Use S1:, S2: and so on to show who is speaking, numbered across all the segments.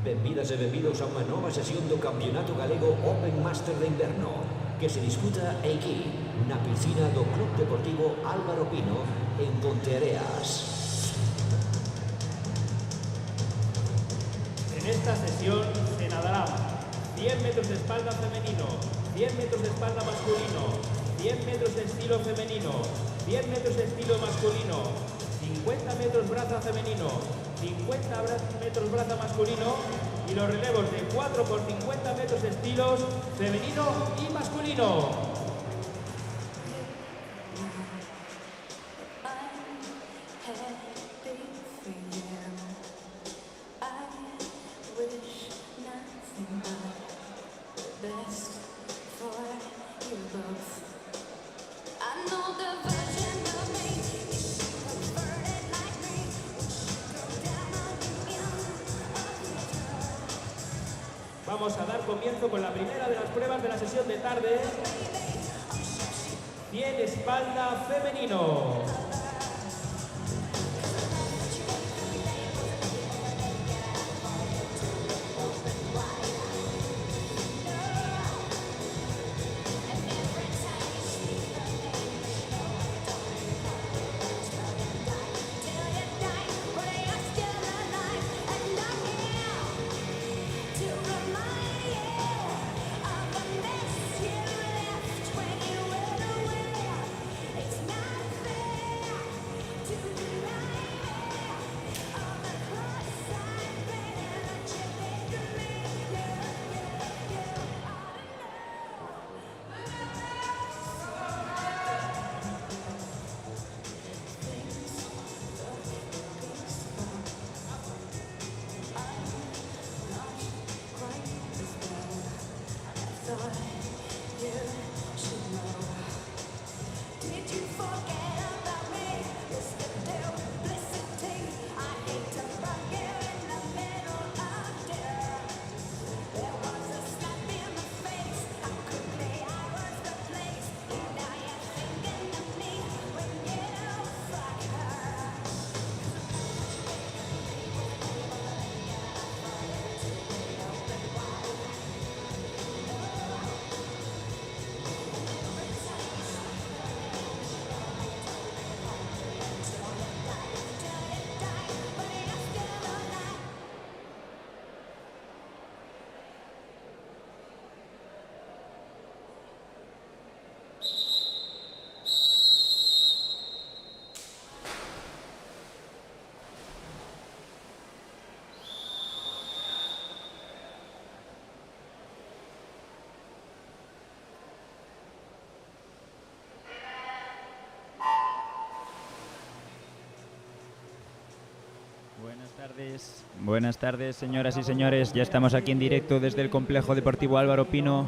S1: Benvidas e benvidos a unha nova sesión do Campeonato Galego Open Master de Inverno, que se disputa aquí, na piscina do Club Deportivo Álvaro Pino, en Ponteareas.
S2: En esta sesión se nadará 100 metros de espalda femenino, 100 metros de espalda masculino, 100 metros de estilo femenino, 100 metros de estilo masculino, 50 metros braza femenino, 50 metros braza masculino y los relevos de 4 por 50 metros estilos femenino y masculino. Vamos a dar comienzo con la primera de las pruebas de la sesión de tarde. 100 espalda femenino.
S3: Buenas tardes, señoras y señores. Ya estamos aquí en directo desde el Complejo Deportivo Álvaro Pino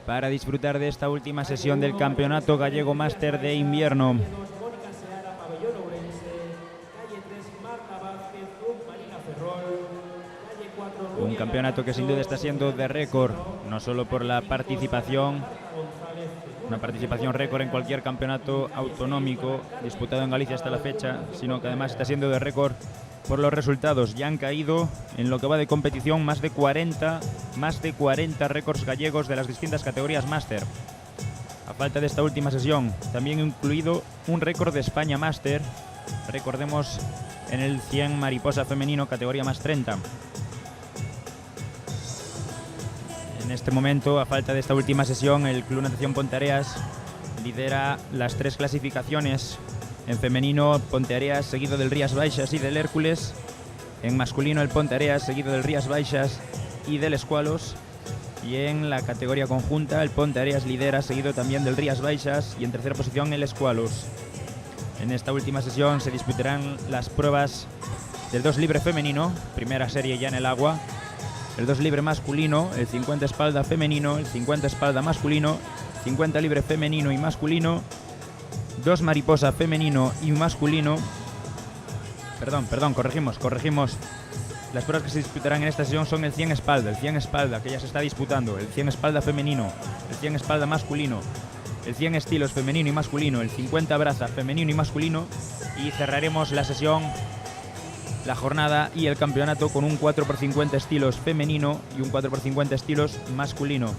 S3: para disfrutar de esta última sesión del Campeonato Gallego Máster de Invierno. Un campeonato que sin duda está siendo de récord, no solo por la participación, una participación récord en cualquier campeonato autonómico disputado en Galicia hasta la fecha, sino que además está siendo de récord por los resultados. Ya han caído en lo que va de competición más de 40 récords gallegos de las distintas categorías máster. A falta de esta última sesión, también incluido un récord de España máster, recordemos, en el 100 mariposa femenino categoría más 30. En este momento, a falta de esta última sesión, el Club Natación Ponteareas lidera las 3 clasificaciones. En femenino, Ponteareas, seguido del Rías Baixas y del Hércules. En masculino, el Ponteareas, seguido del Rías Baixas y del Escualos. Y en la categoría conjunta, el Ponteareas lidera, seguido también del Rías Baixas, y en tercera posición el Escualos. En esta última sesión se disputarán las pruebas del 2 libre femenino, primera serie ya en el agua. El 2 libre masculino, el 50 espalda femenino, el 50 espalda masculino, 50 libre femenino y masculino, 2 mariposa femenino y masculino. Perdón, corregimos. Las pruebas que se disputarán en esta sesión son el 100 espalda, que ya se está disputando, el 100 espalda femenino, el 100 espalda masculino, el 100 estilos femenino y masculino, el 50 braza femenino y masculino, y cerraremos la la jornada y el campeonato con un 4x50 estilos femenino y un 4x50 estilos masculino.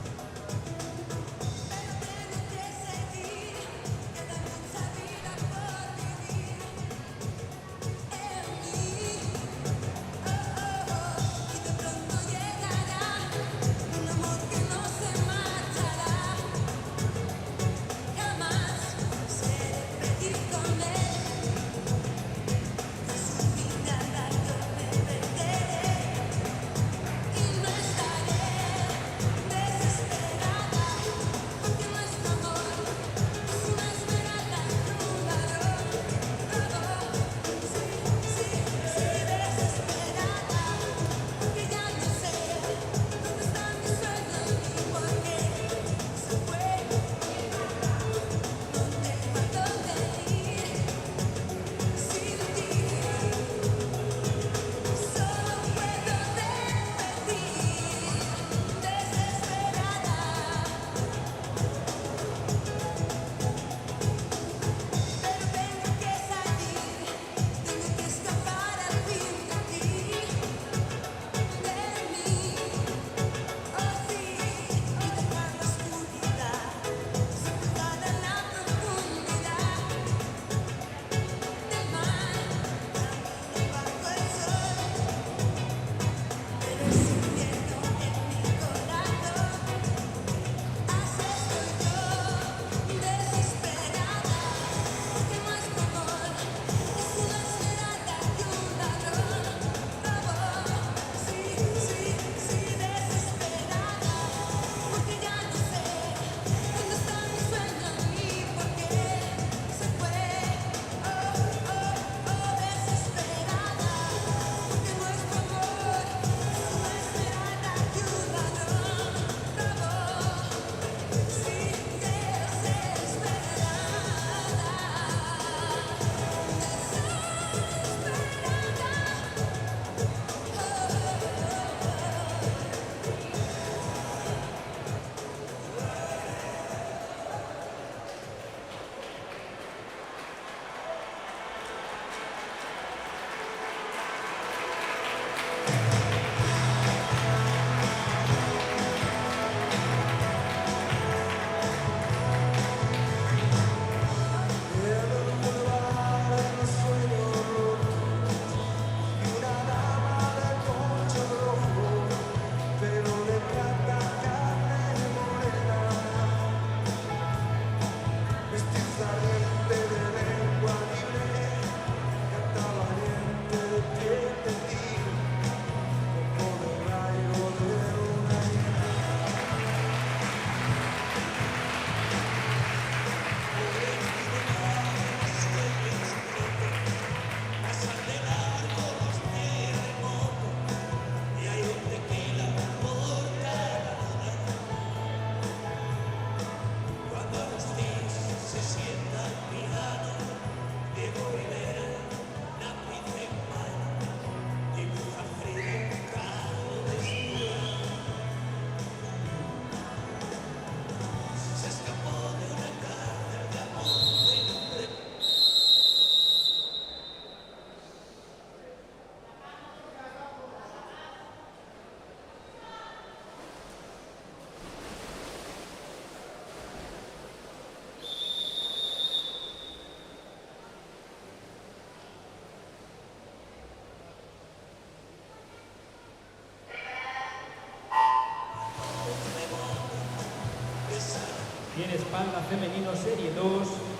S2: Pie en espalda femenino serie 2,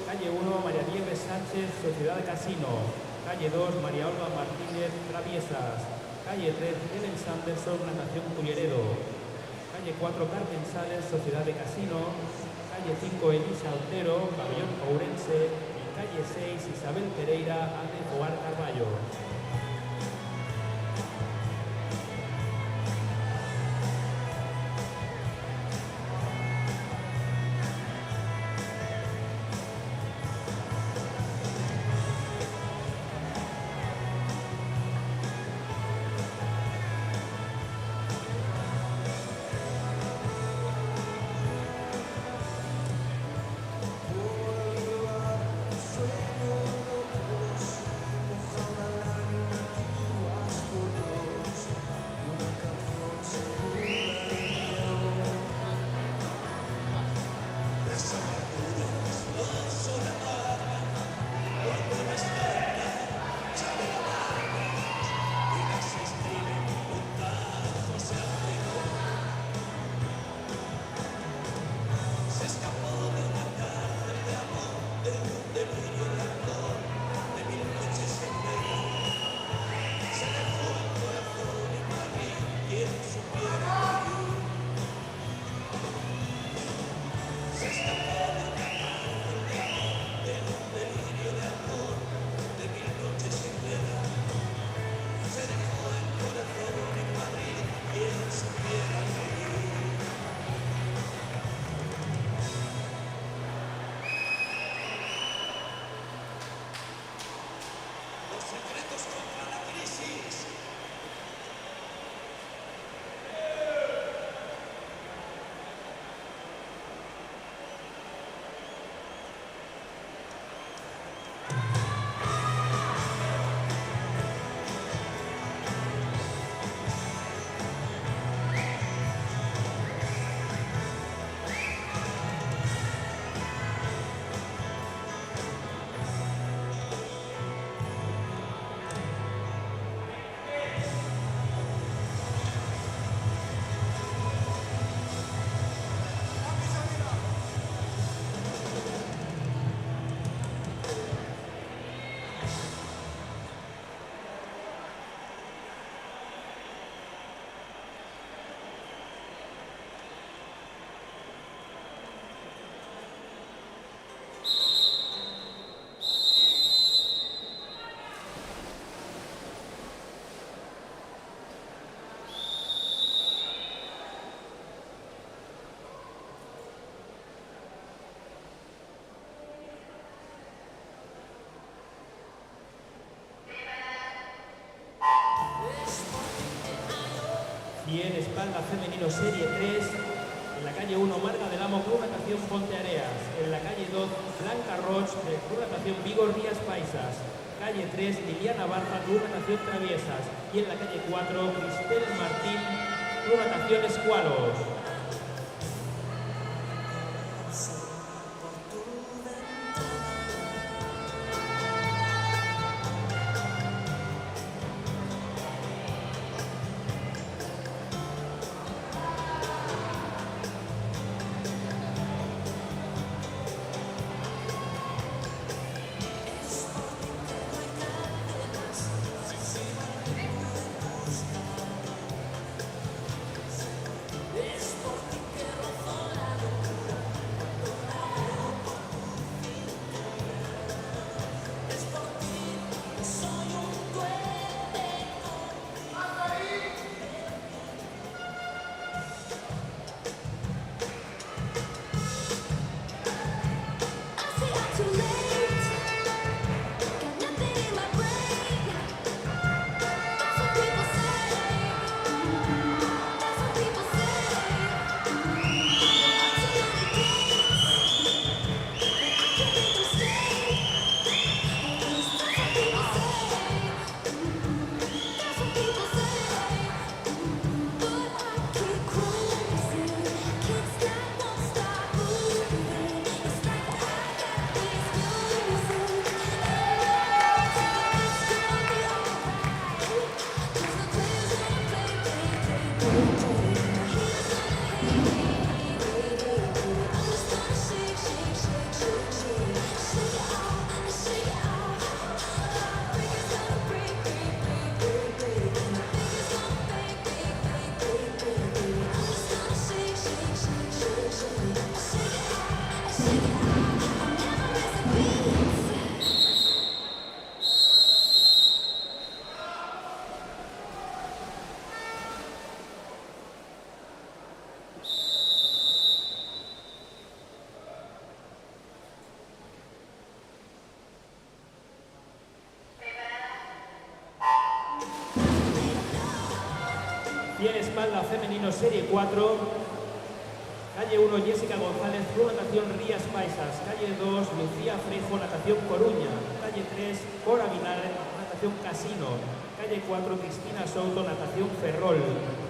S2: calle 1, María Nieves Sánchez, Sociedad de Casino. Calle 2, María Olga Martínez, Traviesas. Calle 3, Helen Sanderson, Natación Culleredo. Calle 4, Carmen Sales, Sociedad de Casino. Calle 5, Elisa Otero, Pabellón Ourense. Y calle 6, Isabel Pereira, Ade Foar Carballo. espalda femenino serie 3. En la calle 1, Marga del Amo, Club Natación Ponteareas. En la calle 2, Blanca Roch, de Club Natación Vigo Rías Paisas. Calle 3, Liliana Barza, Club Natación Traviesas. Y en la calle 4, Cristel Martín, Club Natación Escualos. Tiene espalda femenino serie 4. Calle 1, Jessica González, Club Natación Rías Paisas. Calle 2, Lucía Freijo, Natación Coruña. Calle 3, Cora Vinar, Natación Casino. Calle 4, Cristina Souto, Natación Ferrol.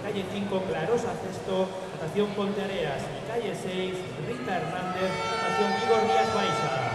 S2: Calle 5, Clarosa Cesto, Natación Ponteareas. Y calle 6, Rita Hernández, Natación Vigo Rías Paisas.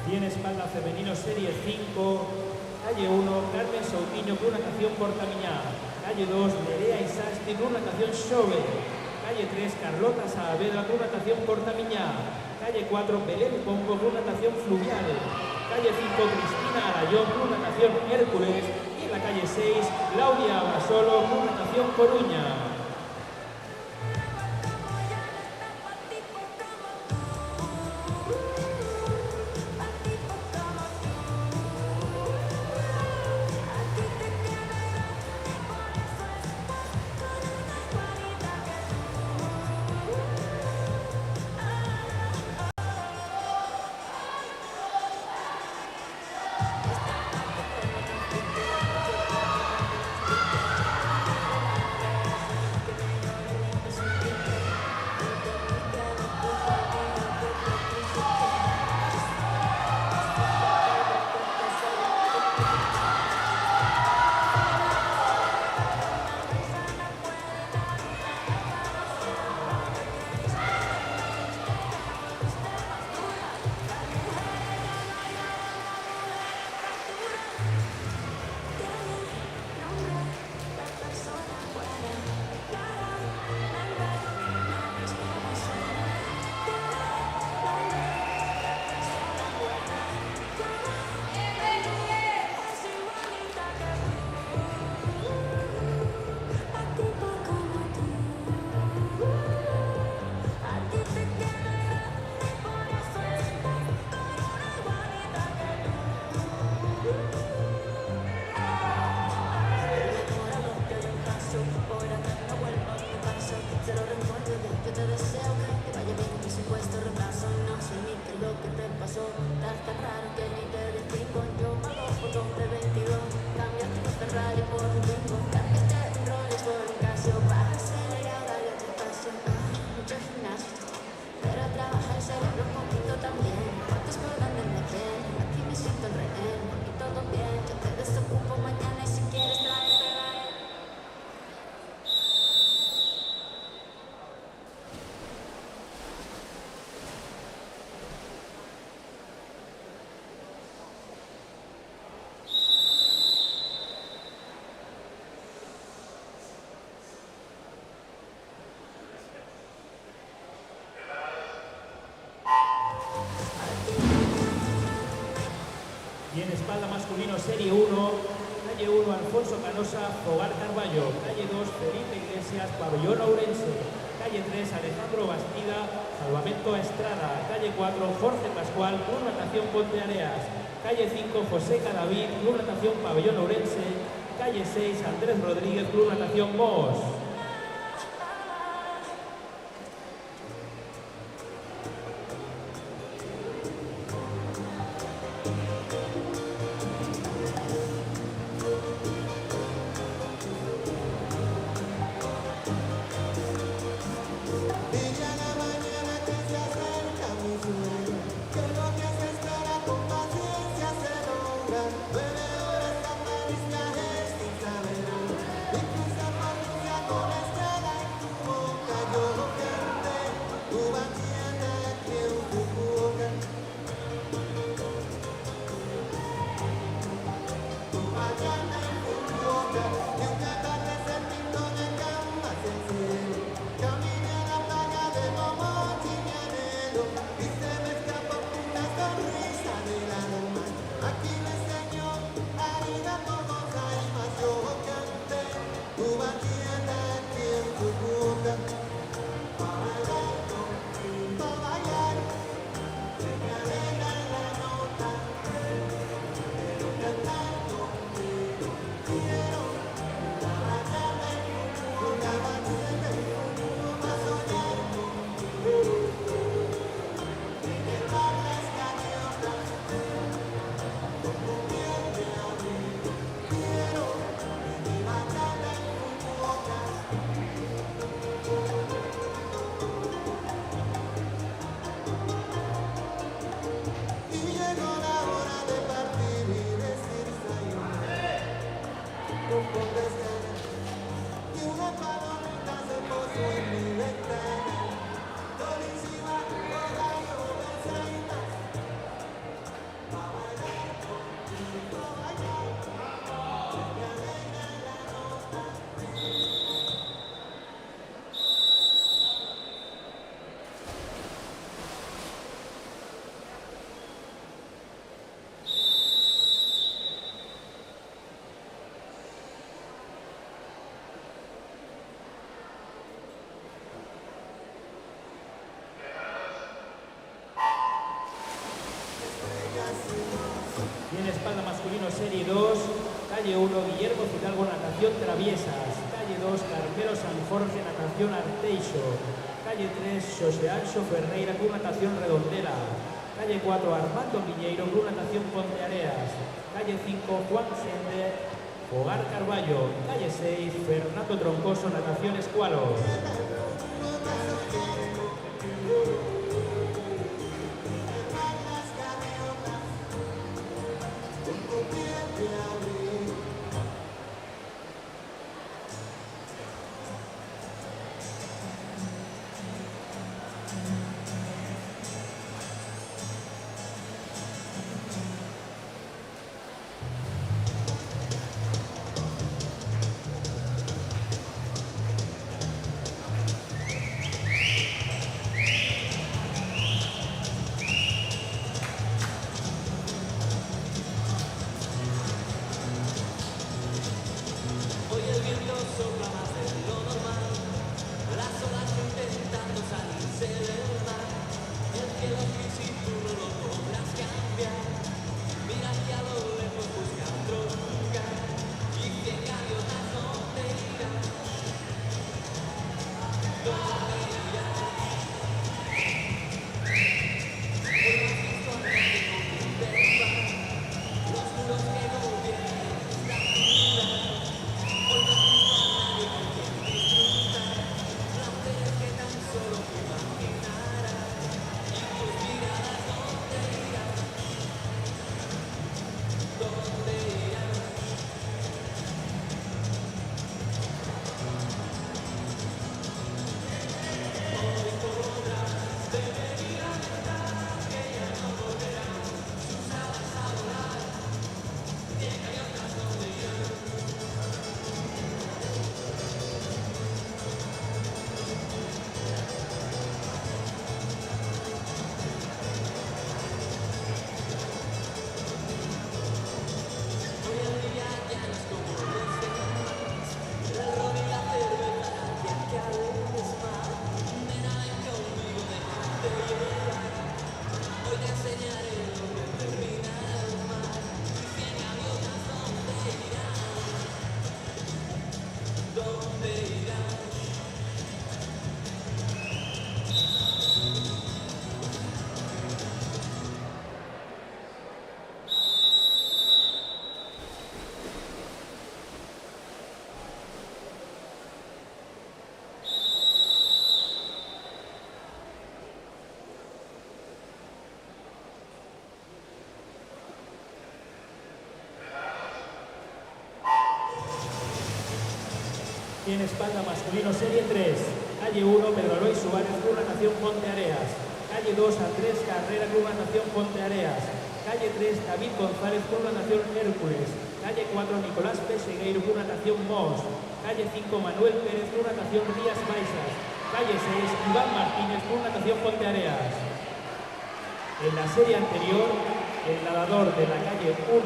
S2: Tiene espalda femenino serie 5, calle 1, Carmen Soutinho, Club Natación Portamiñá. Calle 2, Nerea Isasti, Club Natación Xove. Calle 3, Carlota Saavedra, Club Natación Portamiñá. Calle 4, Belén Pombo, Club Natación Fluvial. Calle 5, Cristina Arayón, Club Natación Hércules. Y en la calle 6, Claudia Abasolo, Club Natación Coruña. Y en espalda masculino Serie 1, calle 1 Alfonso Canosa, Fogar Carballo, calle 2 Felipe Iglesias, Pabellón Ourense, calle 3 Alejandro Bastida, Salvamento Estrada, calle 4 Jorge Pascual, Club Natación Ponteareas, calle 5 José Cadavid, Club Natación Pabellón Ourense, calle 6 Andrés Rodríguez, Club Natación Mos. 100 espalda masculino serie 2, calle 1 Guillermo Fidalgo natación traviesas, calle 2 Carmelo San Jorge natación Arteixo, calle 3 Xosé Anxo Ferreira Club Natación Redondela, calle 4 Armando Miñeiro Club Natación Ponteareas, calle 5 Juan Sende Hogar Carballo, calle 6 Fernando Troncoso natación Escualos. En espalda masculino serie 3, calle 1 Pedro Eloy Suárez Club Natación Ponteareas, calle 2 Andrés Carrera Club Natación Ponteareas, calle 3 David González Club Natación Hércules, calle 4 Nicolás Pesegueiro Club Natación Mos, calle 5 Manuel Pérez Club Natación Rías Baixas, calle 6 Iván Martínez Club Natación Ponteareas. En la serie anterior, el nadador de la calle 1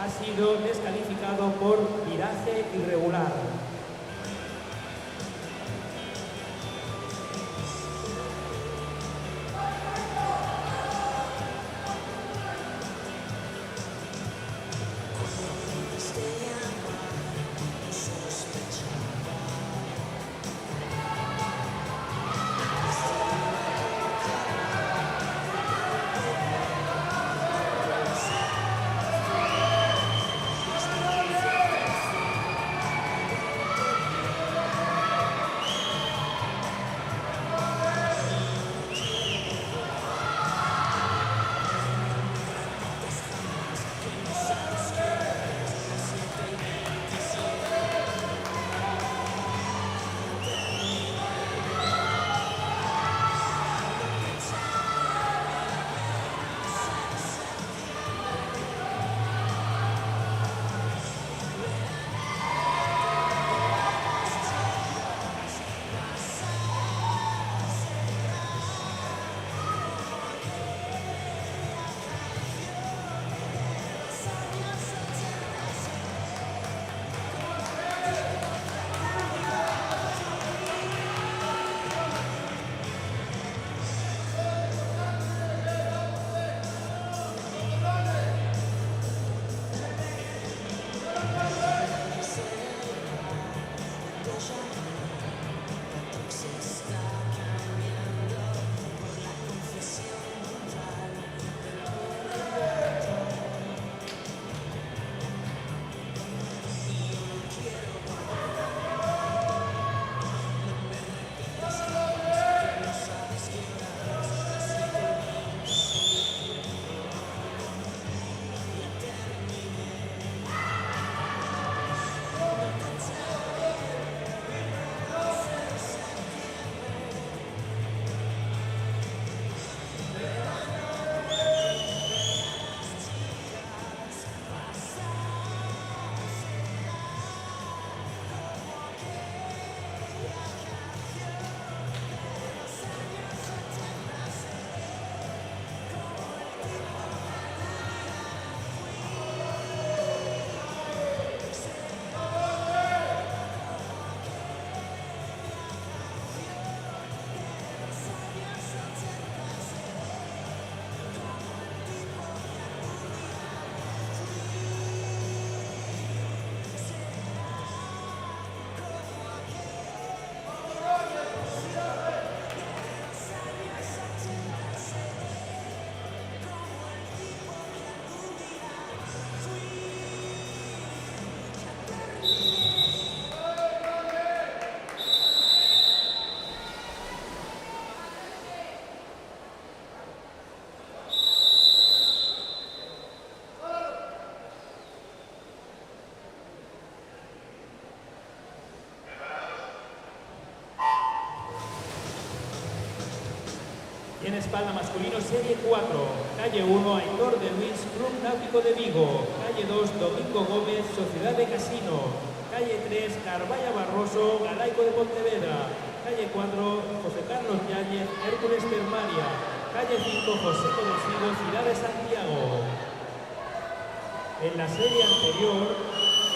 S2: ha sido descalificado por viraje irregular. espalda masculino serie 4, calle 1 Aitor de Luis, Club Náutico de Vigo, calle 2 Domingo Gómez, Sociedad de Casino, calle 3 Carballa Barroso, Galaico de Pontevedra, calle 4 José Carlos Yáñez, Hércules Termaria, calle 5 José Codesido, Ciudad de Santiago. En la serie anterior,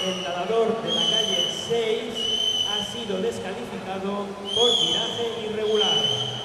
S2: el nadador de la calle 6 ha sido descalificado por tiraje irregular.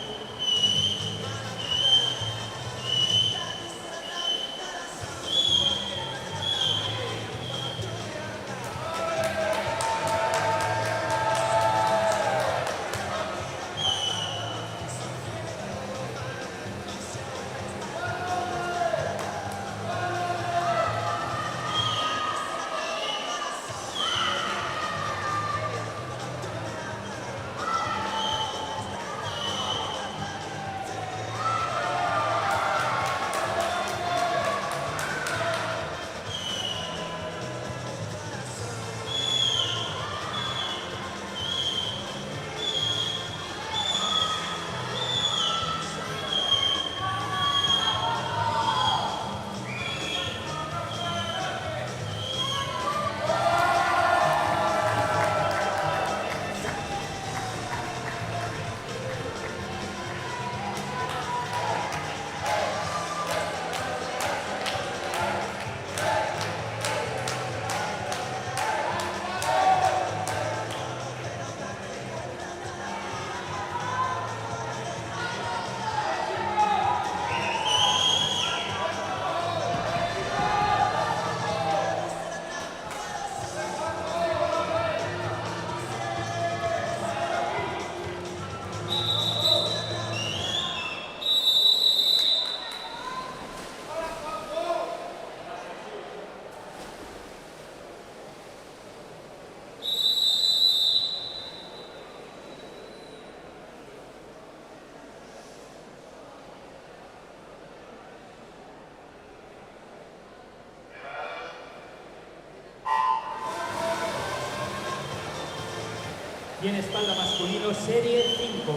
S2: Y en espalda masculino, serie 5.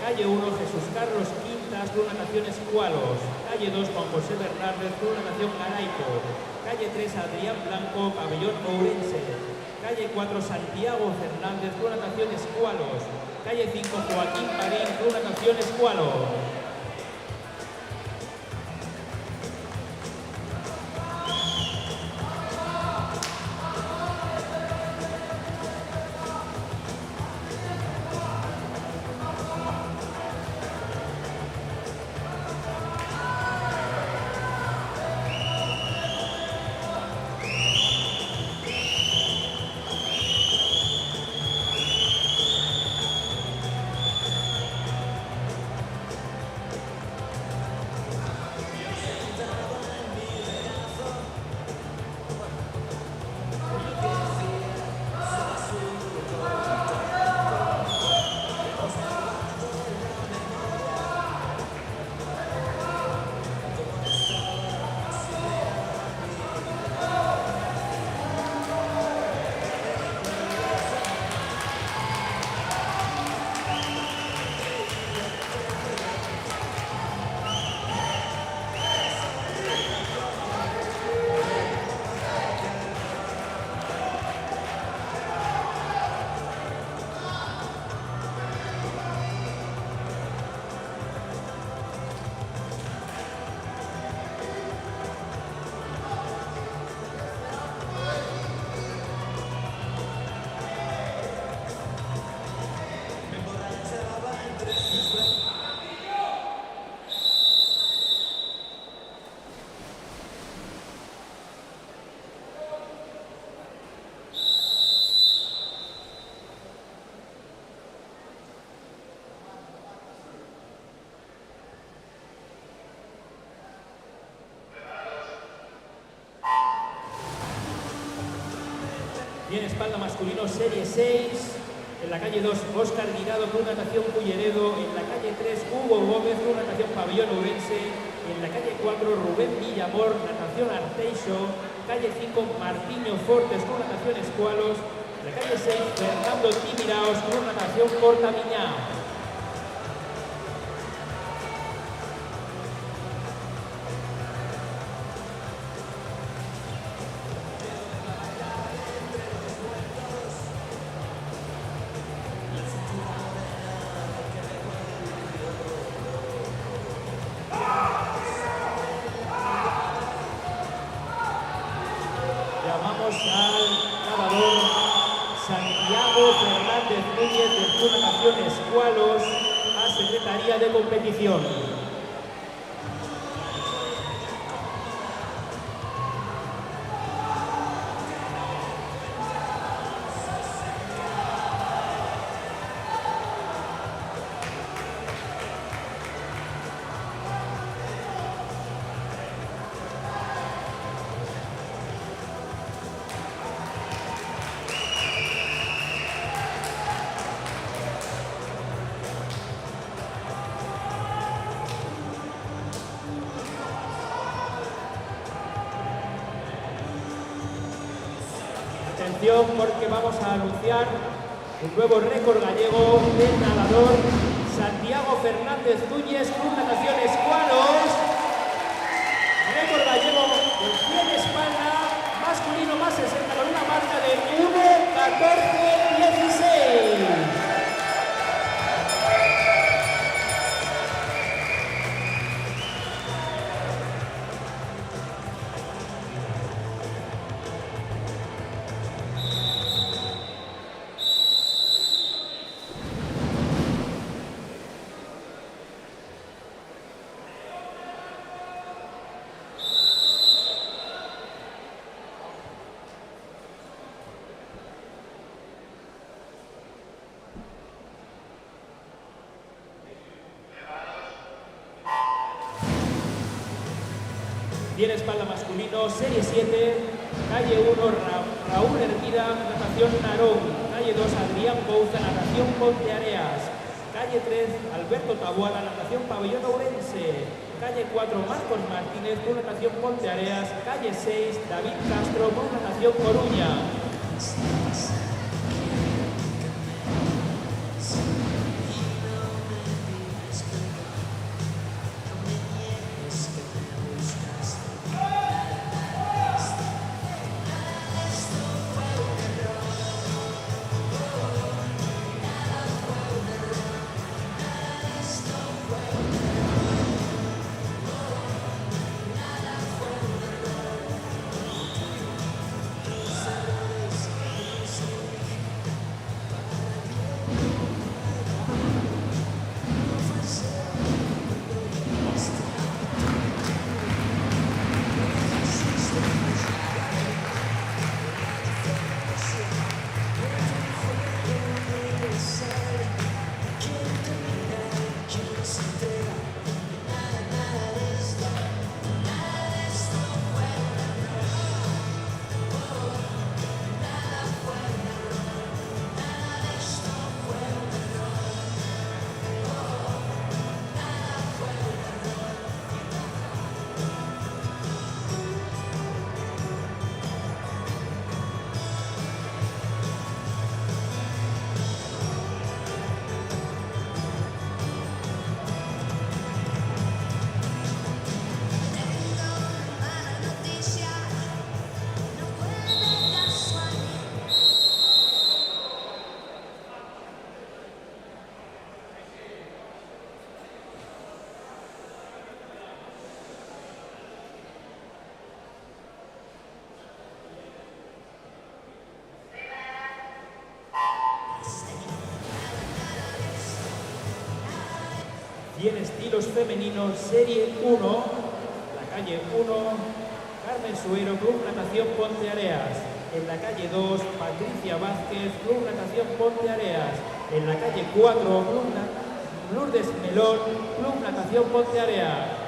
S2: Calle 1, Jesús Carlos Quintas, Club Natación Escualos. Calle 2, Juan José Bernardes, Club Natación Galaico. Calle 3, Adrián Blanco, Pabellón Ourense. Calle 4, Santiago Fernández, Club Natación Escualos. Calle 5, Joaquín Marín, Club Natación Escualos. Y en espalda masculino, serie 6. En la calle 2, Óscar Guirado, Club Natación Culleredo. En la calle 3, Hugo Gómez, Club Natación Pabellón Ourense. En la calle 4, Rubén Villamor, Natación Arteixo. Calle 5, Martiño Fortes, Club Natación Escualos. En la calle 6, Fernando Timiraos, Club Natación Cortaviñá. Presentamos al nadador Santiago Fernández Núñez del Club Natación Escualos a Secretaría de Competición. Atención, porque vamos a anunciar un nuevo récord gallego del nadador Santiago Fernández Núñez, Club Natación Escualos. Récord gallego del 100 espalda masculino más 60 con una marca de 1:14:16. Tiene espalda masculino, serie 7, calle 1, Raúl Hermida, natación Narón, calle 2, Adrián Bouza, natación Ponteareas, calle 3, Alberto Taboada, natación Pabellón Ourense, calle 4, Marcos Martínez, Club Natación Ponteareas, calle 6, David Castro, Club Natación Coruña. Y en estilos femeninos, serie 1, la calle 1, Carmen Suero, Club Natación Ponteareas. En la calle 2, Patricia Vázquez, Club Natación Ponteareas. En la calle 4, Lourdes Melón, Club Natación Ponteareas.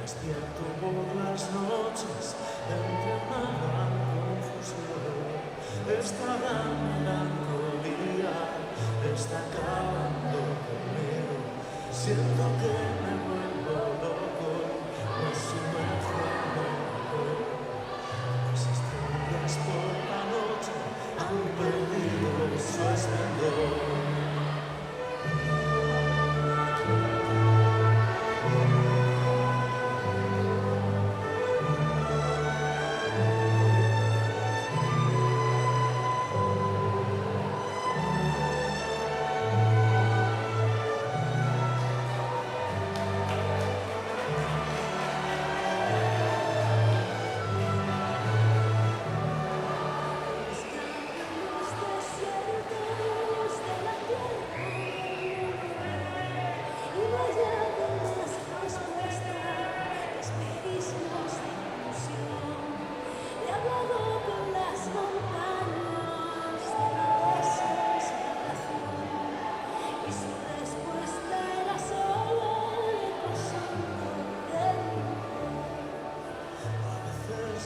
S4: Despierto por las noches entre una gran confusión. Esta gran melancolía está acabando conmigo. Siento que me vuelvo loco, me sumerjo en el alcohol. Las estrellas por la noche han perdido su esplendor.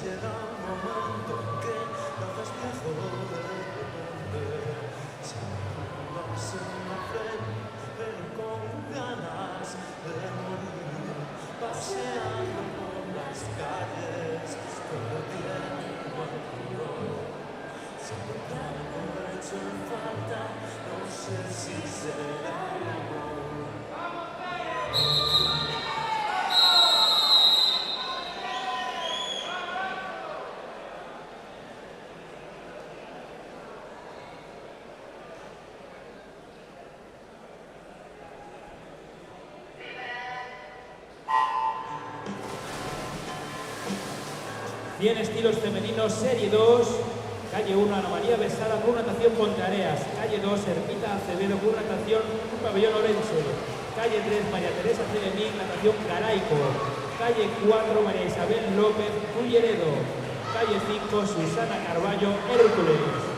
S4: Llega un momento en que lo haces viejo de repente. Sentimos en la frente, pero con ganas de morir. Paseando por las calles, todo tiene igual color. Siento que algo he hecho en falta, no sé si será el amor.
S2: Cien estilos femeninos, serie 2, calle 1, Ana María Besada, con natación Ponteareas, calle 2, Ermita Acevedo, con natación Pabellón Orense, calle 3, María Teresa Celemín, natación Caraico, calle 4, María Isabel López, Culleredo, calle 5, Susana Carballo, Hércules.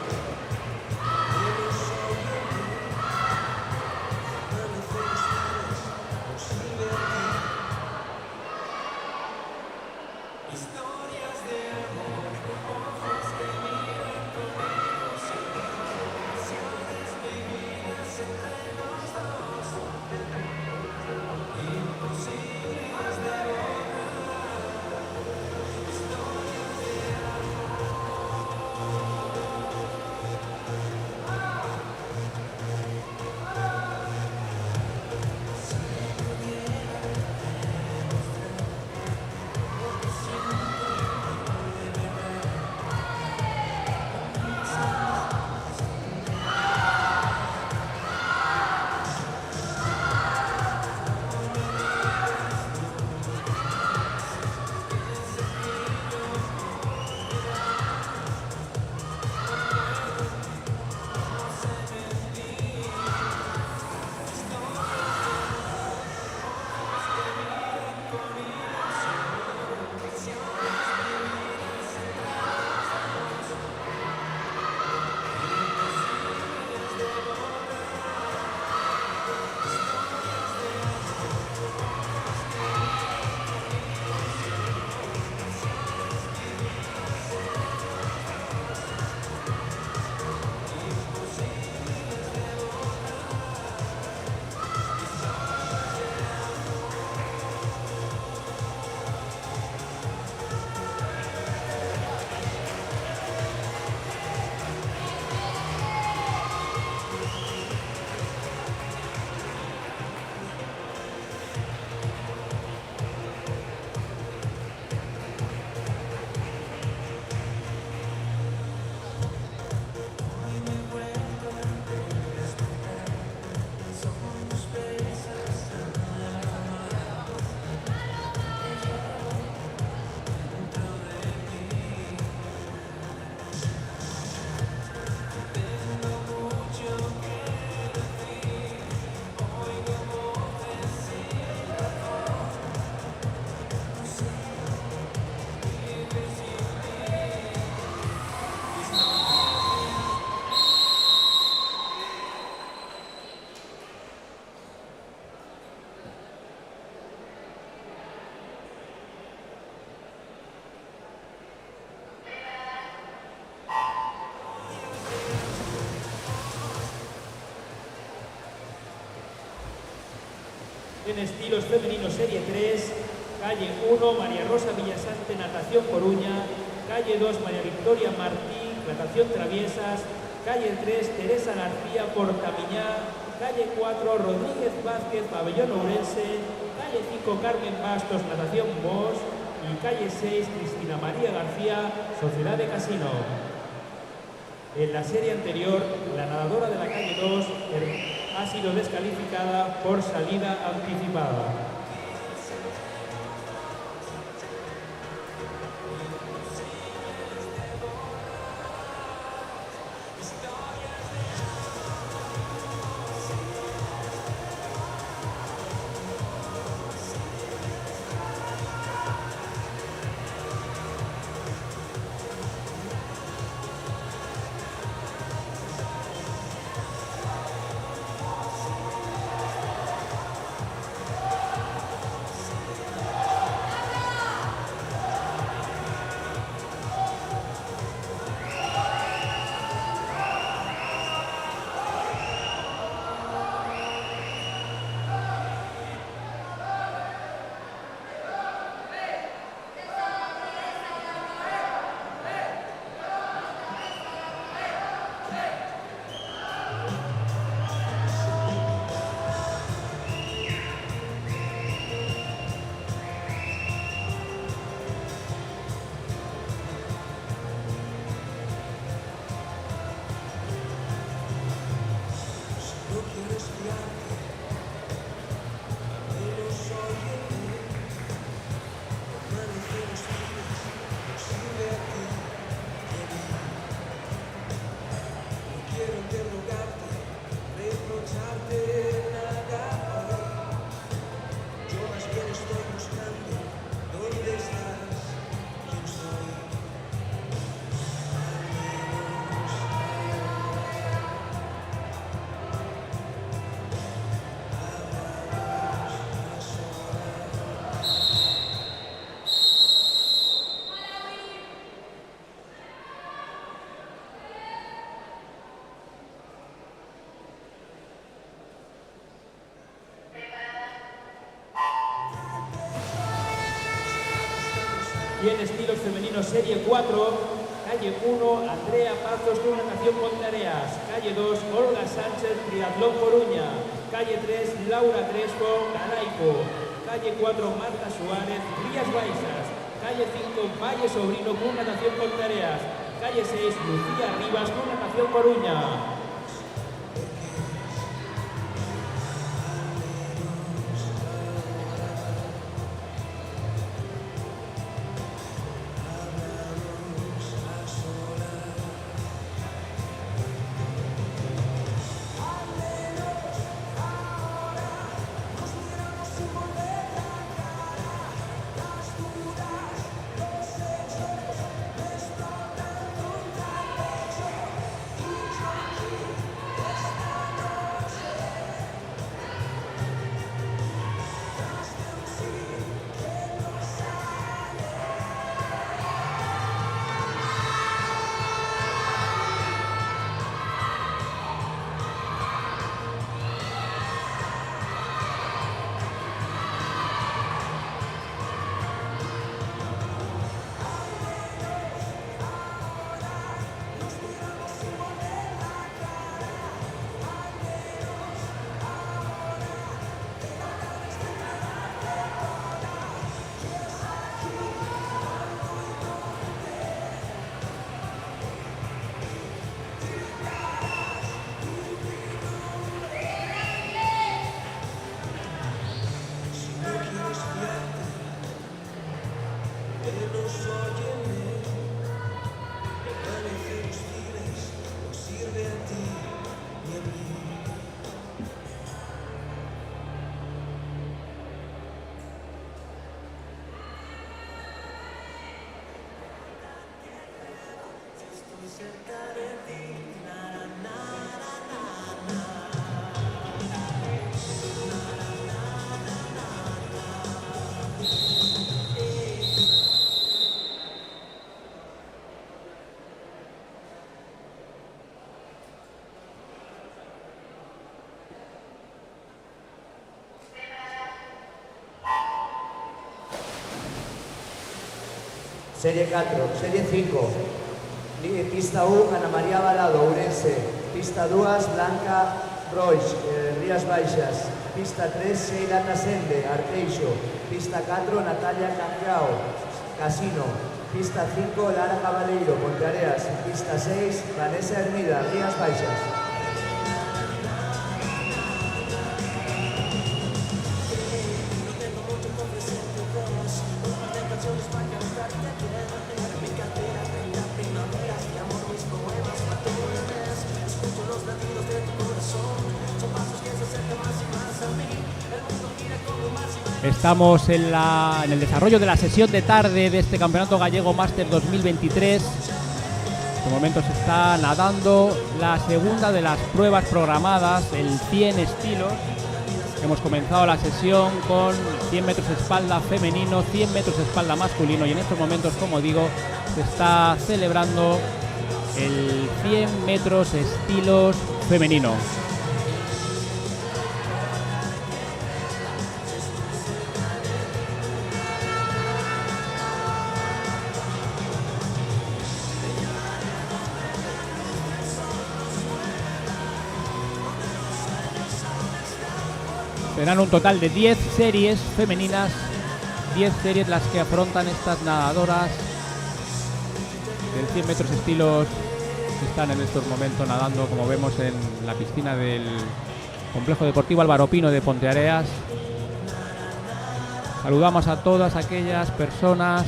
S2: 100 estilos femenino serie 3, calle 1 María Rosa Villasante, natación Coruña, calle 2 María Victoria Martí, natación traviesas, calle 3 Teresa García Portamiñá, calle 4 Rodríguez Vázquez Pabellón Ourense, calle 5 Carmen Bastos, natación Bosch y calle 6 Cristina María García, Sociedad de Casino. En la serie anterior, la nadadora de la calle 2 ha sido descalificada por salida anticipada. Y en estilos femeninos serie 4, calle 1 Andrea Pazos con natación Ponteareas, calle 2 Olga Sánchez triatlón Coruña, calle 3 Laura Crespo Galaico, calle 4 Marta Suárez Rías Baixas, calle 5 Valle Sobrino con natación Ponteareas, calle 6 Lucía Rivas con natación Coruña.
S5: Serie 4, Serie 5, pista 1, Ana María Balado, Ourense, pista 2, Blanca Roix, Rías Baixas, pista 3, Sheila Tasende, Arteixo, pista 4, Natalia Campiao, Casino, pista 5, Lara Cabaleiro, Ponteareas, pista 6, Vanessa Hermida, Rías Baixas.
S6: Estamos en el desarrollo de la sesión de tarde de este Campeonato Gallego Máster 2023. En este momento se está nadando la segunda de las pruebas programadas, el 100 estilos. Hemos comenzado la sesión con 100 metros espalda femenino, 100 metros espalda masculino y en estos momentos, como digo, se está celebrando el 100 metros estilos femenino. Serán un total de 10 series femeninas, 10 series las que afrontan estas nadadoras del 100 metros estilos que están en estos momentos nadando, como vemos, en la piscina del Complejo Deportivo Álvaro Pino de Ponteareas. Saludamos a todas aquellas personas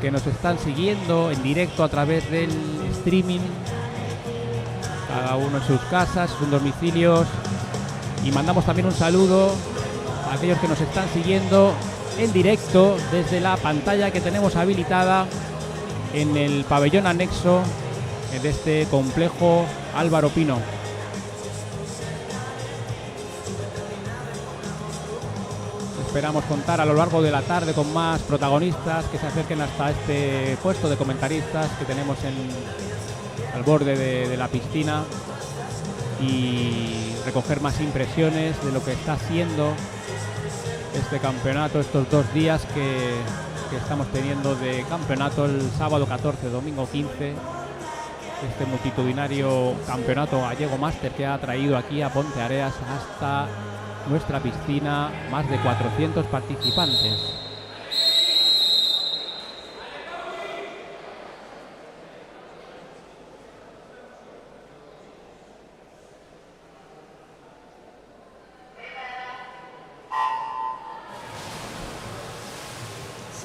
S6: que nos están siguiendo en directo a través del streaming, cada uno en sus casas, sus domicilios. Y mandamos también un saludo a aquellos que nos están siguiendo en directo desde la pantalla que tenemos habilitada en el pabellón anexo de este complejo Álvaro Pino. Esperamos contar a lo largo de la tarde con más protagonistas que se acerquen hasta este puesto de comentaristas que tenemos al borde de la piscina y recoger más impresiones de lo que está siendo este campeonato, estos 2 días que estamos teniendo de campeonato, el sábado 14, domingo 15, este multitudinario campeonato gallego máster que ha traído aquí a Ponteareas hasta nuestra piscina más de 400 participantes.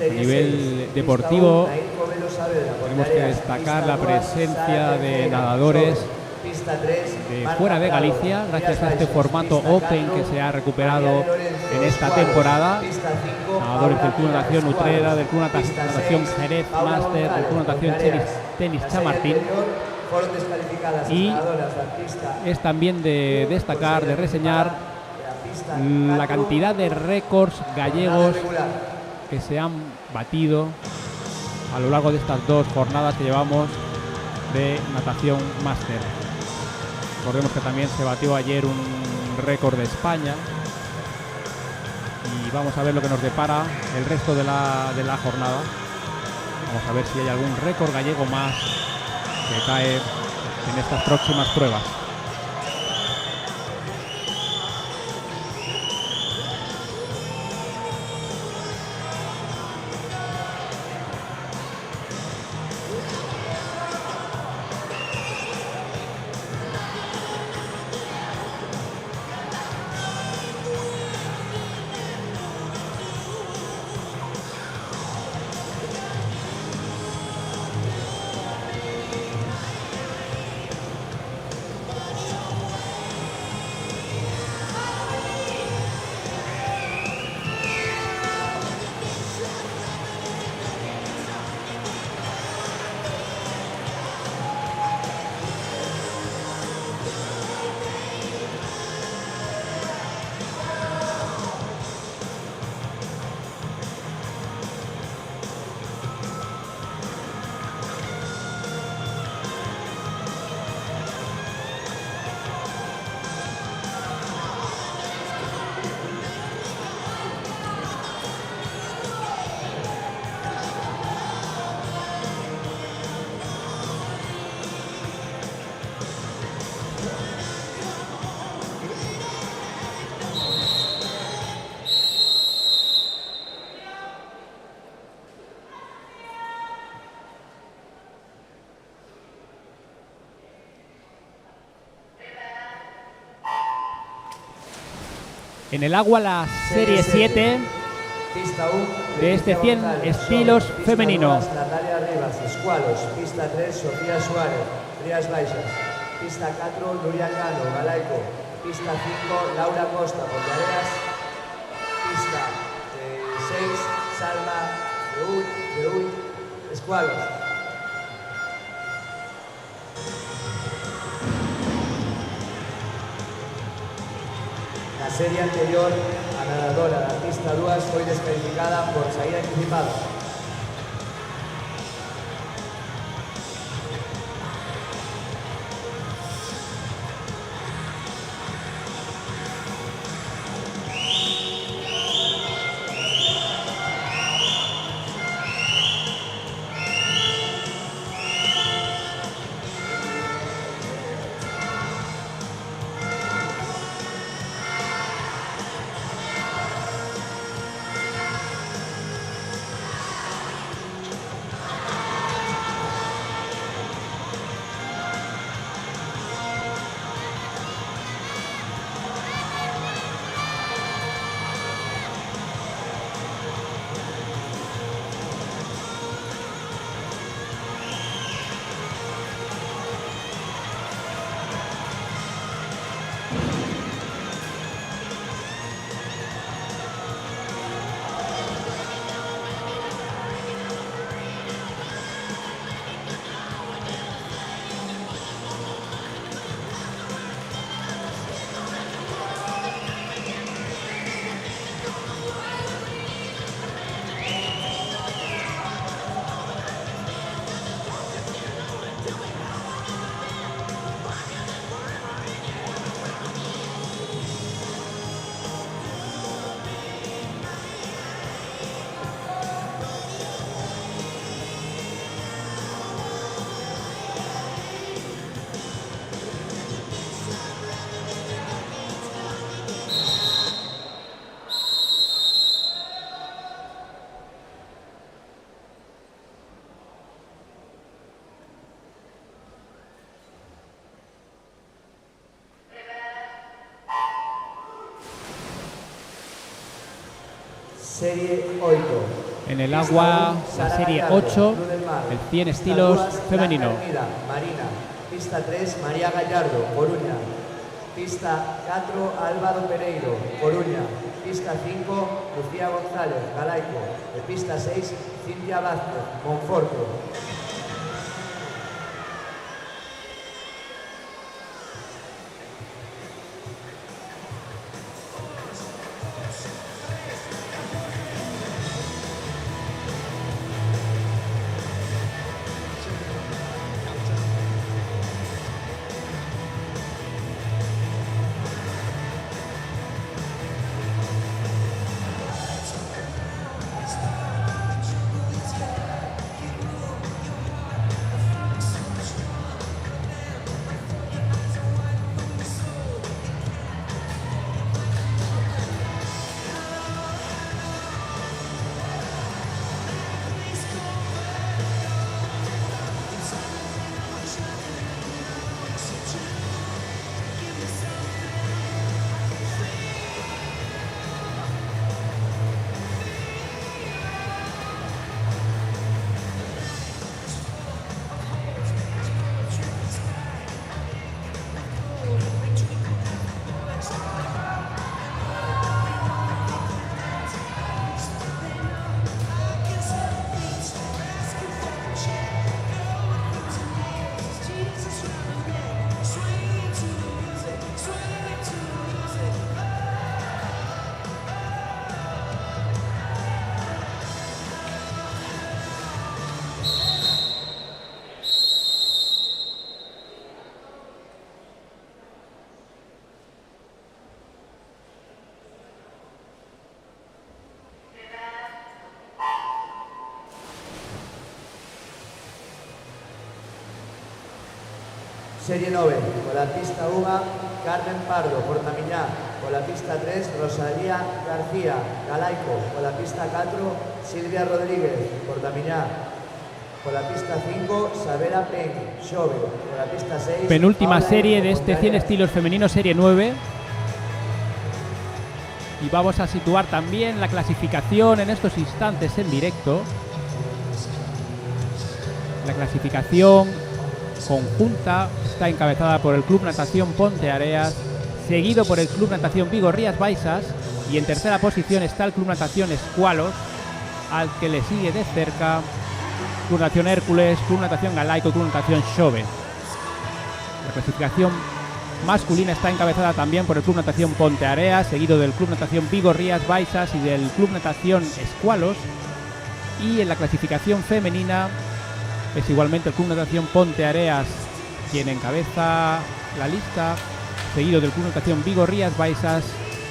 S6: A nivel deportivo tenemos que destacar la presencia de nadadores de fuera de Galicia, gracias a este formato Open que se ha recuperado en esta temporada. Nadadores del Club Natación Utrera, del Club Natación Jerez Máster, del Club Natación Tenis Chamartín. Y es también de destacar, de reseñar la cantidad de récords gallegos que se han batido a lo largo de estas 2 jornadas que llevamos de natación máster. Recordemos que también se batió ayer un récord de España y vamos a ver lo que nos depara el resto de la jornada. Vamos a ver si hay algún récord gallego más que cae en estas próximas pruebas. En el agua la serie 7
S5: Pista 1,
S6: de este 100 estilos femenino.
S5: Pista 2, Natalia Rivas, Escualos. Pista 3, Sofía Suárez, Rías Baixas. Pista 4, Nuria Cano, Galaico. Pista 5, Laura Costa, Ponteareas. Pista 6, Salma Reull, Escualos. La serie anterior a nadadora da pista 2 foi descalificada por saída anticipada. Serie 8.
S6: En el agua la serie 8, el 100 estilos femenino.
S5: Marina. Pista 3, María Gallardo, Coruña. Pista 4, Álvaro Pereiro, Coruña. Pista 5, Lucía González, Galaico. Pista 6, Cintia Vázquez, Monforte. Serie 9, con la pista 1, Carmen Pardo, Portamiñá. Con la pista 3, Rosalía García, Galaico. Con la pista 4, Silvia Rodríguez, Portamiñá. Con la pista 5, Sabela Pen, Xove. Con la pista 6,
S6: penúltima
S5: Paula
S6: serie
S5: Enzo,
S6: de este 100
S5: Ponteareas.
S6: estilos femenino, serie 9. Y vamos a situar también la clasificación en estos instantes en directo. La clasificación conjunta está encabezada por el Club Natación Ponteareas, seguido por el Club Natación Vigo Rías Baixas, y en tercera posición está el Club Natación Escualos, al que le sigue de cerca Club Natación Hércules, Club Natación Galaico y Club Natación Xove. La clasificación masculina está encabezada también por el Club Natación Ponteareas, seguido del Club Natación Vigo Rías Baixas y del Club Natación Escualos. Y en la clasificación femenina es igualmente el Club Natación Ponteareas quien encabeza la lista, seguido del Club Natación Vigo Rías Baixas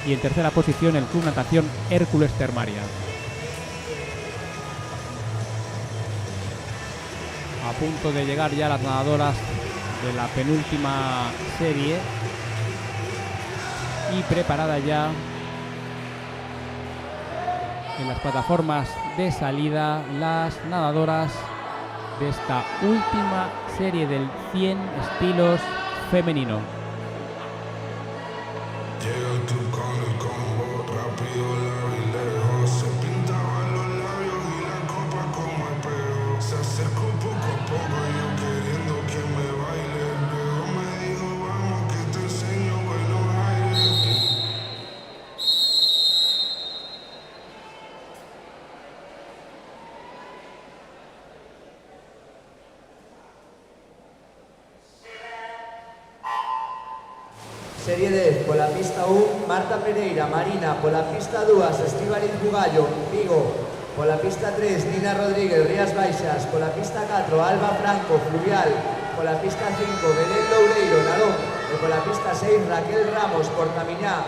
S6: y en tercera posición el Club Natación Hércules Termaria. A punto de llegar ya las nadadoras de la penúltima serie y preparada ya en las plataformas de salida las nadadoras de esta última serie del 100 estilos femenino.
S7: Llega tú con el combo, rápido, largo y lejos. Se pintaban los labios y la copa como espejo. Se acercó poco a poco, yo queriendo que me baile. Luego me dijo, vamos que te enseño buenos aires.
S5: Serie 10, pola pista 1, Marta Pereira, Marina, pola pista 2, Estíbaliz Bugallo, Vigo, pola pista 3, Nina Rodríguez, Rías Baixas, pola pista 4, Alba Franco, Fluvial, pola pista 5, Belén Loureiro, Narón, e pola pista 6, Raquel Ramos, Portamiñá.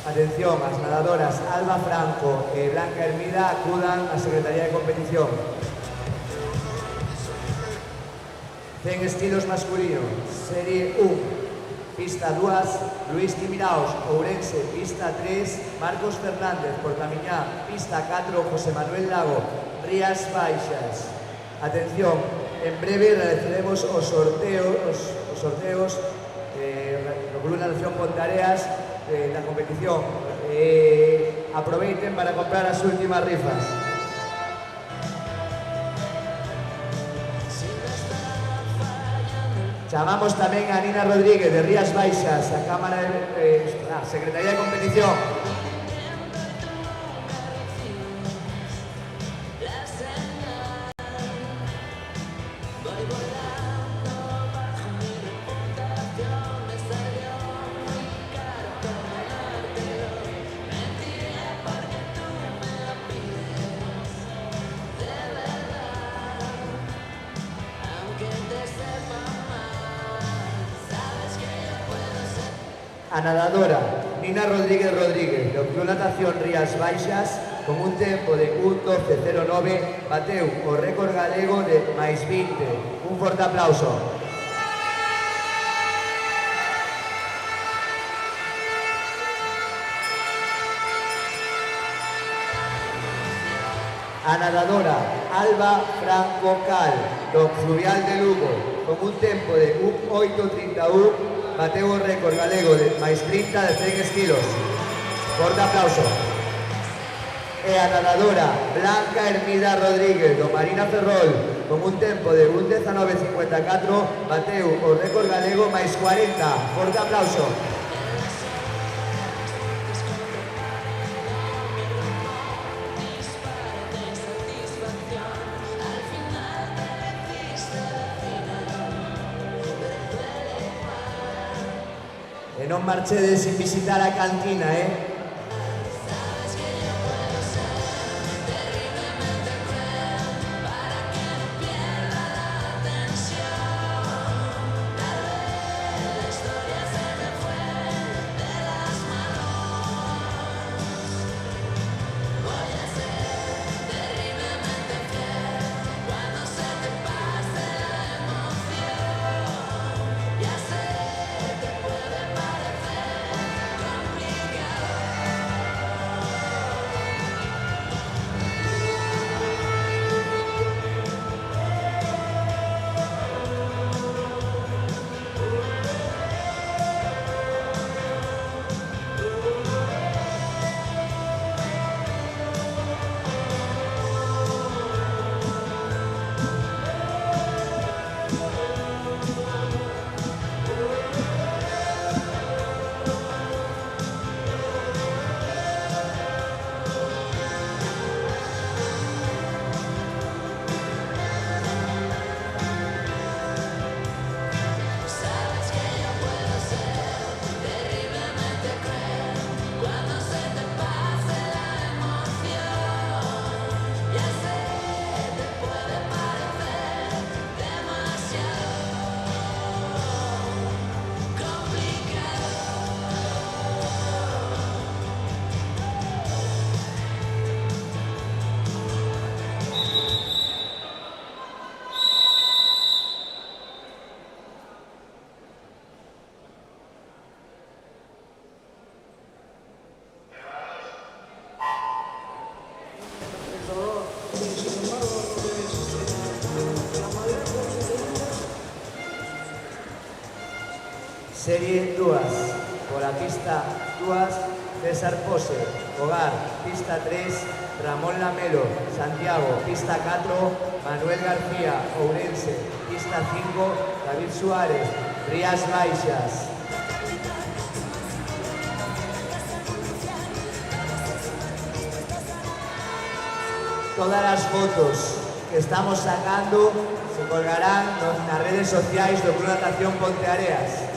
S5: Atención, as nadadoras Alba Franco e Blanca Hermida acudan á Secretaría de Competición. 100 estilos masculino, Serie 1, pista 2, Luis Timiraos, Ourense, pista 3, Marcos Fernández, Portamiñá, pista 4, José Manuel Lago, Rías Baixas. Atención, en breve realizaremos os sorteos do Club Natación Ponteareas da competición. Aproveiten para comprar as últimas rifas. Chamamos tamén a Nina Rodríguez de Rías Baixas, a Cámara a Secretaría de Competición. A nadadora Nina Rodríguez Rodríguez, do Club Natación Rías Baixas, con un tempo de 1:12:09, bateu o récord galego de máis 20. Un forte aplauso. A nadadora Alba Franco Cal, do Fluvial de Lugo, con un tempo de 1:08:31, bateu o récord galego de máis 30 de 100 estilos. Forte aplauso. E a nadadora Blanca Hermida Rodríguez, do Marina Ferrol, con un tempo de 1:19:54, bateu o récord galego máis 40. Forte aplauso. E non marchedes sin visitar a cantina, Serie 2, por la pista 2, César Pose, Hogar, pista 3, Ramón Lamelo, Santiago, pista 4, Manuel García, Ourense, pista 5, David Suárez, Rías Baixas. Todas las fotos que estamos sacando se colgarán en las redes sociales do Club Natación Ponteareas.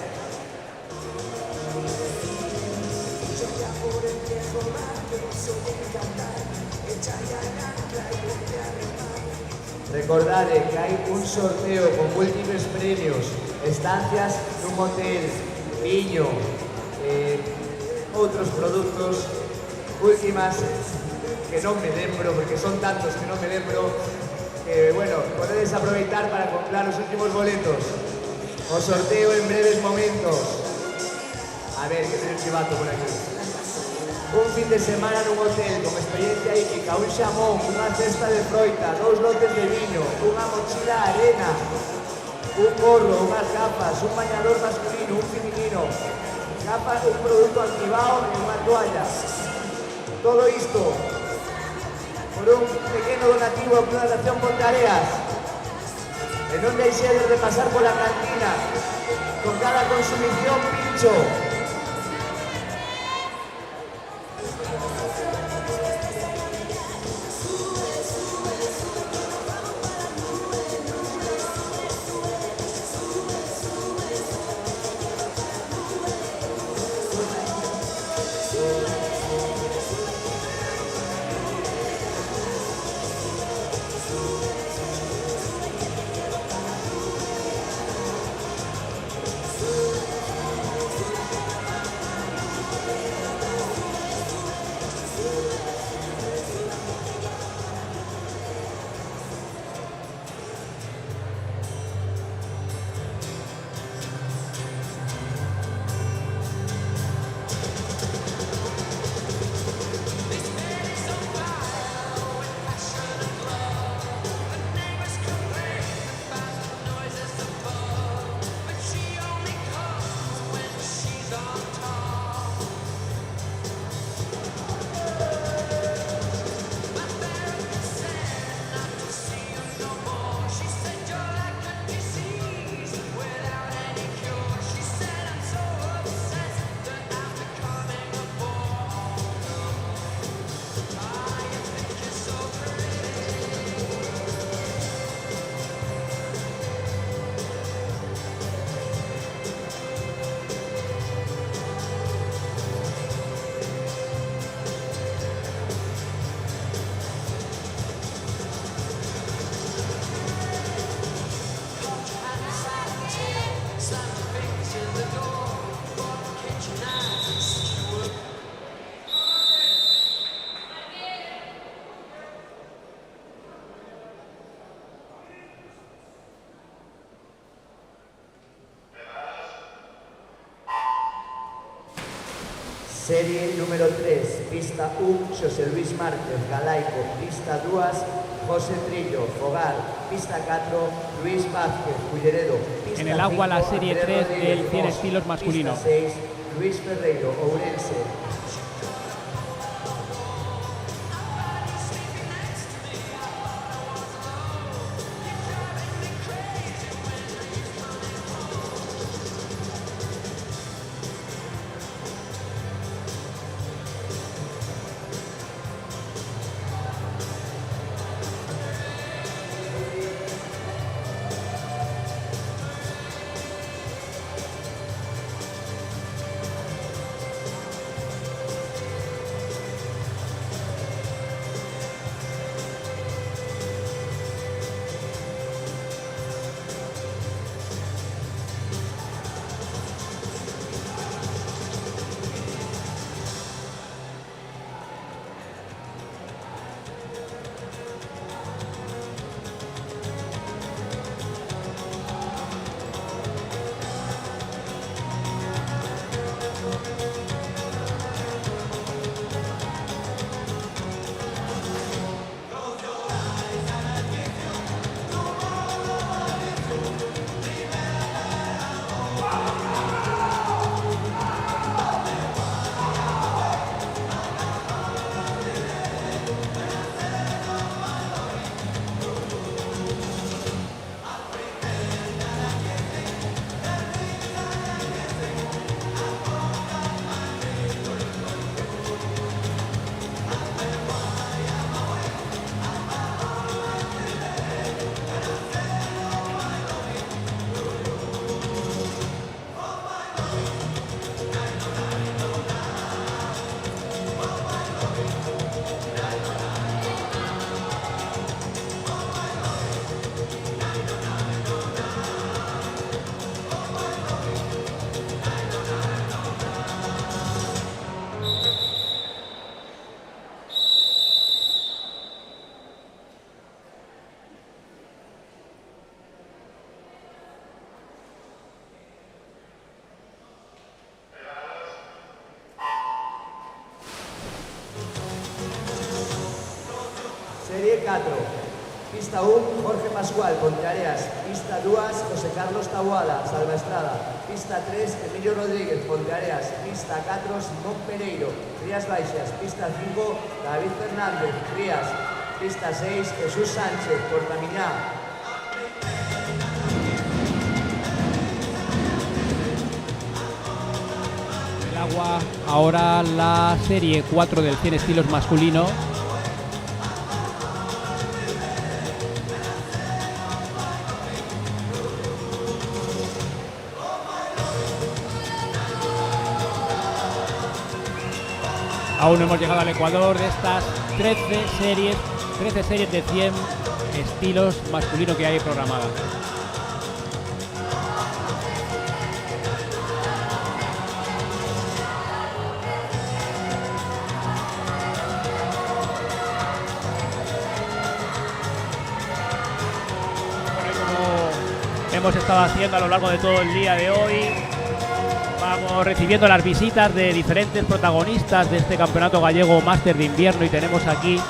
S5: Recordade que hai un sorteo con múltiples premios, estancias nun hotel, viño, outros produtos, últimas que non me lembro, porque son tantos que non me lembro, bueno, podedes aproveitar para comprar os últimos boletos. O sorteo en breves momentos. A ver, que teño chivato por aquí. Un fin de semana nun hotel con experiencia hípica, un xamón, unha cesta de froita, 2 lotes de viño, unha mochila arena, un gorro, unhas gafas, un bañador masculino, un feminino, gafas, un produto activado e unha toalla. Todo isto por un pequeno donativo a Club Natación Ponteareas. E non deixedes de pasar pola cantina con cada consumición pincho. Serie número 3, pista 1, José Luis Márquez, Galaico, pista 2, José Trillo, Fogar, pista 4, Luis Vázquez, Culleredo, pista
S6: En el agua
S5: 5,
S6: la serie
S5: Andrés
S6: 3
S5: Rodríguez,
S6: del 100
S5: Mos,
S6: estilos masculino.
S5: Pista 6, Luis Ferreiro, Ourense. Serie 4, pista 1, Jorge Pascual, Ponteareas, pista 2, José Carlos Taboada, Salvaestrada, pista 3, Emilio Rodríguez, Ponteareas, pista 4, Simón Pereiro, Rías Baixas, pista 5, David Fernández, Rías, pista 6, Jesús Sánchez, Portamiñá.
S6: El agua, ahora la serie 4 del 100 estilos masculino. Aún no hemos llegado al Ecuador de estas 13 series de 100 estilos masculino que hay programadas. Hemos estado haciendo a lo largo de todo el día de hoy. Vamos recibiendo las visitas de diferentes protagonistas de este campeonato gallego máster de invierno y tenemos aquí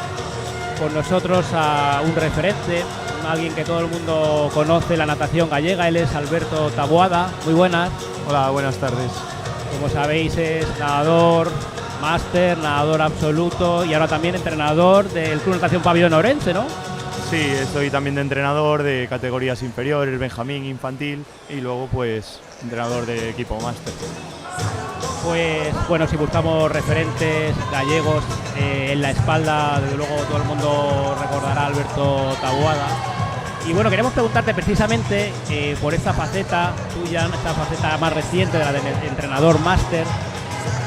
S6: con nosotros a un referente, alguien que todo el mundo conoce, la natación gallega. Él es Alberto Taboada. Muy buenas.
S8: Hola, buenas tardes.
S6: Como sabéis, es nadador máster, nadador absoluto y ahora también entrenador del Club Natación Pabellón Ourense, ¿no?
S8: Sí, estoy también de entrenador de categorías inferiores, Benjamín, infantil y luego pues entrenador de equipo máster.
S6: Pues bueno, si buscamos referentes gallegos en la espalda, desde luego todo el mundo recordará a Alberto Taboada. Y bueno, queremos preguntarte precisamente por esta faceta tuya, esta faceta más reciente de la de entrenador máster,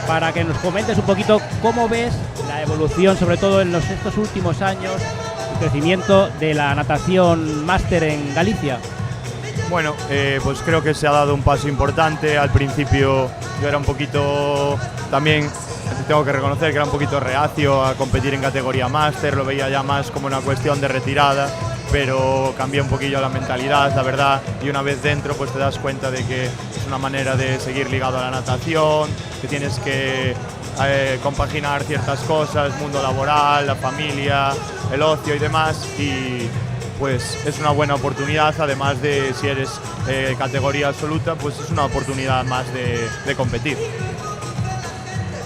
S6: para que nos comentes un poquito cómo ves la evolución, sobre todo en estos últimos años, crecimiento de la natación máster en Galicia.
S8: Bueno, pues creo que se ha dado un paso importante. Al principio yo era un poquito, también tengo que reconocer que era un poquito reacio a competir en categoría máster, lo veía ya más como una cuestión de retirada, pero cambié un poquillo la mentalidad, la verdad, y una vez dentro pues te das cuenta de que es una manera de seguir ligado a la natación, que tienes que compaginar ciertas cosas, mundo laboral, la familia, el ocio y demás, y pues es una buena oportunidad, además de si eres categoría absoluta, pues es una oportunidad más de competir.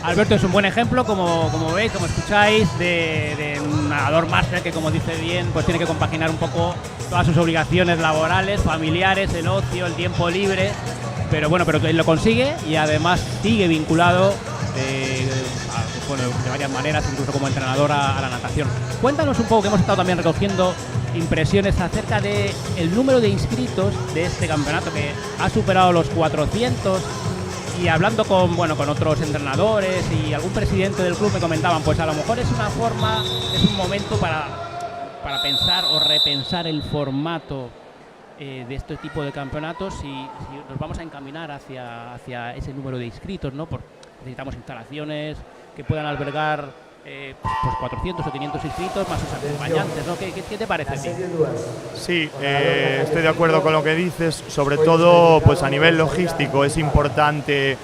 S6: Alberto es un buen ejemplo, como veis, como escucháis, de un nadador máster que, como dice bien, pues tiene que compaginar un poco todas sus obligaciones laborales, familiares, el ocio, el tiempo libre, pero bueno, pero él lo consigue y además sigue vinculado de varias maneras, incluso como entrenador a la natación. Cuéntanos un poco, que hemos estado también recogiendo impresiones acerca del número de inscritos de este campeonato, que ha superado los 400. Y hablando con otros entrenadores y algún presidente del club me comentaban, pues a lo mejor es un momento para pensar o repensar el formato de este tipo de campeonatos y nos vamos a encaminar hacia ese número de inscritos, ¿no? Necesitamos instalaciones que puedan albergar pues 400 o 500 inscritos más sus acompañantes, ¿no? ¿Qué te parece a ti?
S8: Sí, estoy de acuerdo con lo que dices, sobre todo pues a nivel logístico es importante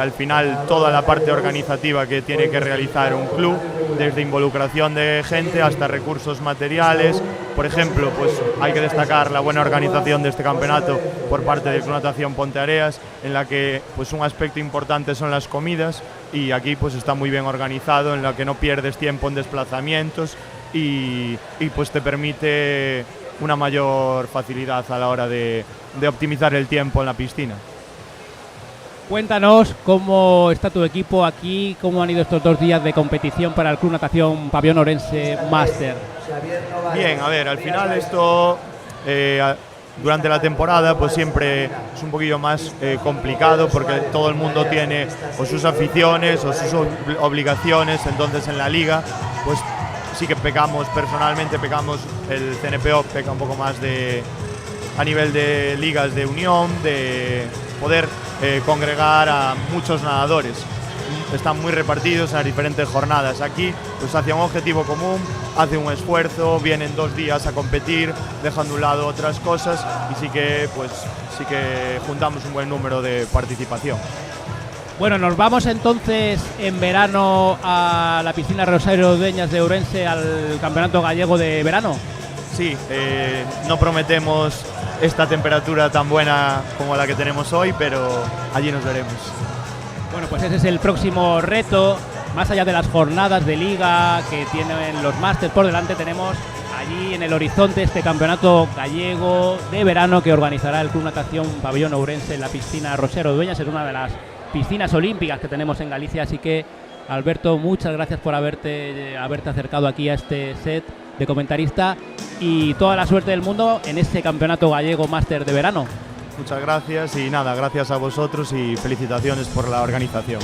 S8: al final toda la parte organizativa que tiene que realizar un club, desde involucración de gente hasta recursos materiales. Por ejemplo, pues hay que destacar la buena organización de este campeonato por parte del Club Natación Ponteareas, en la que pues un aspecto importante son las comidas, y aquí pues está muy bien organizado, en la que no pierdes tiempo en desplazamientos y pues te permite una mayor facilidad a la hora de optimizar el tiempo en la piscina.
S6: Cuéntanos cómo está tu equipo aquí, cómo han ido estos 2 días de competición para el Club Natación Pabellón Ourense Máster.
S8: Bien, a ver, al final esto durante la temporada pues siempre es un poquillo más complicado, porque todo el mundo tiene o sus aficiones o sus obligaciones. Entonces en la liga pues sí que personalmente pecamos, el CNPO peca un poco más a nivel de ligas de unión, de poder congregar a muchos nadadores. Están muy repartidos en las diferentes jornadas. Aquí pues hacia un objetivo común, hace un esfuerzo, vienen 2 días a competir, dejan de un lado otras cosas y sí que juntamos un buen número de participación.
S6: Bueno, nos vamos entonces en verano a la piscina Rosario Dueñas de Ourense, al Campeonato Gallego de Verano.
S8: Sí, no prometemos esta temperatura tan buena como la que tenemos hoy, pero allí nos veremos.
S6: Bueno, pues ese es el próximo reto. Más allá de las jornadas de liga que tienen los másters por delante, tenemos allí en el horizonte este campeonato gallego de verano que organizará el Club Natación Pabellón Ourense en la piscina Rosero Dueñas. Es una de las piscinas olímpicas que tenemos en Galicia, así que Alberto, muchas gracias por haberte acercado aquí a este set de comentarista y toda la suerte del mundo en este campeonato gallego máster de verano.
S8: Muchas gracias y nada, gracias a vosotros y felicitaciones por la organización.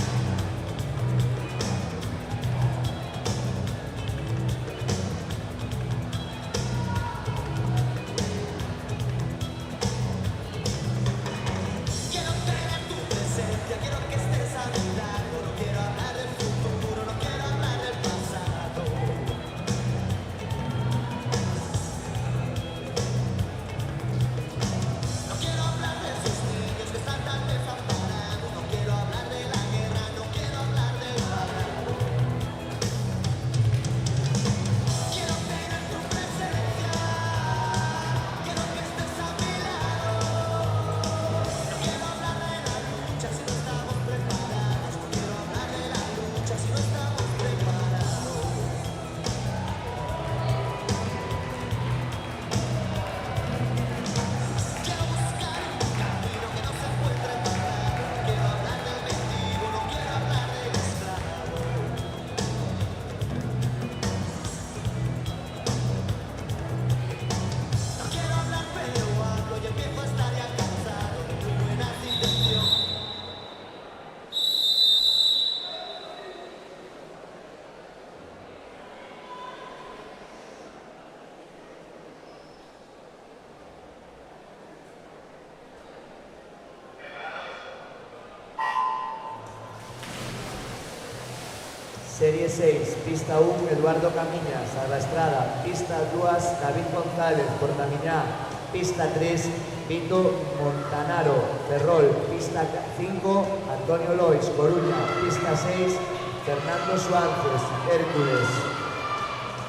S5: Serie 6, pista 1, Eduardo Camiñas, a la Estrada, pista 2, David González, Portamiñá, pista 3, Vito Montanaro, Ferrol, pista 5, Antonio Lois, Coruña, pista 6, Fernando Suárez, Hércules.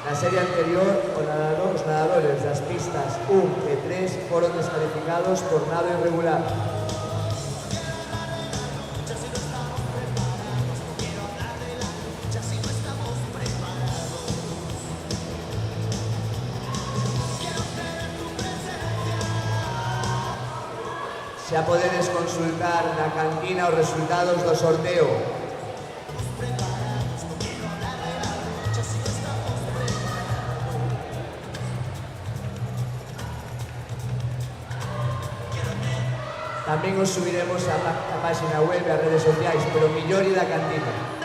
S5: Na serie anterior, os nadadores das pistas 1 e 3 foron descalificados por nado irregular. Xa podedes consultar na cantina os resultados do sorteo. Tamén os subiremos a página web e as redes sociais, pero millor ir da cantina.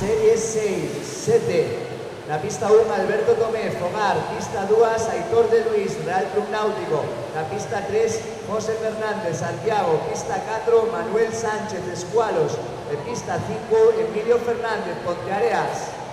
S5: Serie 6, 7. Na pista 1, Alberto Tomé, Fogar. Pista 2, Aitor de Luis, Real Club Náutico. Na pista 3, José Fernández, Santiago. Pista 4, Manuel Sánchez, Escualos. E pista 5, Emilio Fernández, Ponteareas.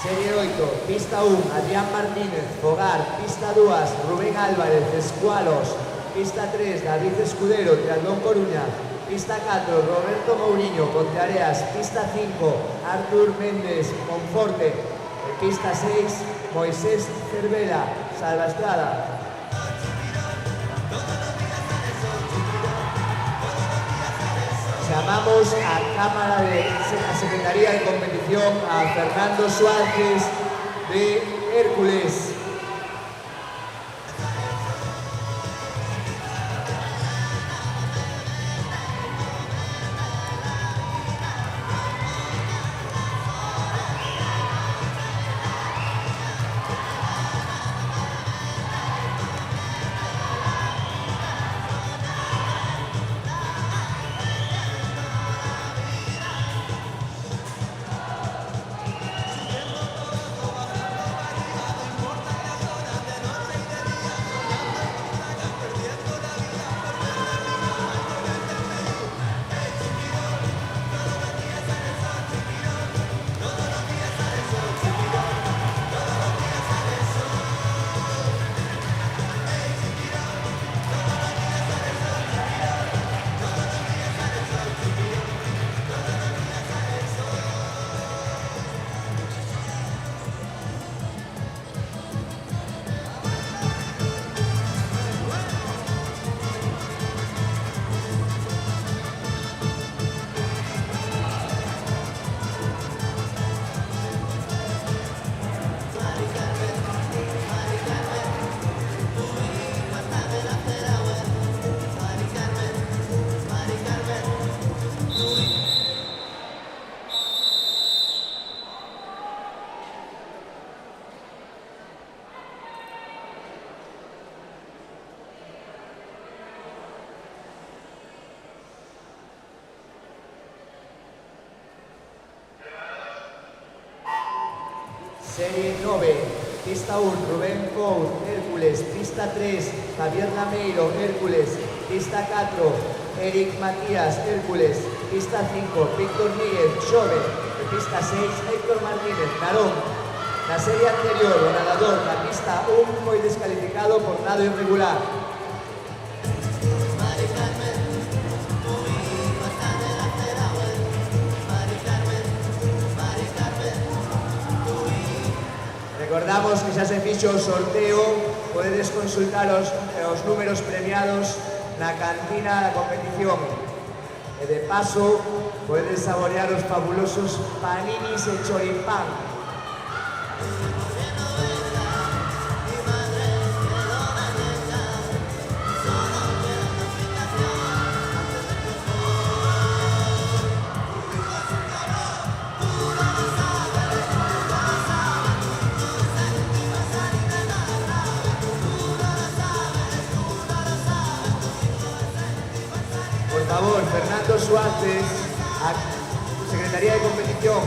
S5: Serie 8, pista 1, Adrián Martínez, Fogar. Pista 2, Rubén Álvarez, Escualos. Pista 3, David Escudero, Triatlón Coruña. Pista 4, Roberto Mourinho, Ponteareas. Pista 5, Artur Méndez, Monforte. Pista 6, Moisés Cervera, Salvaestrada. Llamamos a Cámara de a Secretaría de Competición a Fernando Suárez de Hércules. Serie 9, pista 1, Rubén Pou, Hércules, pista 3, Javier Lameiro, Hércules, pista 4, Eric Matías, Hércules, pista 5, Víctor Míguez, Xove, pista 6, Héctor Martínez, Narón. Na serie anterior, o nadador na pista 1 foi descalificado por nado irregular. Recordamos que xa se fixo o sorteo, podedes consultar os números premiados na cantina da competición. E de paso, podedes saborear os fabulosos paninis e choripán. Por favor, Fernando Suárez, a Secretaría de Competición.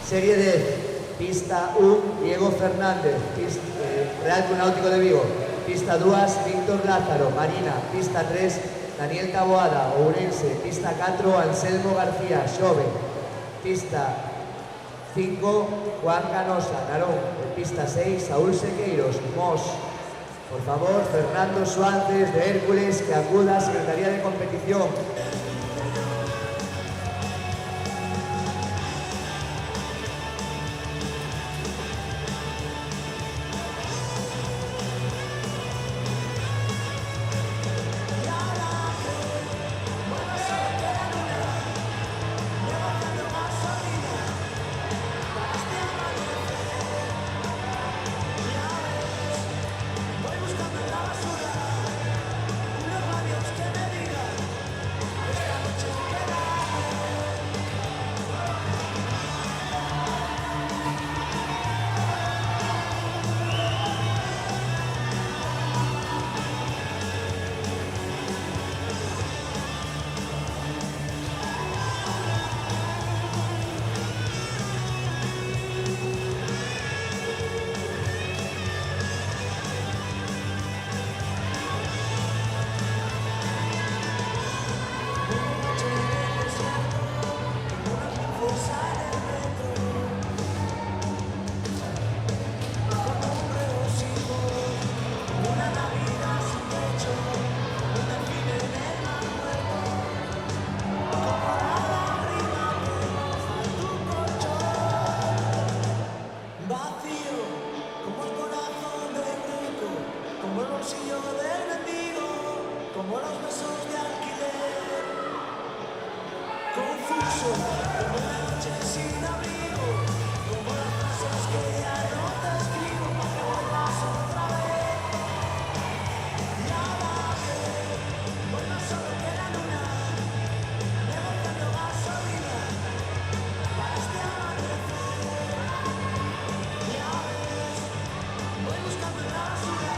S5: Serie 10, pista 1, Diego Fernández, Real Club Náutico de Vigo, pista 2, Víctor Lázaro, Marina, pista 3, Daniel Taboada, Ourense, pista 4, Anselmo García, Xove, pista 5, Juan Canosa, Narón, pista 6, Saúl Sequeiros, Mos. Por favor, Fernando Suárez de Hércules, que acuda a Secretaría de Competición.
S4: como los besos de alquiler, confuso como la noche sin abrigo, como las frases que ya no te escribo para que vuelvas otra vez. Y ahora que hoy no solo queda luna, negociando gasolina para este amanecer. Ya ves, voy buscando en la basura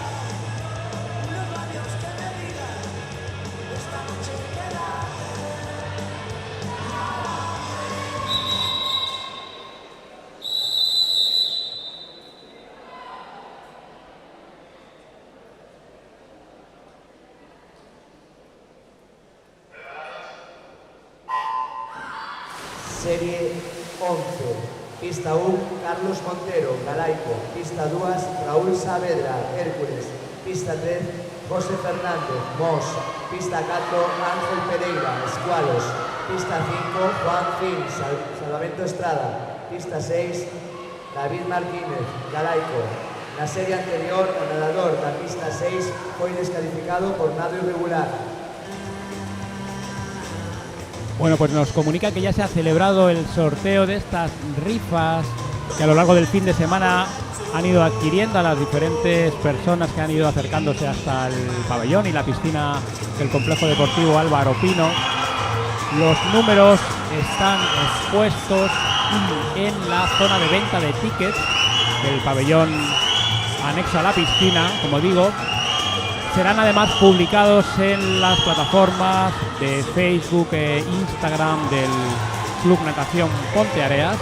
S4: unos labios que me digan esta noche quédate.
S5: Serie 11. Pista 1, Carlos Montero, Galaico. Pista 2, Raúl Saavedra, Hércules. Pista 3, José Fernández, Mos. Pista 4, Ángel Pereira, Escualos. Pista 5, Juan Fin, Salvamento Estrada. Pista 6, David Martínez, Galaico. Na serie anterior, o nadador da pista 6 foi descalificado por nado irregular.
S6: Bueno, pues nos comunica que ya se ha celebrado el sorteo de estas rifas que a lo largo del fin de semana han ido adquiriendo a las diferentes personas que han ido acercándose hasta el pabellón y la piscina del complejo deportivo Álvaro Pino. Los números están expuestos en la zona de venta de tickets del pabellón anexo a la piscina, como digo. Serán además publicados en las plataformas de Facebook e Instagram del Club Natación Ponteareas.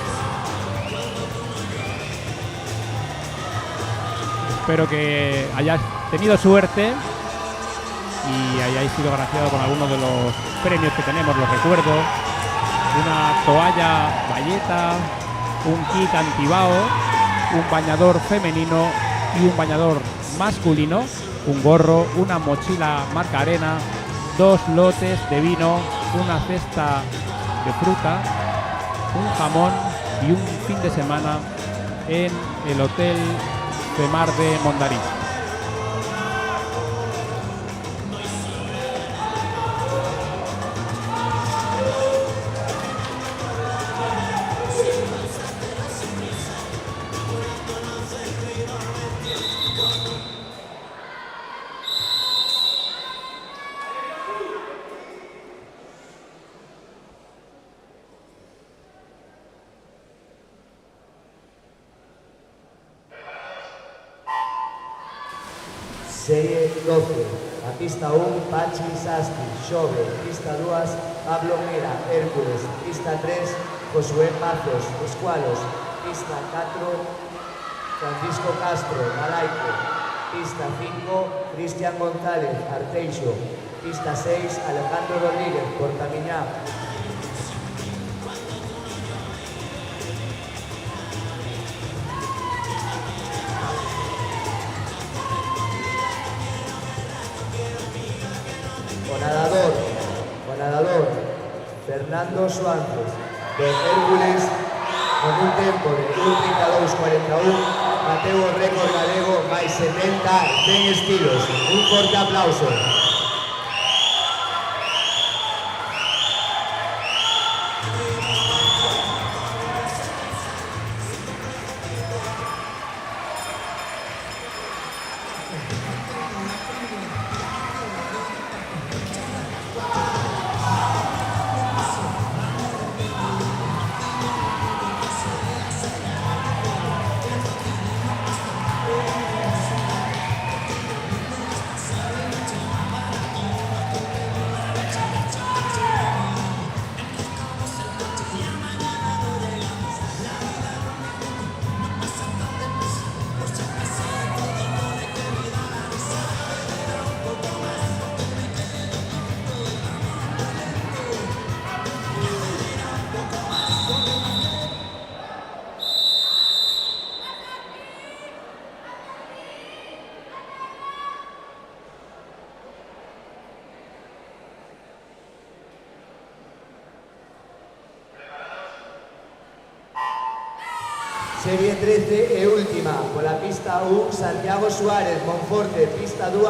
S6: Espero que hayáis tenido suerte y hayáis sido agraciados con algunos de los premios que tenemos. Los recuerdo: una toalla bayeta, un kit antibao, un bañador femenino y un bañador masculino, un gorro, una mochila marca Arena, 2 lotes de vino, una cesta de fruta, un jamón y un fin de semana en el Hotel de Mar de Mondariz.
S5: Serie 12. A pista 1, Pachi Sasti, Xove. Pista 2, Pablo Mera, Hércules. Pista 3, Josué Mazos, Escualos. Pista 4, Francisco Castro, Galaico. Pista 5, Cristian González, Arteixo. Pista 6, Alejandro Rodríguez, Portamiñá. O nadador, Fernando Suárez, de Hércules, con un tempo de 1:32:41, bateu o récord galego máis 70 en estilos. Un forte aplauso. Serie 13 e última, pola pista 1, Santiago Suárez, Monforte. Pista 2,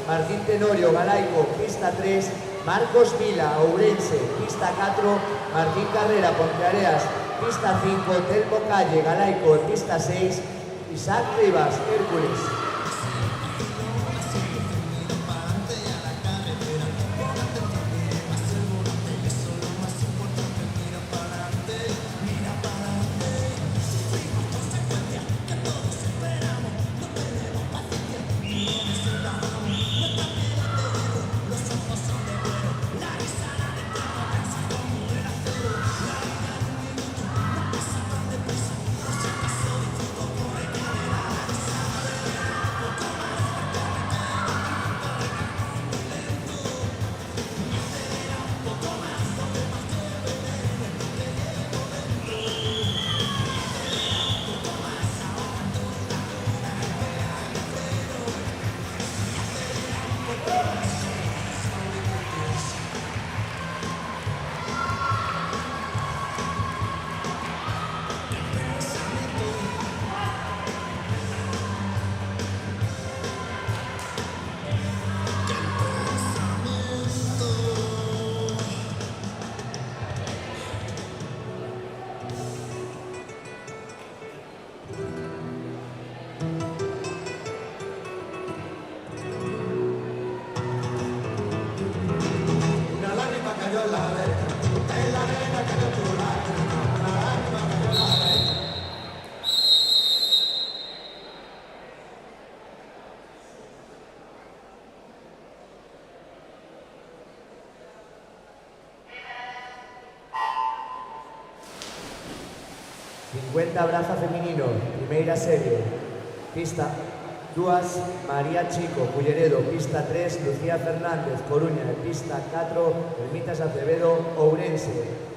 S5: Martín Tenorio, Galaico, pista 3, Marcos Vila, Ourense, pista 4, Martín Carrera, Ponteareas, pista 5, Telmo Calle, Galaico, pista 6, Isaac Rivas, Hércules. Braza feminino, primeira serie, pista 2, María Chico, Culleredo, pista 3, Lucía Fernández, Coruña, pista 4, Ermitas Acevedo, Ourense.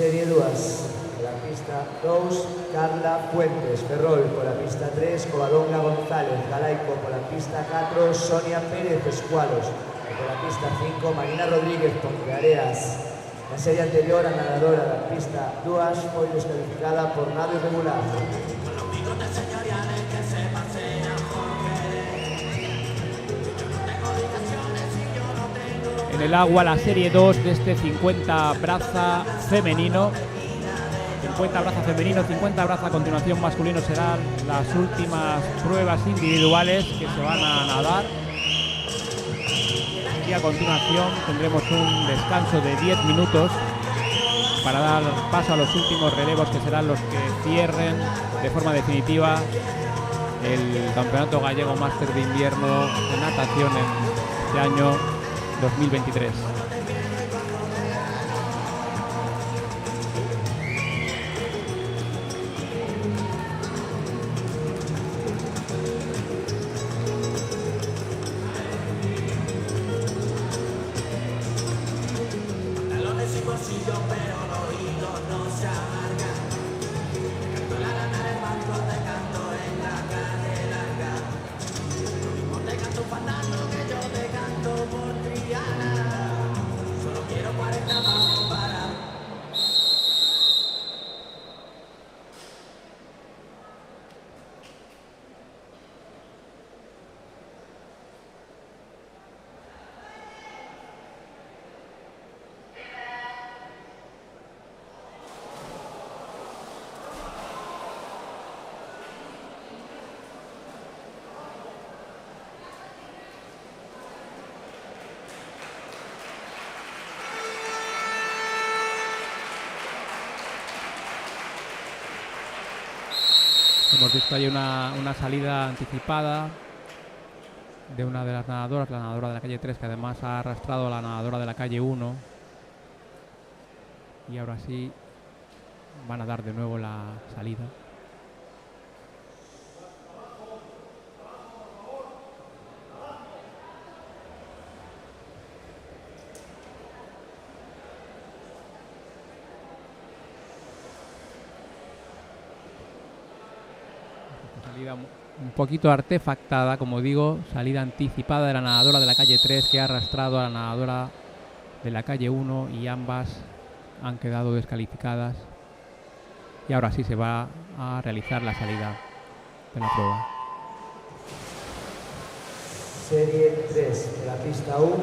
S5: Serie 2, la pista 2, Carla Fuentes, Ferrol, por la pista 3, Covadonga González, Galaico, por la pista 4, Sonia Pérez Escualos, por la pista 5, Marina Rodríguez, Ponteareas. La serie anterior, a nadadora de la pista 2, fue descalificada por nado irregular.
S6: En el agua la serie 2 de este 50 braza femenino. 50 braza femenino, 50 braza a continuación masculino serán las últimas pruebas individuales que se van a nadar. y a continuación tendremos un descanso de 10 minutos para dar paso a los últimos relevos, que serán los que cierren de forma definitiva el Campeonato Gallego Máster de Invierno de Natación en este año 2023. Hemos visto ahí una salida anticipada de una de las nadadoras, la nadadora de la calle 3, que además ha arrastrado a la nadadora de la calle 1. Y ahora sí van a dar de nuevo la salida. Salida un poquito artefactada, como digo, salida anticipada de la nadadora de la calle 3, que ha arrastrado a la nadadora de la calle 1, y ambas han quedado descalificadas. Y ahora sí se va a realizar la salida de la prueba.
S5: Serie 3 de la pista 1,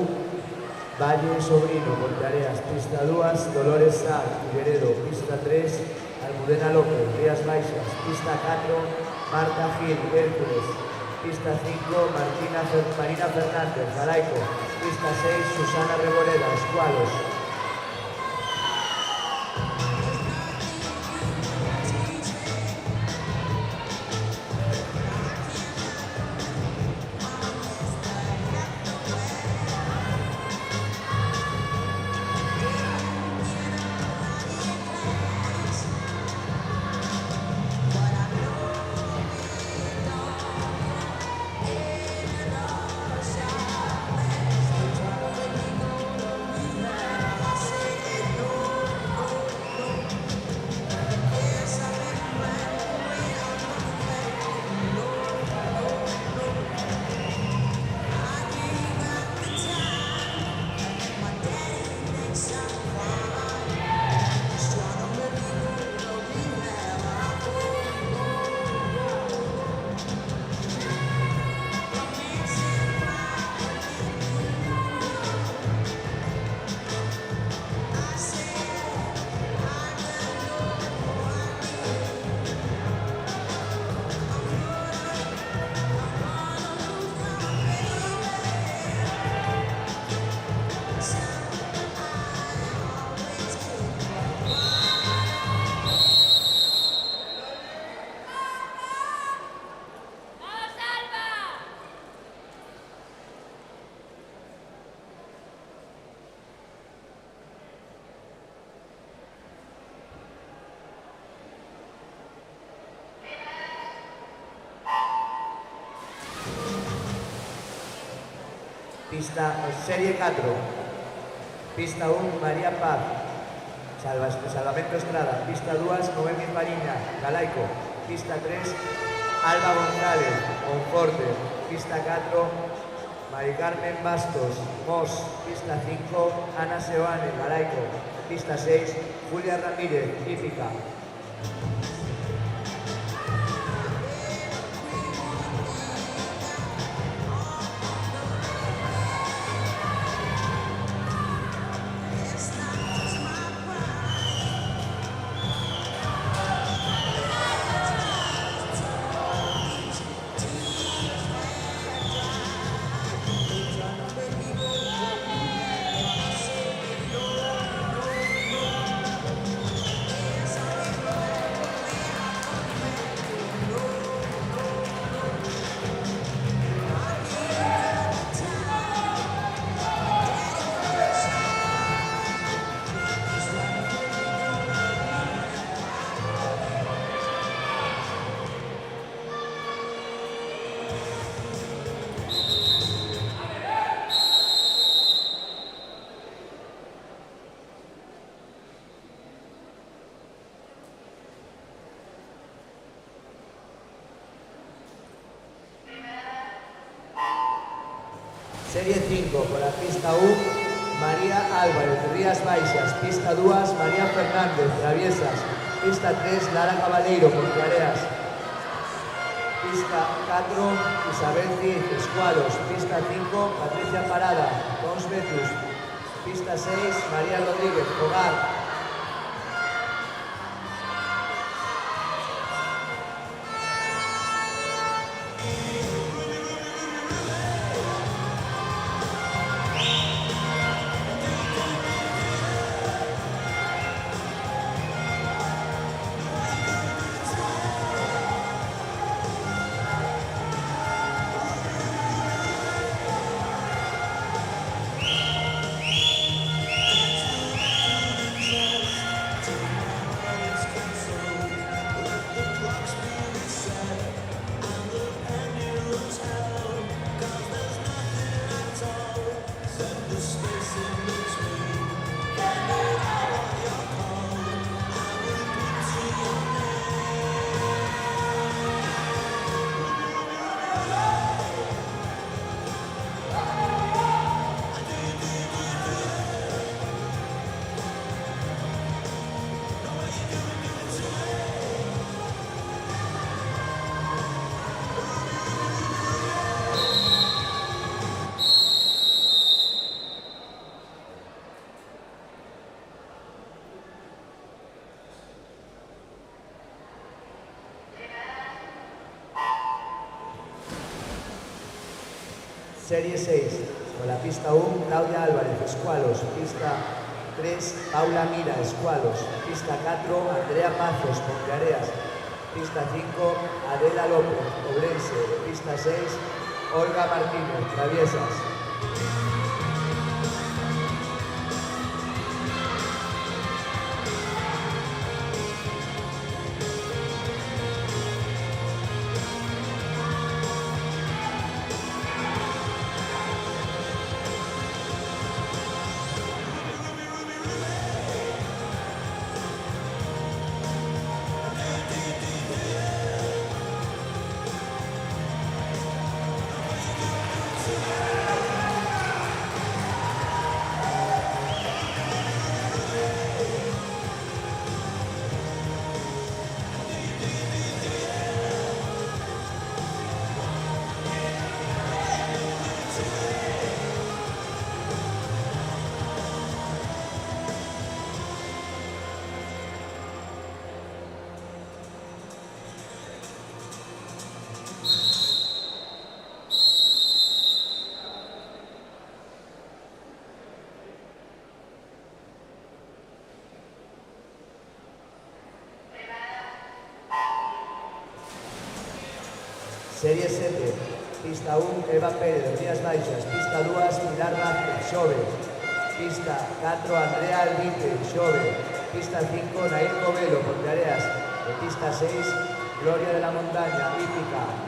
S5: Valle Sobrino, Montareas, pista 2, Dolores Sá, Figueredo, pista 3, Almudena López, Rías Baixas, pista 4, Marta Gil, Hércules, pista 5, Marina Fernández, Galaico, pista 6, Susana Reboleda, Escualos. Serie 4, pista 1, María Paz, Salvamento Estrada, pista 2, Noemi Fariña, Galaico, pista 3, Alba González, Monforte, pista 4, Mari Carmen Bastos, Mos, pista 5, Ana Seoane, Galaico, pista 6, Julia Ramírez, Hípica. Serie 5, por la pista 1, María Álvarez, Rías Baixas. Pista 2, María Fernández, Traviesas. Pista 3, Lara Cabaleiro, Ponteareas. Pista 4, Isabel Cid, Escualos. Pista 5, Patricia Parada, Cons Betus. Pista 6, María Rodríguez, Hogar. Serie 6, con la pista 1, Claudia Álvarez, Escualos. Pista 3, Paula Mira, Escualos. Pista 4, Andrea Pazos, Ponteareas. Pista 5, Adela López, Ourense. Pista 6, Olga Martínez, Traviesas. Serie 7, pista 1, Eva Pérez, Rías Baixas. Pista 2, Pilar Vázquez, Xove. Pista 4, Andrea Albite, Xove. Pista 5, Nair Covelo, Ponteareas. E pista 6, Gloria de la Montaña, Hípica.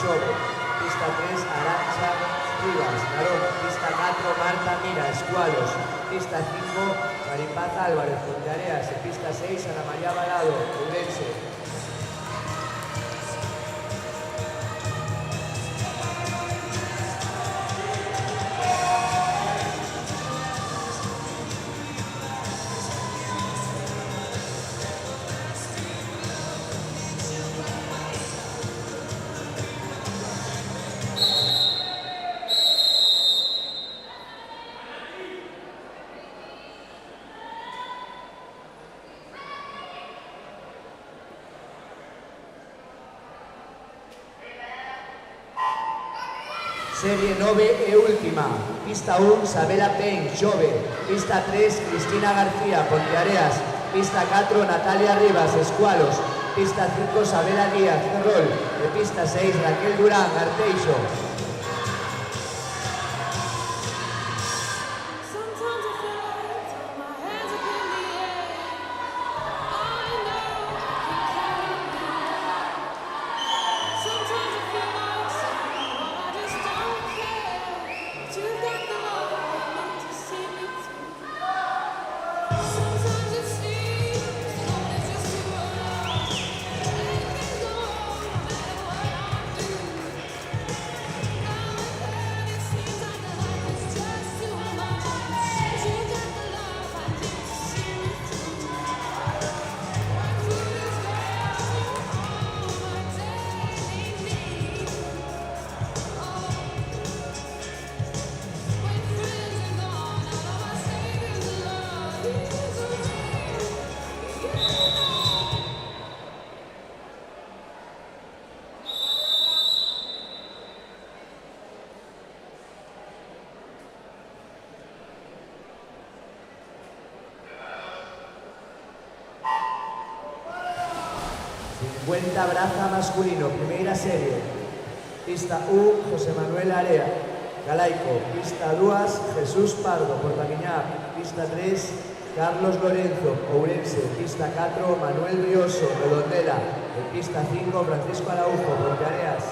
S5: Chove, pista 3, Arancha Rivas, Narón, pista 4, Marta Mira, Escualos, pista 5, Maripaz Álvarez, Ponteareas, y pista 6, Ana María Balado, Ourense. Serie 9 e última. Pista 1, Sabela Pen, Xove. Pista 3, Cristina García, Ponteareas. Pista 4, Natalia Rivas, Escualos. Pista 5, Sabela Díaz, Ferrol. E pista 6, Raquel Durán, Arteixo. Cuenta braza masculino, primera serie. Pista 1, José Manuel Area, Galaico. Pista 2, Jesús Pardo, Portamiñá. Pista 3, Carlos Lorenzo, Ourense. Pista 4, Manuel Rioso, Redondela. En pista 5, Francisco Araujo, Ponteareas.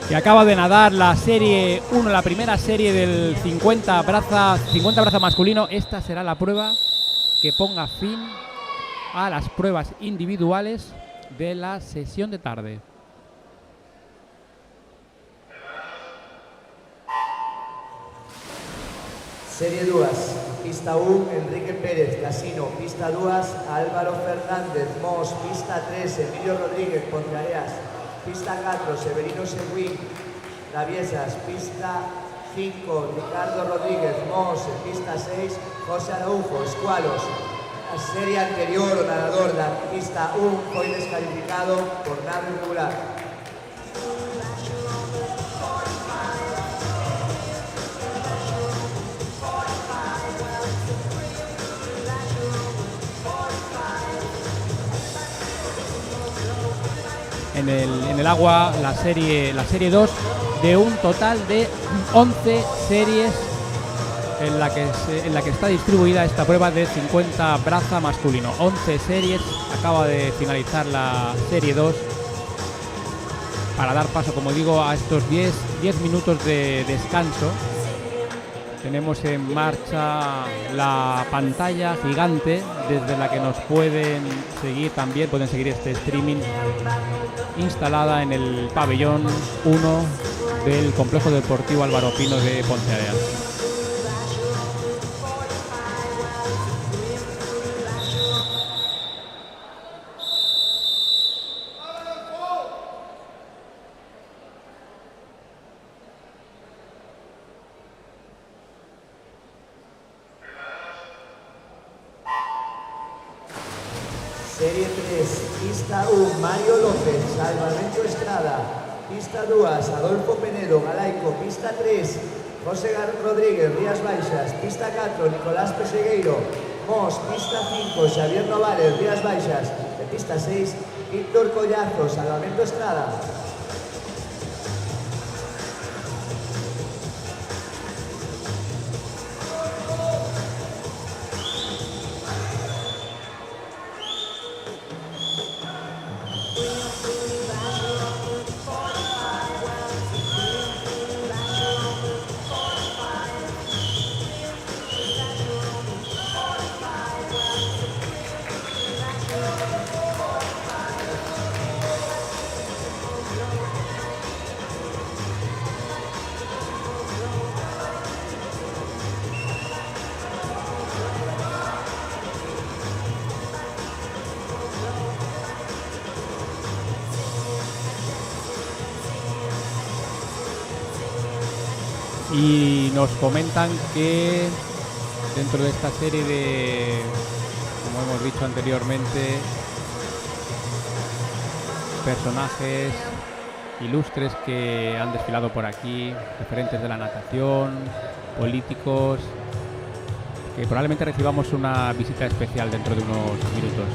S6: Y acaba de nadar la serie 1, la primera serie del 50 braza masculino. Esta será la prueba que ponga fin a las pruebas individuales de la sesión de tarde.
S5: Serie 2, pista 1, Enrique Pérez, Casino. Pista 2, Álvaro Fernández, Mos. Pista 3, Emilio Rodríguez, Ponteareas. Pista 4, Severino Seguín, Traviesas. Pista 5, Ricardo Rodríguez, Mos, pista 6, José Araujo, Escualos. La serie anterior, o nadador da pista 1 foi descalificado por nado irregular.
S6: En el agua, la serie 2, de un total de 11 series en la que está distribuida esta prueba de 50 braza masculino. 11 series, acaba de finalizar la serie 2 para dar paso, como digo, a estos 10 minutos de descanso. Tenemos en marcha la pantalla gigante desde la que nos pueden seguir este streaming, instalada en el pabellón 1 del Complejo Deportivo Álvaro Pino de Ponteareas.
S5: Serie 3, pista 1, Mario López, Salvamento Estrada. Pista 2, Adolfo Penedo, Galaico. Pista 3, José Rodríguez, Rías Baixas. Pista 4, Nicolás Pesegueiro, Mos. Pista 5, Xavier Novales, Rías Baixas. De pista 6, Víctor Collazo, Salvamento Estrada.
S6: Y nos comentan que dentro de esta serie de, como hemos dicho anteriormente, personajes ilustres que han desfilado por aquí, referentes de la natación, políticos, que probablemente recibamos una visita especial dentro de unos minutos.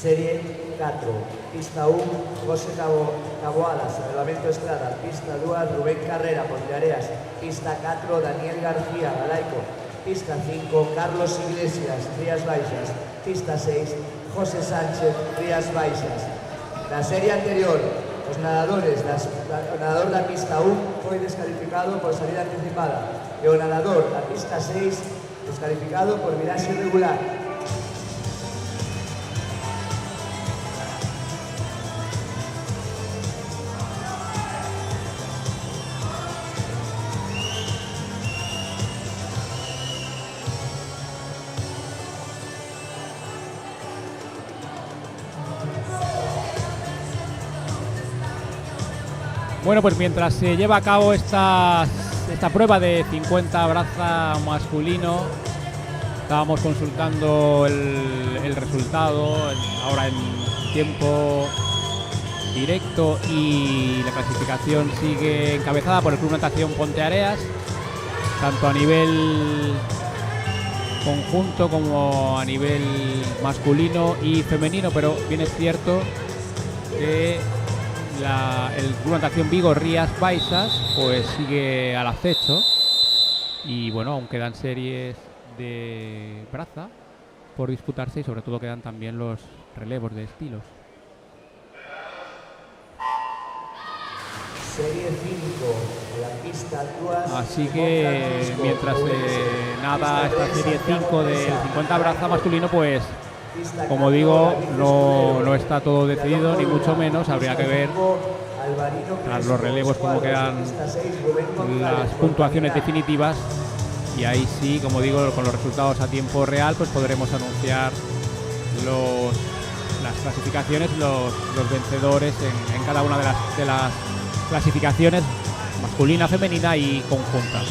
S5: Serie 4, pista 1, José Taboada, Salvamento Estrada. Pista 2, Rubén Carrera, Ponteareas. Pista 4, Daniel García, Galaico. Pista 5, Carlos Iglesias, Rías Baixas. Pista 6, José Sánchez, Rías Baixas. Na serie anterior, os nadadores, o nadador da pista 1 foi descalificado por salida anticipada e o nadador da pista 6 descalificado por viraxe irregular. Bueno, pues mientras se lleva a cabo esta prueba de 50 braza masculino, estábamos consultando el resultado ahora en tiempo directo, y la clasificación sigue encabezada por el Club Natación Ponteareas, tanto a nivel conjunto como a nivel masculino y femenino, pero bien es cierto que el Club Natación Vigo Rías Baixas pues sigue al acecho, y bueno, aún quedan series
S6: de braza por disputarse y sobre todo quedan también los relevos de estilos.
S5: Serie 5, la pista Duas.
S6: Así que mientras nada esta serie 5 del 50 braza masculino, pues como digo, no está todo decidido, ni mucho menos. Habría que ver tras los relevos cómo quedan las puntuaciones definitivas, y ahí sí, como digo, con los resultados a tiempo real, pues podremos anunciar las clasificaciones, los vencedores en cada una de las clasificaciones masculina, femenina y conjunta.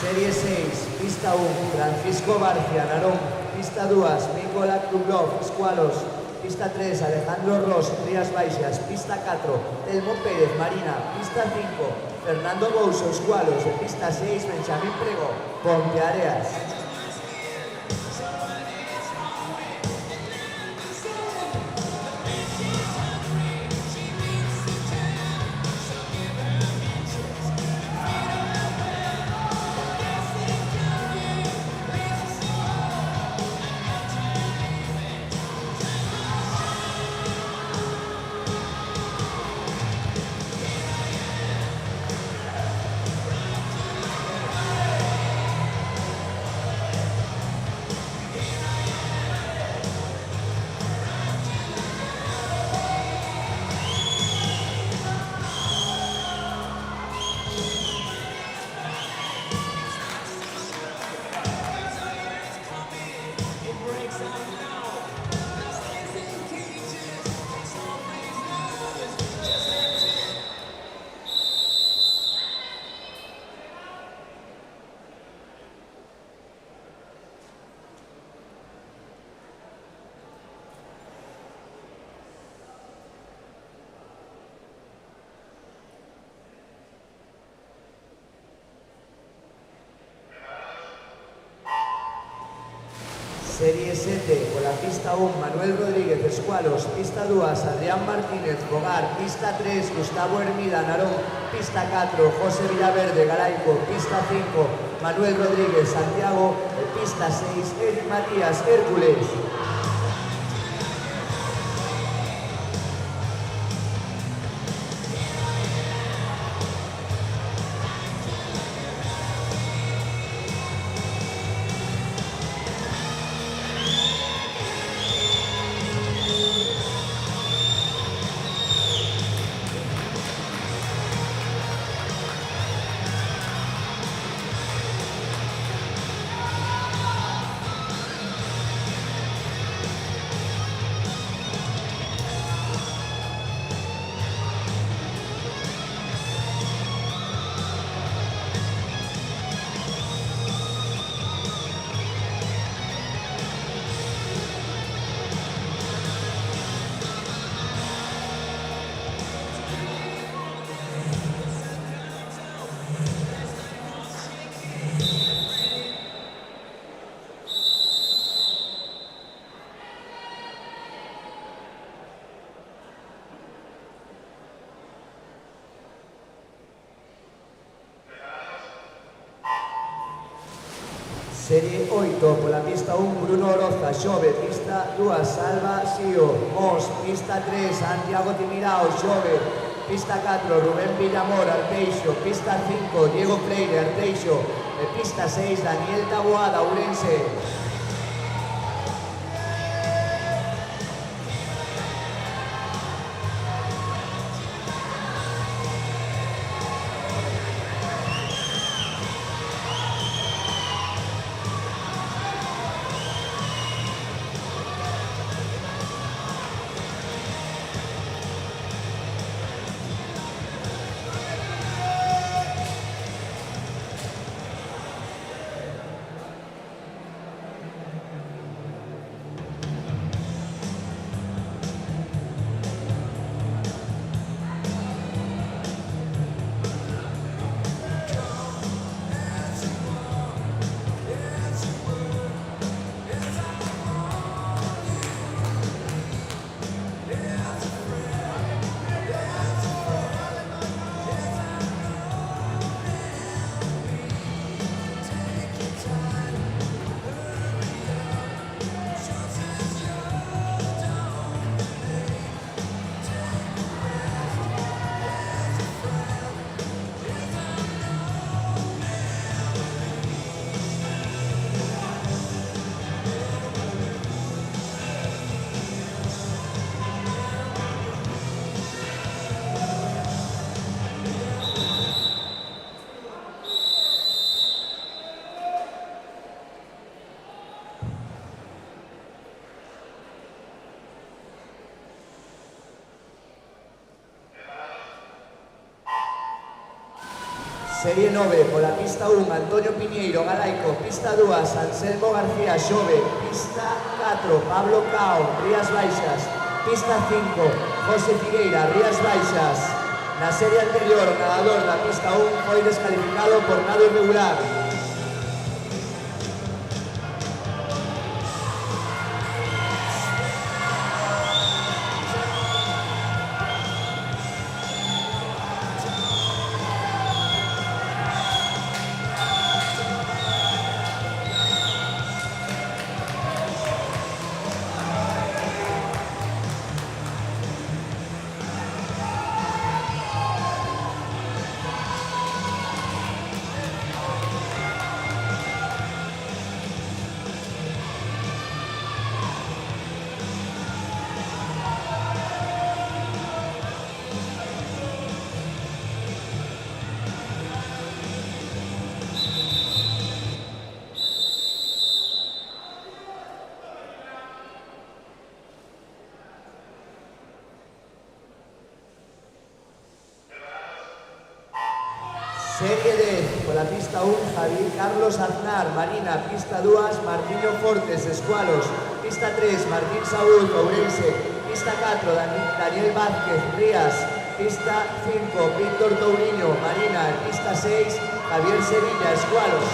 S5: Serie 6, pista 1, Francisco Barcia, Narón. Pista 2, Mikola Kruglov, Escualos. Pista 3, Alejandro Ros, Rías Baixas. Pista 4, Telmo Pérez, Marina. Pista 5, Fernando Bouso, Escualos. Pista 6, Benjamín Prego, Ponteareas. Serie 7, con la pista 1, Manuel Rodríguez, Escualos. Pista 2, Adrián Martínez, Bogar. Pista 3, Gustavo Hermida, Narón. Pista 4, José Villaverde, Galaico. Pista 5, Manuel Rodríguez, Santiago. Pista 6, Eric Matías, Hércules. Serie 8, pola pista 1, Bruno Oroza, Xove, pista 2, Salva Sío, Mos, pista 3, Santiago Timirao, Xove, pista 4, Rubén Villamor, Arteixo, pista 5, Diego Freire, Arteixo, pista 6, Daniel Taboada, Ourense. Serie 9, pola pista 1, Antonio Piñeiro, Galaico, pista 2, Anselmo García, Xove, pista 4, Pablo Cao, Rías Baixas, pista 5, José Figueira, Rías Baixas. Na serie anterior, o nadador da pista 1 foi descalificado por nado irregular. Serie 10, pola pista 1, Javier Carlos Aznar, Marina, pista 2, Martiño Fortes, Escualos, pista 3, Martín Saúl, Ourense, pista 4, Daniel Vázquez, Rías, pista 5, Víctor Touriño, Marina, pista 6, Javier Sevilla, Escualos.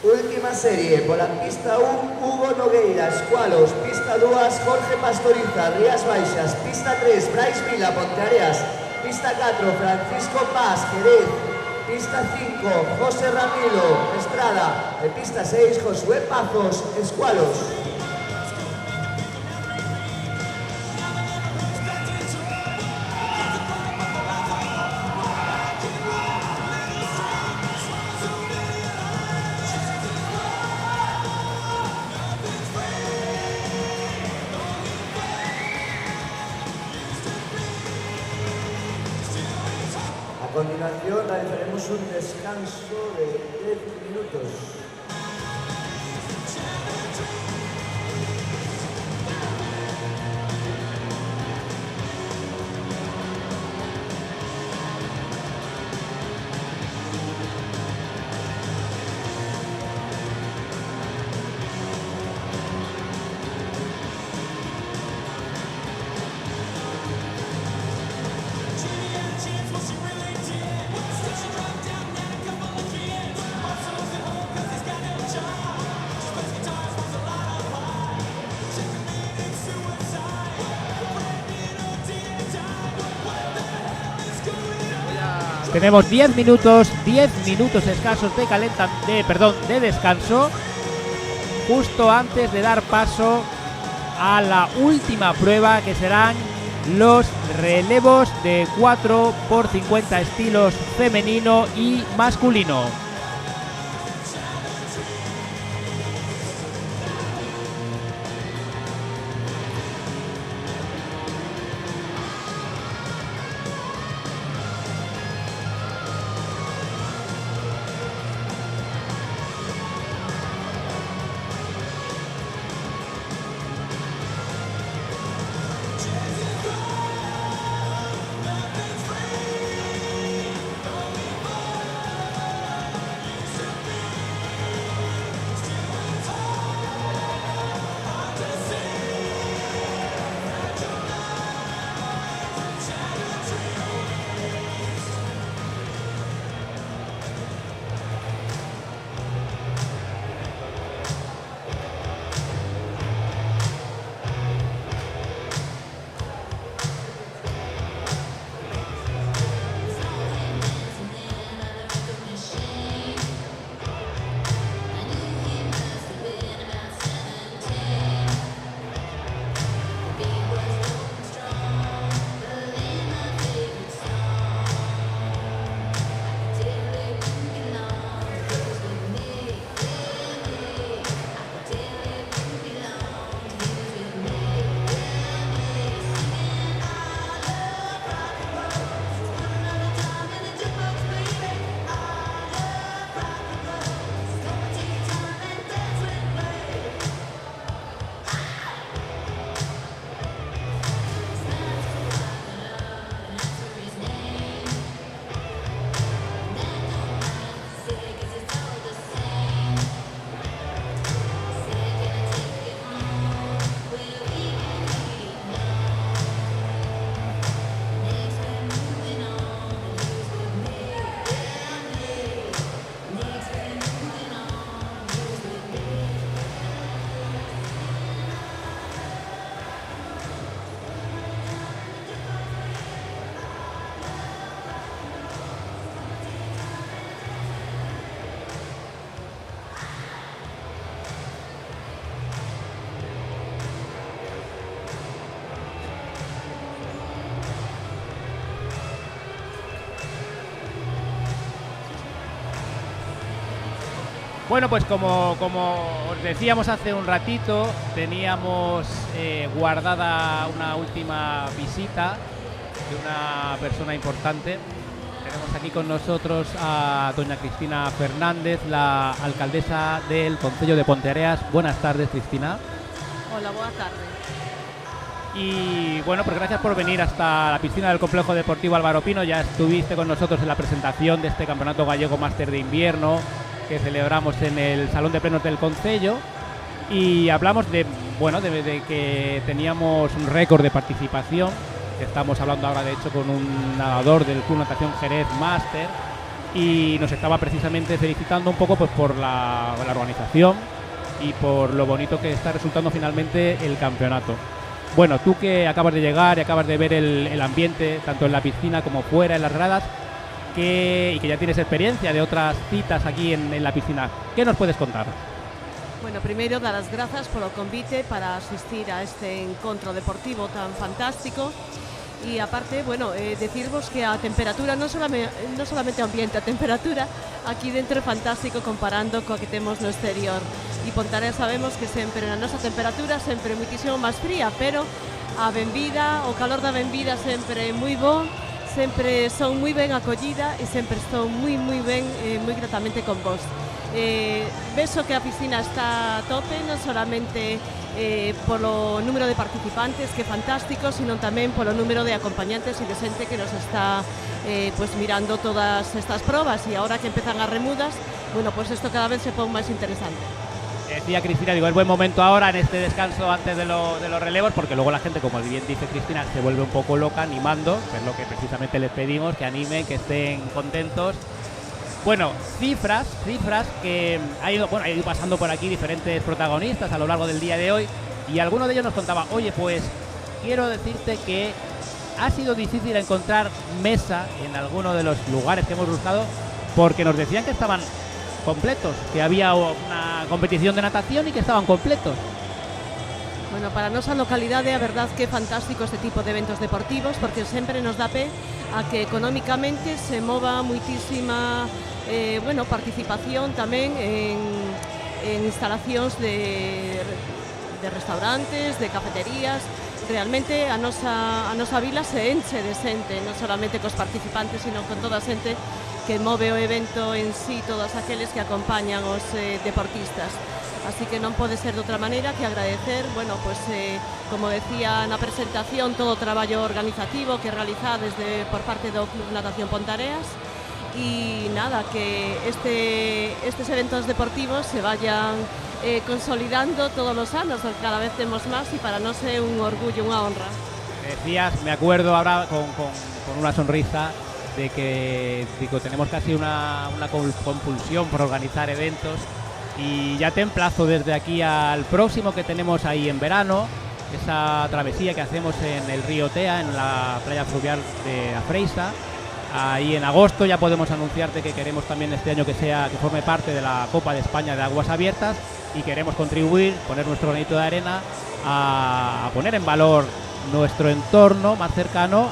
S5: Última serie, pola pista 1, Hugo Nogueira, Escualos, pista 2, Jorge Pastoriza, Rías Baixas, pista 3, Brais Vila, Ponteareas, pista 4, Francisco Paz, Jerez, pista 5, José Ramiro, Estrada, pista 6, Josué Pazos, Escualos. continuación realizaremos un descanso de 10 minutos.
S6: Tenemos 10 minutos escasos de descanso, justo antes de dar paso a la última prueba, que serán los relevos de 4x50 estilos femenino y masculino. Bueno, pues como os decíamos hace un ratito, teníamos guardada una última visita de una persona importante. Tenemos aquí con nosotros a doña Cristina Fernández, la alcaldesa del Concello de Ponteareas. Buenas tardes, Cristina.
S9: Hola, buenas tardes.
S6: Y bueno, pues gracias por venir hasta la piscina del Complejo Deportivo Álvaro Pino. Ya estuviste con nosotros en la presentación de este Campeonato Gallego Máster de Invierno que celebramos en el Salón de Plenos del Concello, y hablamos de que teníamos un récord de participación. Estamos hablando ahora, de hecho, con un nadador del Club Natación Jerez Máster, y nos estaba precisamente felicitando un poco pues por la organización y por lo bonito que está resultando finalmente el campeonato. Bueno, tú que acabas de llegar y acabas de ver el ambiente, tanto en la piscina como fuera, en las gradas, y que ya tienes experiencia de otras citas aquí en la piscina, ¿qué nos puedes contar?
S9: Bueno, primeiro dar as grazas polo convite para asistir a este encontro deportivo tan fantástico, e aparte, bueno, decirvos que a temperatura non solamente o ambiente, a temperatura aquí dentro é fantástico comparando coa que temos no exterior, e Ponteareas sabemos que sempre na nosa temperatura sempre é muitísimo máis fría, pero a benvida, o calor da benvida sempre é moi bo, sempre son moi ben acollida e sempre estou moi ben, moi gratamente con vos. Vexo que a piscina está a tope, non solamente polo número de participantes, que é fantástico, sino tamén polo número de acompañantes e de xente que nos está pues mirando todas estas probas, e ahora que empezan as remudas, bueno, pues esto cada vez se pone máis interesante.
S6: Decía Cristina, digo, es buen momento ahora en este descanso antes de los relevos, porque luego la gente, como bien dice Cristina, se vuelve un poco loca animando, que es lo que precisamente les pedimos, que animen, que estén contentos. Bueno, cifras que ha ido pasando por aquí diferentes protagonistas a lo largo del día de hoy, y alguno de ellos nos contaba, oye, pues quiero decirte que ha sido difícil encontrar mesa en alguno de los lugares que hemos buscado, porque nos decían que estaban completos, que había una competición de natación y que estaban completos.
S9: Bueno, para nosa localidade a verdad que é fantástico este tipo de eventos deportivos, porque sempre nos dá pé a que económicamente se mova muitísima participación tamén en instalacións de restaurantes, de cafeterías. Realmente a nosa vila se enche de xente, non solamente cos participantes, sino con toda a xente que move o evento en sí, todos aqueles que acompañan os deportistas. Así que non pode ser de outra maneira que agradecer, como decía na presentación, todo o traballo organizativo que realizades por parte do Club Natación Ponteareas, e nada, que estes eventos deportivos se vayan consolidando todos os anos, cada vez temos máis, e para nós é un orgullo, unha honra.
S6: Decías, me acuerdo ahora con una sonrisa de que tenemos casi una compulsión por organizar eventos, y ya te emplazo desde aquí al próximo que tenemos ahí en verano, esa travesía que hacemos en el río Tea, en la playa fluvial de Afreisa. Ahí en agosto ya podemos anunciarte que queremos también este año que forme parte de la Copa de España de Aguas Abiertas, y queremos contribuir, poner nuestro granito de arena a poner en valor nuestro entorno más cercano,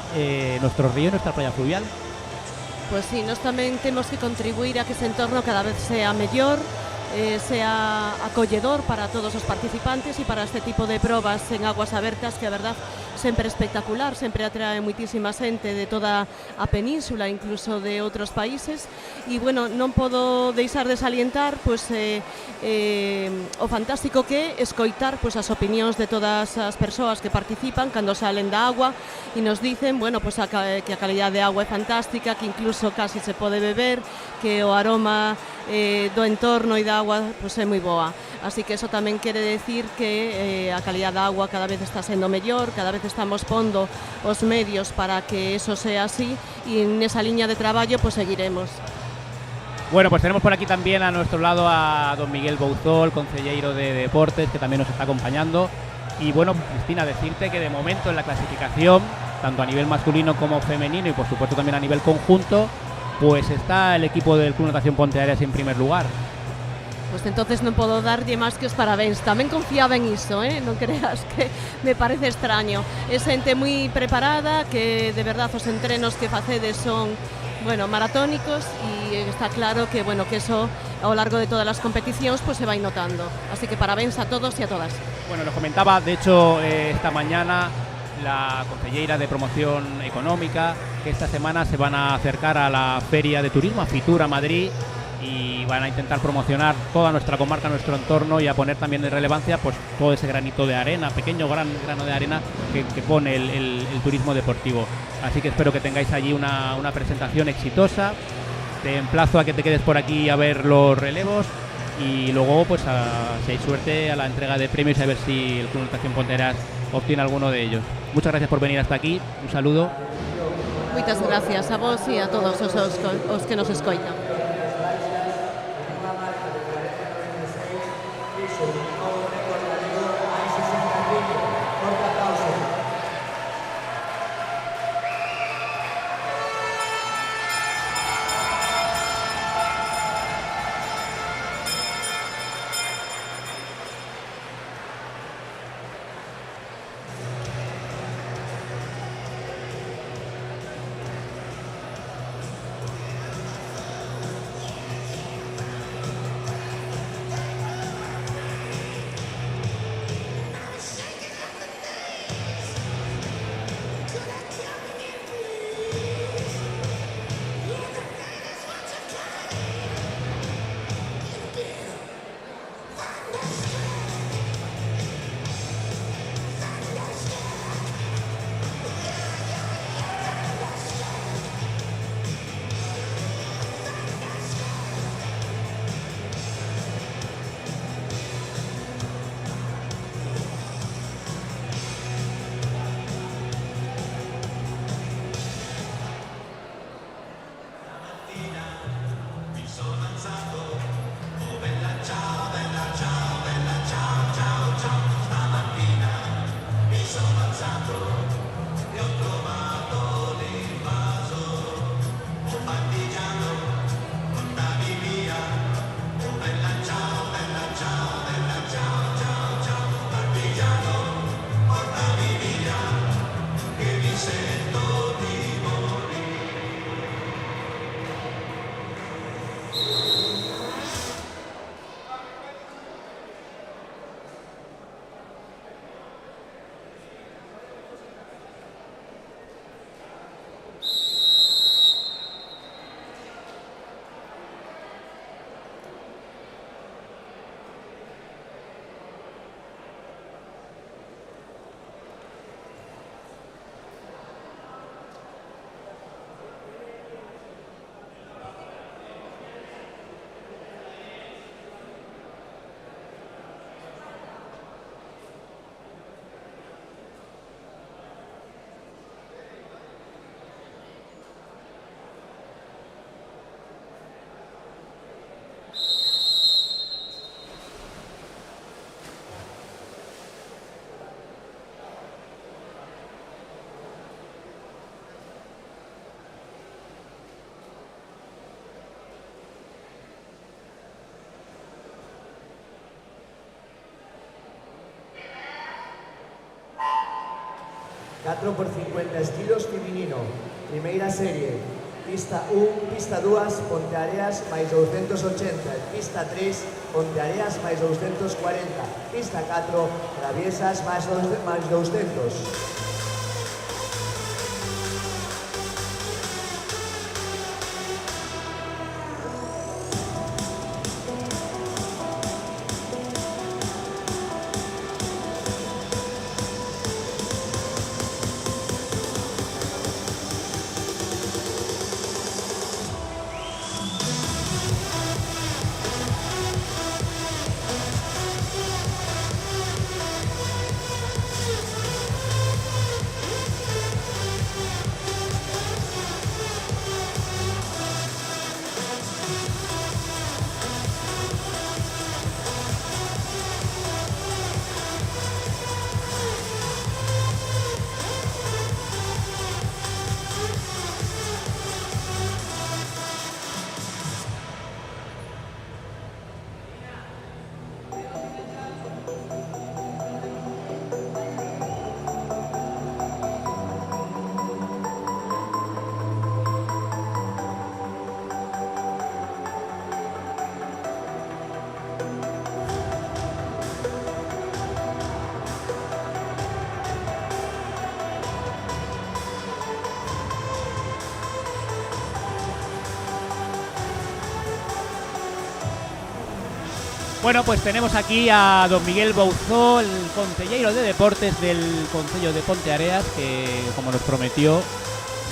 S6: nuestro río y nuestra playa fluvial.
S9: Pues sí, nós tamén temos que contribuir a que ese entorno cada vez sea mellor, sea acolledor para todos os participantes e para este tipo de probas en aguas abertas, que a verdad sempre espectacular, sempre atrae muitísima xente de toda a península, incluso de outros países. E bueno, non podo deixar de salientar o fantástico que é escoitar as opinións de todas as persoas que participan cando salen da agua e nos dicen que a calidade de agua é fantástica, que incluso casi se pode beber, que o aroma do entorno e da agua é moi boa. Así que eso tamén quere decir que a calidad da agua cada vez está sendo mellor, cada vez estamos pondo os medios para que eso sea así, e nesa liña de traballo seguiremos.
S6: Bueno, pues tenemos por aquí también a nuestro lado a don Miguel Bouzol, concelleiro de Deportes, que también nos está acompañando. Y bueno, Cristina, decirte que de momento en la clasificación, tanto a nivel masculino como femenino, y por supuesto también a nivel conjunto, pues está el equipo del Club Natación Ponteareas en primer lugar.
S9: Pues entonces non podo darlle máis que os parabéns. Tamén confiaba en iso, non creas que me parece extraño. É xente moi preparada, que de verdad os entrenos que facedes son maratónicos, e está claro que eso ao largo de todas as competicións se vai notando. Así que parabéns a todos e a todas.
S6: Bueno, nos comentaba, de hecho, esta mañana la concelleira de Promoción Económica, que esta semana se van a acercar a la Feria de Turismo, a Fitur, a Madrid, y van a intentar promocionar toda nuestra comarca, nuestro entorno, y a poner también de relevancia todo ese granito de arena, gran grano de arena que pone el turismo deportivo. Así que espero que tengáis allí una presentación exitosa. Te emplazo a que te quedes por aquí a ver los relevos, y luego si hay suerte, a la entrega de premios, a ver si el Club Natación Ponteareas obtiene alguno de ellos. Muchas gracias por venir hasta aquí, un saludo.
S9: Moitas gracias a vos e a todos os que nos escoitan.
S5: 4 por 50 estilos feminino. Primeira serie, pista 1, pista 2, Ponteareas máis 280, pista 3, Ponteareas máis 240, pista 4, Traviesas máis 200.
S6: Bueno, pues tenemos aquí a don Miguel Bouzó, el concelleiro de Deportes del Concello de Ponteareas, que, como nos prometió,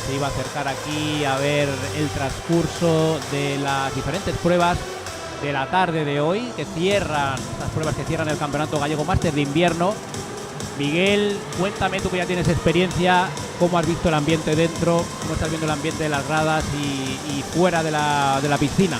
S6: se iba a acercar aquí a ver el transcurso de las diferentes pruebas de la tarde de hoy, que cierran, estas pruebas que cierran el Campeonato Gallego Máster de Invierno. Miguel, cuéntame, tú que ya tienes experiencia, cómo has visto el ambiente dentro, cómo estás viendo el ambiente de las gradas y fuera de la piscina.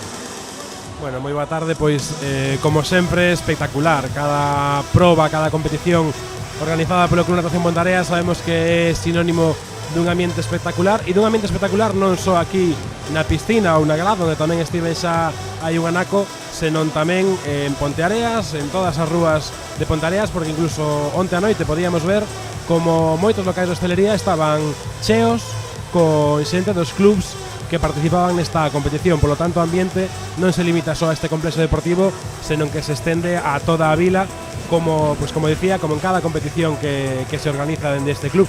S10: Bueno, moi boa tarde, pois como sempre espectacular. Cada proba, cada competición organizada polo Club Natación Ponteareas sabemos que é sinónimo dun ambiente espectacular, e dun ambiente espectacular non só aquí na piscina ou na grada, onde tamén estive xa hai un anaco, senón tamén en Ponteareas, en todas as rúas de Ponteareas, porque incluso onte a noite podíamos ver como moitos locais de hostelería estaban cheos con xente dos clubs que participaban nesta competición. Por lo tanto, o ambiente non se limita só a este complexo deportivo, senón que se estende a toda a vila, como decía, como en cada competición que se organiza dende este club.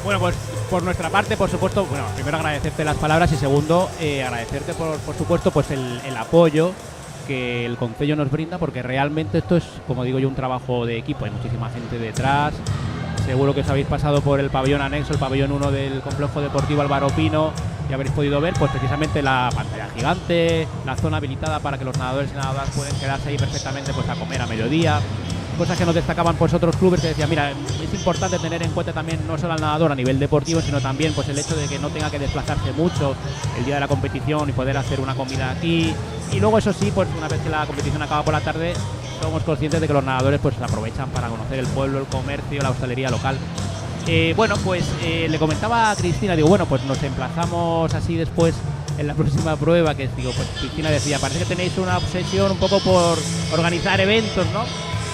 S6: Bueno, pues por nuestra parte, por supuesto, bueno, primero agradecerte las palabras y segundo, agradecerte por supuesto pues el apoyo que el Concello nos brinda, porque realmente esto es, como digo yo, un trabajo de equipo. Hay muchísima gente detrás. Seguro que os habéis pasado por el pabellón anexo, el pabellón 1 del complejo deportivo Álvaro Pino, y habréis podido ver pues precisamente la pantalla gigante, la zona habilitada para que los nadadores y nadadoras pueden quedarse ahí perfectamente pues a comer a mediodía. Cosas que nos destacaban pues otros clubes, que decían, mira, es importante tener en cuenta también no solo al nadador a nivel deportivo, sino también pues el hecho de que no tenga que desplazarse mucho el día de la competición y poder hacer una comida aquí. Y luego, eso sí, pues una vez que la competición acaba por la tarde, somos conscientes de que los nadadores pues aprovechan para conocer el pueblo, el comercio, la hostelería local. Bueno, pues le comentaba a Cristina, digo, bueno, pues nos emplazamos así después en la próxima prueba, que digo, pues Cristina decía, parece que tenéis una obsesión un poco por organizar eventos, ¿no?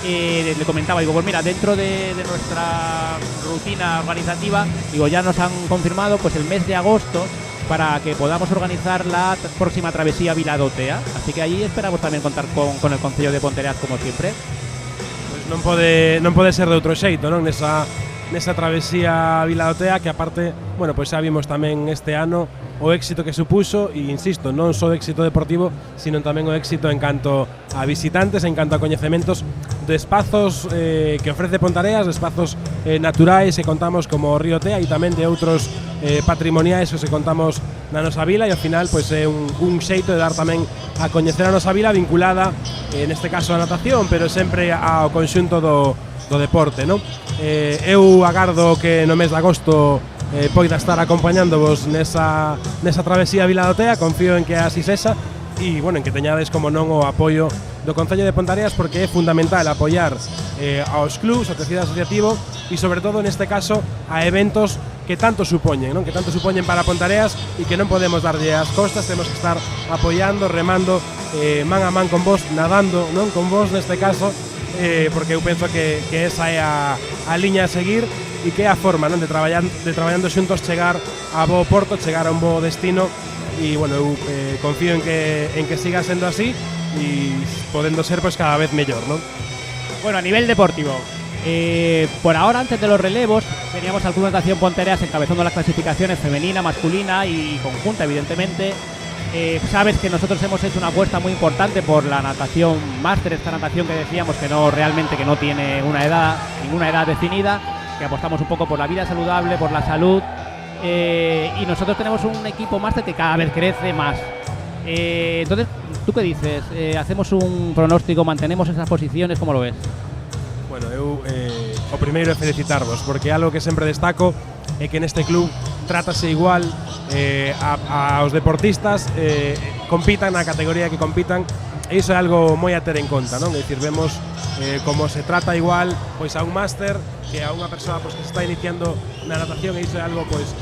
S6: Le comentaba, digo, pues mira, dentro de nuestra rutina organizativa, digo, ya nos han confirmado pues el mes de agosto para que podamos organizar la próxima travesía Viladotea, así que allí esperamos tamén contar con el Concello de Ponteareas, como siempre.
S10: Pois non pode ser de outro xeito, non? Nesa travesía Viladotea, que aparte, bueno, pois xa vimos tamén este ano o éxito que supuso, e insisto, non só o éxito deportivo, sino tamén o éxito en canto a visitantes, en canto a coñecementos de espazos que ofrece Ponteareas, de espazos naturais que contamos como o Río Tea, e tamén de outros patrimoniais que se contamos na nosa vila, e ao final pois é un xeito de dar tamén a coñecer a nosa vila vinculada, neste caso a natación, pero sempre ao conxunto do deporte, non? Eu agardo que no mes de agosto poida estar acompañándovos nesa travesía Viladotea, confío en que así sexa, e, bueno, en que teñades, como non, o apoio do Concello de Ponteareas, porque é fundamental apoiar aos clubs, ao tecido asociativo, e sobre todo neste caso a eventos que tanto supoñen, non? Que tanto supoñen para Ponteareas, e que non podemos darlle as costas, temos que estar apoiando, remando man a man con vos, nadando, non? Con vos neste caso, porque eu penso que esa é a liña a seguir, e que é a forma, non, de traballando xuntos chegar a bo porto, chegar a un bo destino. E bueno, eu confío en que siga sendo así e podendo ser pues cada vez mellor, non?
S6: Bueno, a nivel deportivo, por ahora, antes de los relevos, teníamos al Club Natación Ponteareas encabezando las clasificaciones femenina, masculina y conjunta, evidentemente. Sabes que nosotros hemos hecho una apuesta muy importante por la natación máster, esta natación que decíamos que no tiene ninguna edad definida, que apostamos un poco por la vida saludable, por la salud, y nosotros tenemos un equipo máster que cada vez crece más. Entonces, ¿tú qué dices? ¿Hacemos un pronóstico, mantenemos esas posiciones? ¿Cómo lo ves?
S10: Bueno, eu o primeiro é felicitarvos, porque algo que sempre destaco é que neste club trátase igual aos deportistas, compitan na categoría que compitan, e iso é algo moi a ter en conta, non? É dicir, vemos como se trata igual pois a un máster que a unha persoa pois, que se está iniciando na natación, e iso é algo pois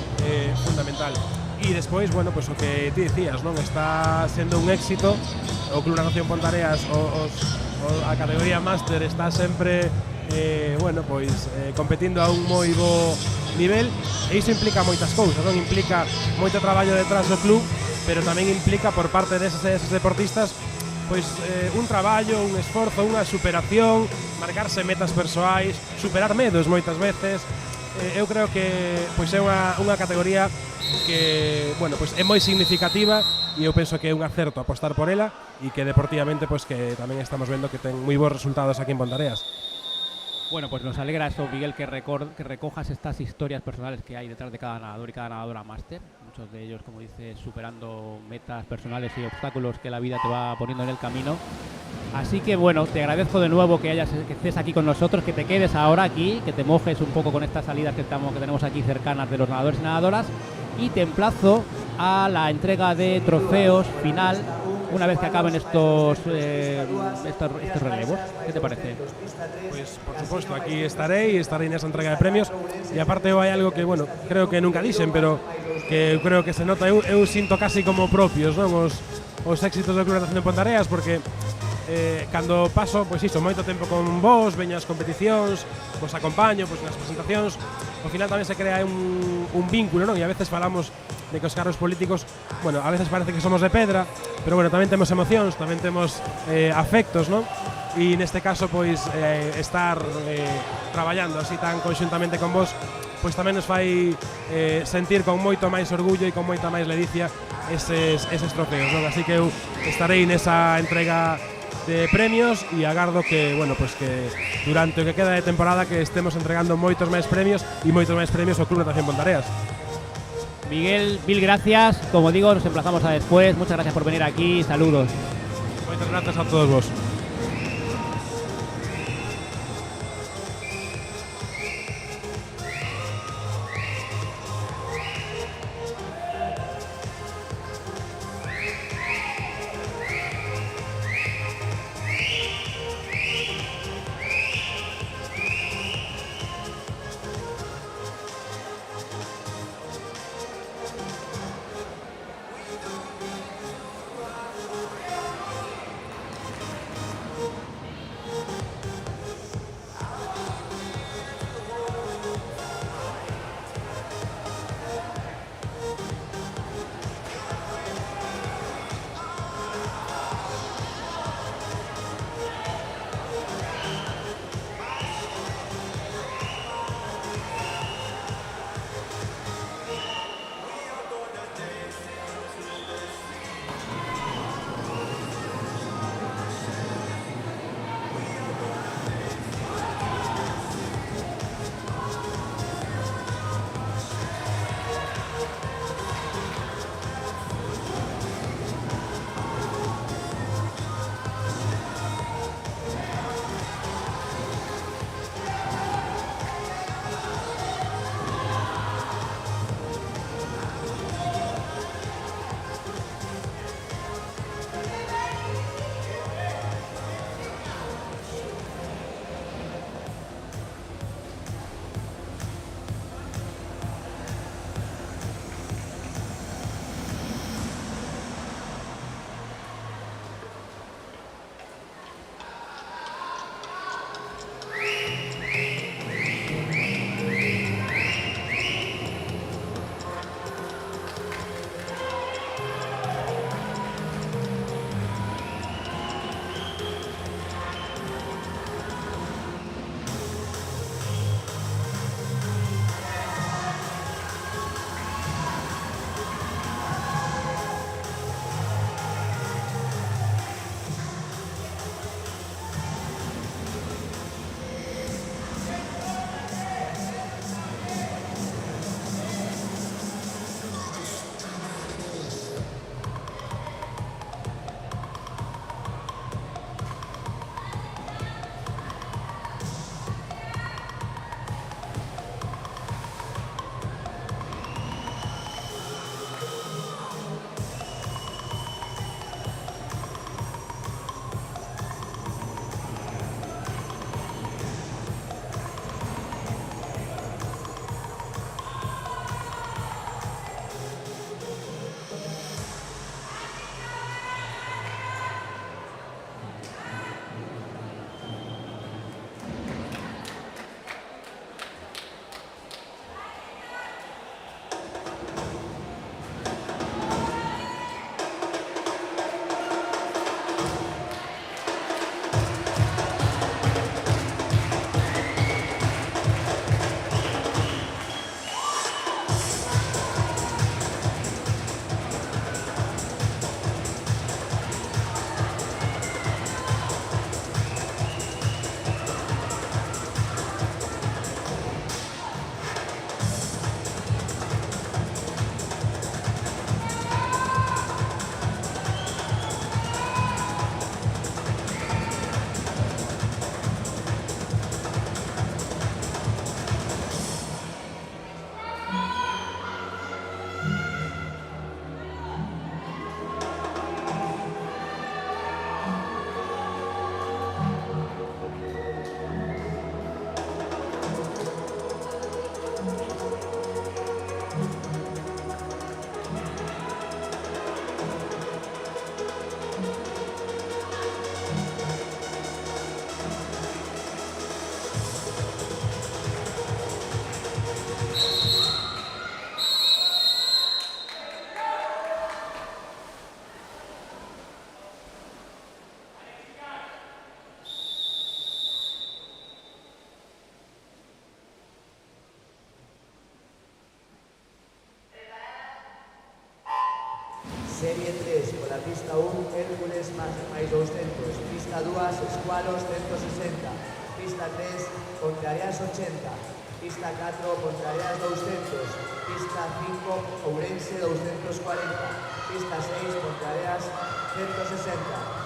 S10: fundamental. E despois, bueno, pois o que ti dicías, non? Está sendo un éxito o Club Natación Ponteareas, a categoría máster está sempre bueno, pois competindo a un moi bo nivel, e iso implica moitas cousas, non? Implica moito traballo detrás do club, pero tamén implica por parte deses deportistas pois un traballo, un esforzo, unha superación, marcarse metas persoais, superar medos moitas veces. Eu creo que pois é unha categoría que, bueno, pois é moi significativa, e eu penso que é un acerto apostar por ela, e que deportivamente pois que tamén estamos vendo que ten moi bons resultados aquí en Ponteareas.
S6: Bueno, pues nos alegra eso, Miguel, que recojas estas historias personales que hay detrás de cada nadador y cada nadadora máster. Muchos de ellos, como dices, superando metas personales y obstáculos que la vida te va poniendo en el camino. Así que bueno, te agradezco de nuevo que estés aquí con nosotros, que te quedes ahora aquí, que te mojes un poco con estas salidas que tenemos aquí cercanas de los nadadores y nadadoras, y te emplazo a la entrega de trofeos final una vez que acaben estos relevos. ¿Qué te parece?
S10: Pues por supuesto, aquí estarei nesa entrega de premios, e aparte hai algo que, bueno, creo que nunca dixen, pero que creo que se nota, eu sinto casi como propios, non, os éxitos do Club Natación de Ponteareas, porque cando paso, pois iso, moito tempo con vos, veño as competicións, vos acompaño pois nas presentacións, ao final tamén se crea un vínculo, non? E a veces falamos de que os cargos políticos, bueno, a veces parece que somos de pedra, pero bueno, tamén temos emocións, tamén temos afectos, non? E neste caso, pois, estar traballando así tan conxuntamente con vos, pois tamén nos fai sentir con moito máis orgullo e con moita máis ledicia eses trofeos, non? Así que eu estarei nesa entrega de premios, e agardo que, bueno, pues que durante o que queda de temporada que estemos entregando moitos máis premios e moitos máis premios ao Club Natación Ponteareas.
S6: Miguel, mil gracias. Como digo, nos emplazamos a después. Muchas gracias por venir aquí. Saludos.
S10: Moitas gracias a todos vos.
S5: Serie 3, pola pista 1, Hércules máis 200, pista 2, Escualos 160, pista 3, Ponteareas 80, pista 4, Ponteareas 200, pista 5, Ourense 240, pista 6, Ponteareas 160.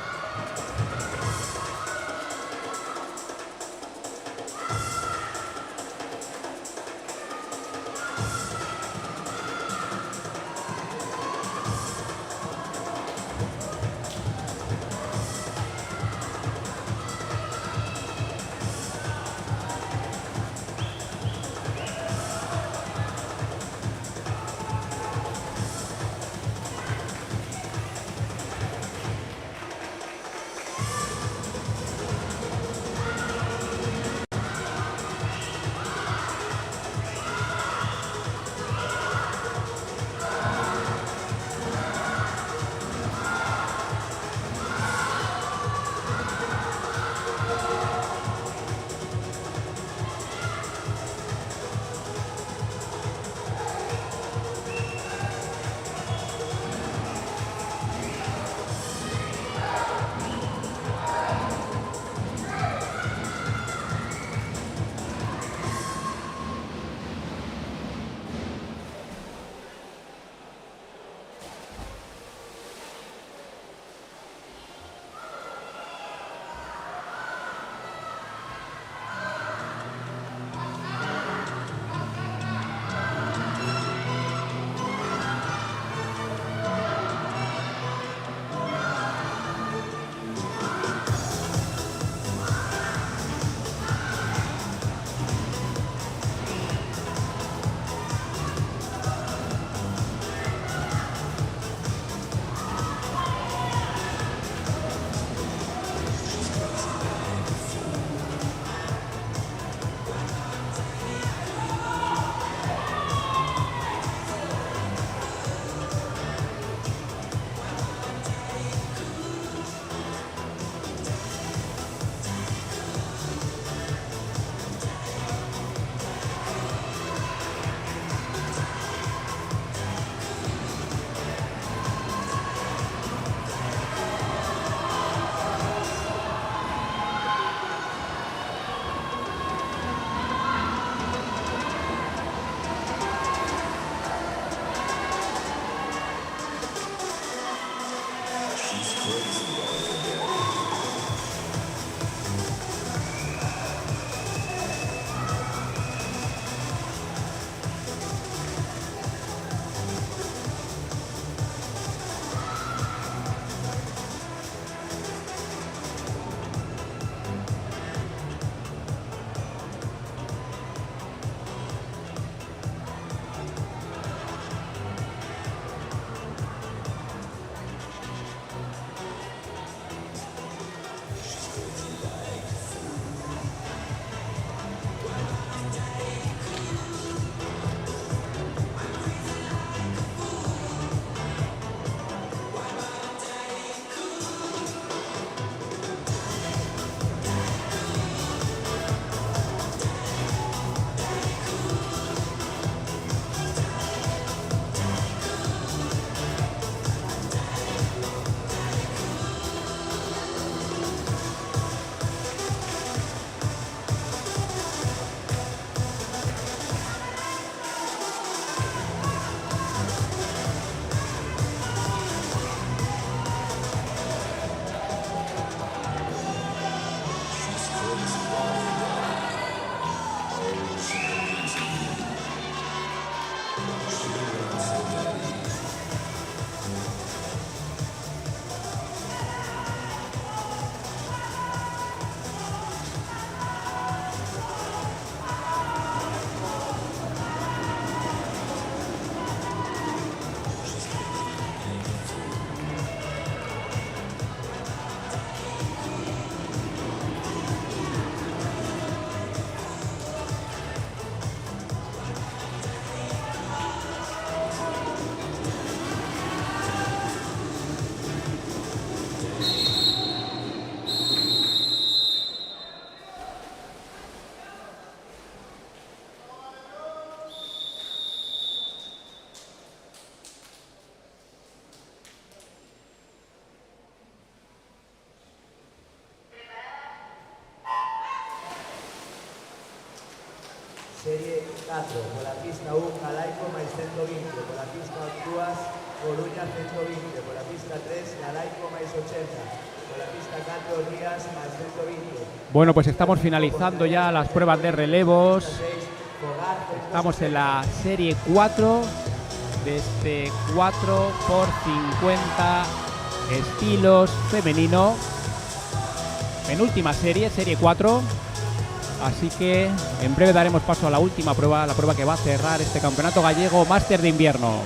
S5: Serie 4, pola pista 1, Galaico máis 120, pola pista 2, Coruña 120, pola pista 3, Galaico máis 80, pola pista 4, Rías máis 120.
S6: Bueno, pues estamos finalizando ya las pruebas de relevos. Estamos en la serie 4 de este 4x50 estilos femenino. Penúltima serie, serie 4. Así que en breve daremos paso a la última prueba, la prueba que va a cerrar este campeonato gallego máster de invierno.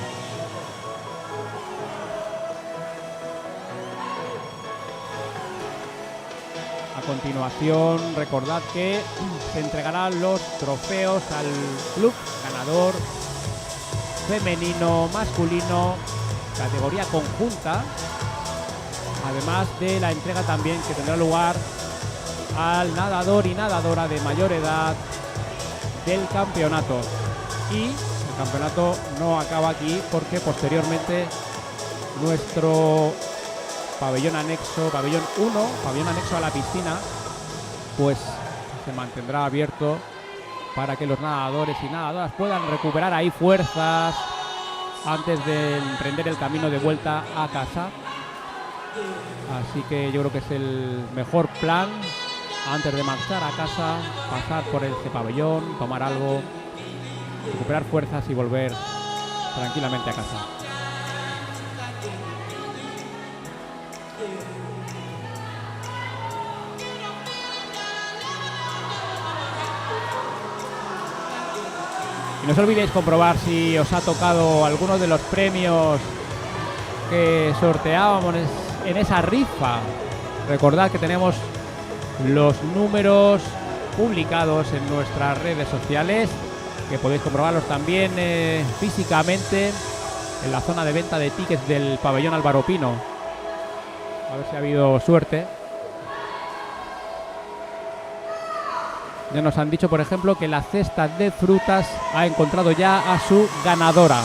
S6: A continuación, recordad que se entregarán los trofeos al club ganador femenino, masculino, categoría conjunta, además de la entrega también que tendrá lugar al nadador y nadadora de mayor edad del campeonato. Y el campeonato no acaba aquí porque posteriormente nuestro pabellón anexo, pabellón 1, pabellón anexo a la piscina, pues se mantendrá abierto para que los nadadores y nadadoras puedan recuperar ahí fuerzas antes de emprender el camino de vuelta a casa. Así que yo creo que es el mejor plan antes de marchar a casa, pasar por este pabellón, tomar algo, recuperar fuerzas y volver tranquilamente a casa. Y no os olvidéis comprobar si os ha tocado alguno de los premios que sorteábamos en esa rifa. Recordad que tenemos los números publicados en nuestras redes sociales, que podéis comprobarlos también físicamente en la zona de venta de tickets del pabellón Álvaro Pino. A ver si ha habido suerte. Ya nos han dicho, por ejemplo, que la cesta de frutas ha encontrado ya a su ganadora.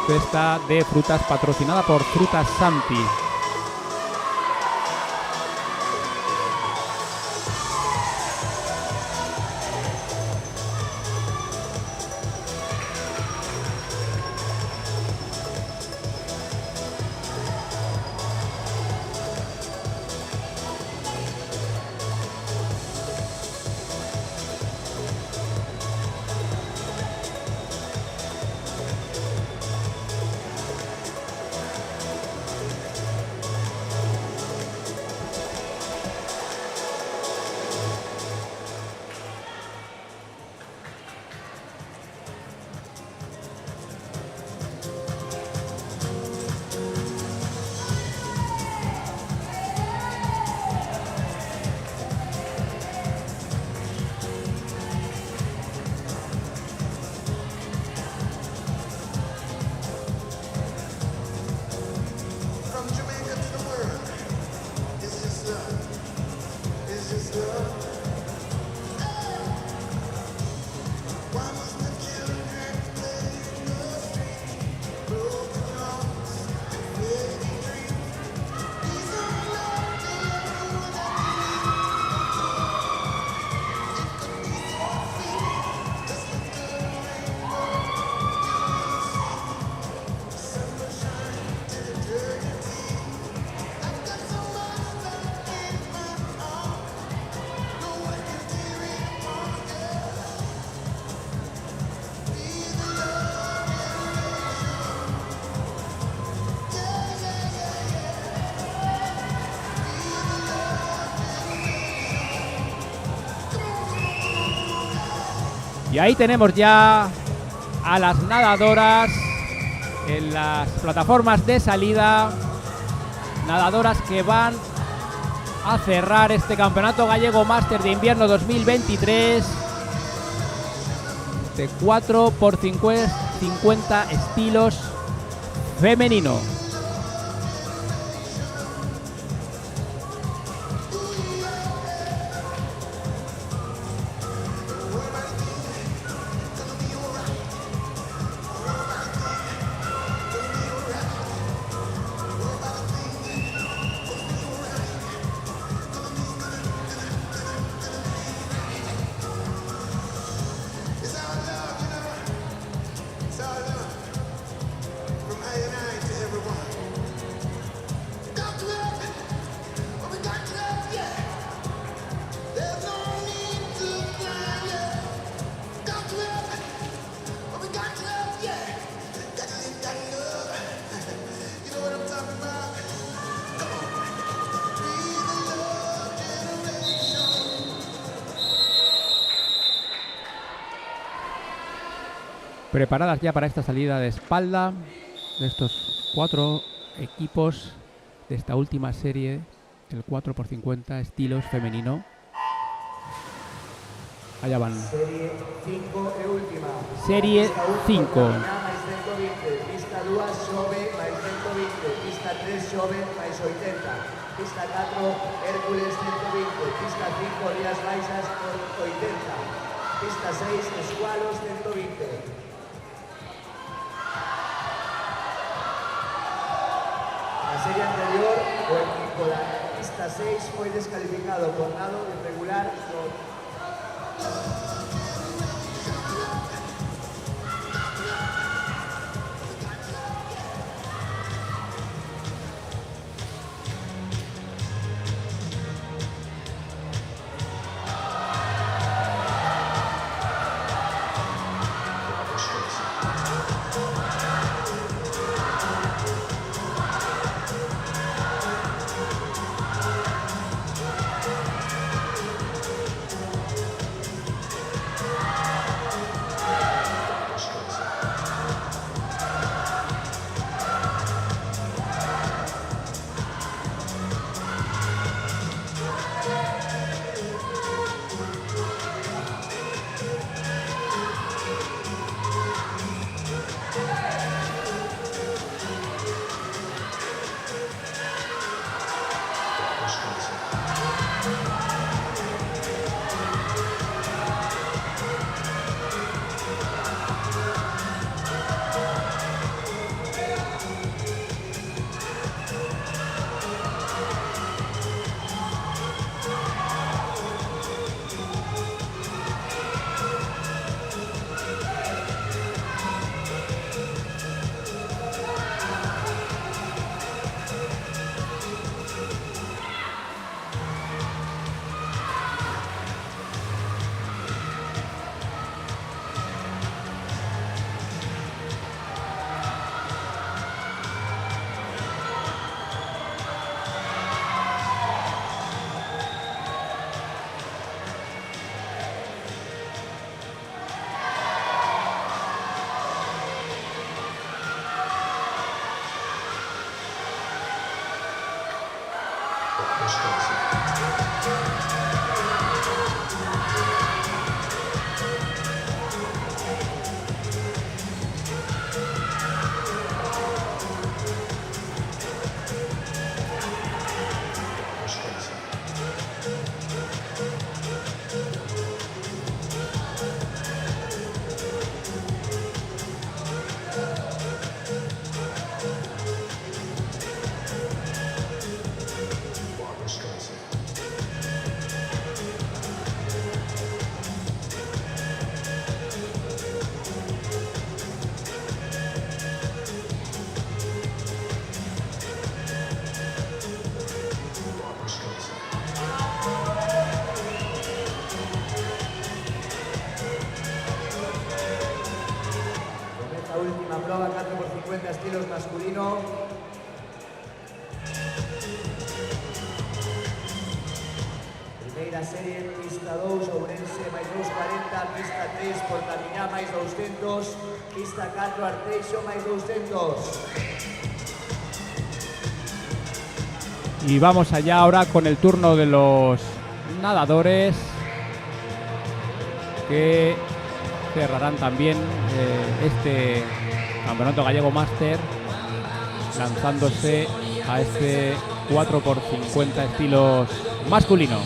S6: Cesta de frutas patrocinada por Frutas Santi. Y ahí tenemos ya a las nadadoras en las plataformas de salida, nadadoras que van a cerrar este Campeonato Gallego Máster de Invierno 2023 de 4x50 estilos femenino. Preparadas ya para esta salida de espalda de estos 4 equipos de esta última serie, el 4x50 estilos femenino. Allá van.
S5: Serie 5 e última.
S6: Serie 5.
S5: máis 120, pista 2 xove máis 120, pista 3 xove máis 80, pista 4 Hércules 120, pista 5 Rías Baixas por 80, pista 6 Escualos 120. Na serie anterior, o equipo da pista 6 foi descalificado por nado irregular no prova 4x50 estilos masculino. Primeira serie, pista 2, Ourense, máis 240, pista 3, Portamiñá, máis 200, pista 4, Arteixo, máis 200.
S6: Y vamos allá ahora con el turno de los nadadores, que cerrarán también este Campeonato Gallego Máster, lanzándose a este 4x50 estilos masculino.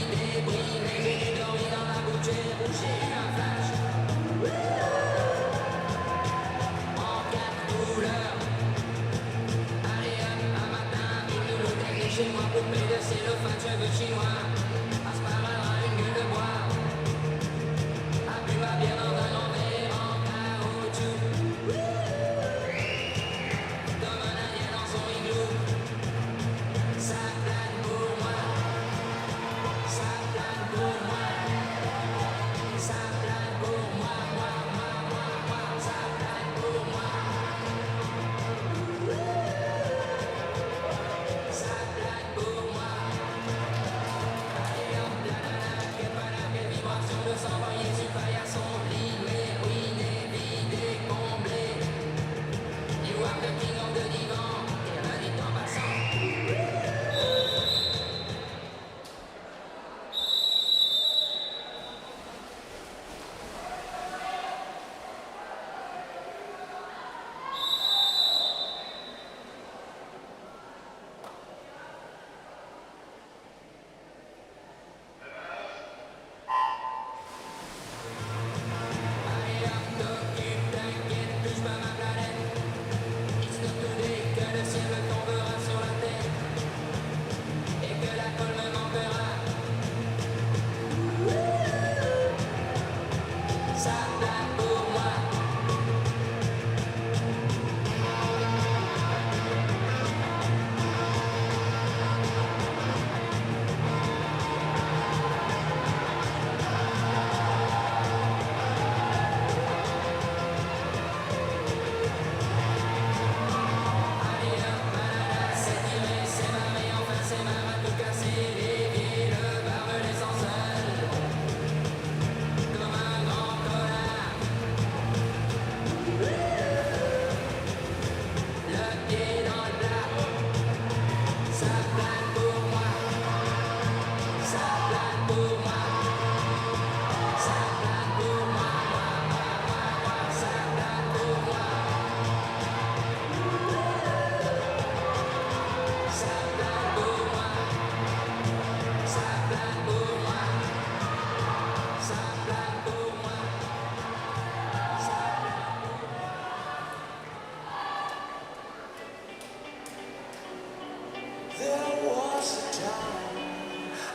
S4: time.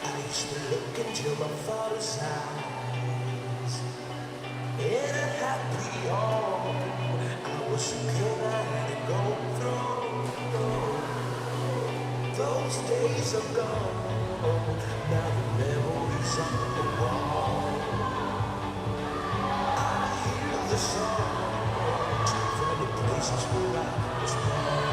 S4: I used to look into my father's eyes. In a happy home, I was a kid I had to go through. Those days are gone. Now the memories on the wall. I hear the songs from the places where I was born.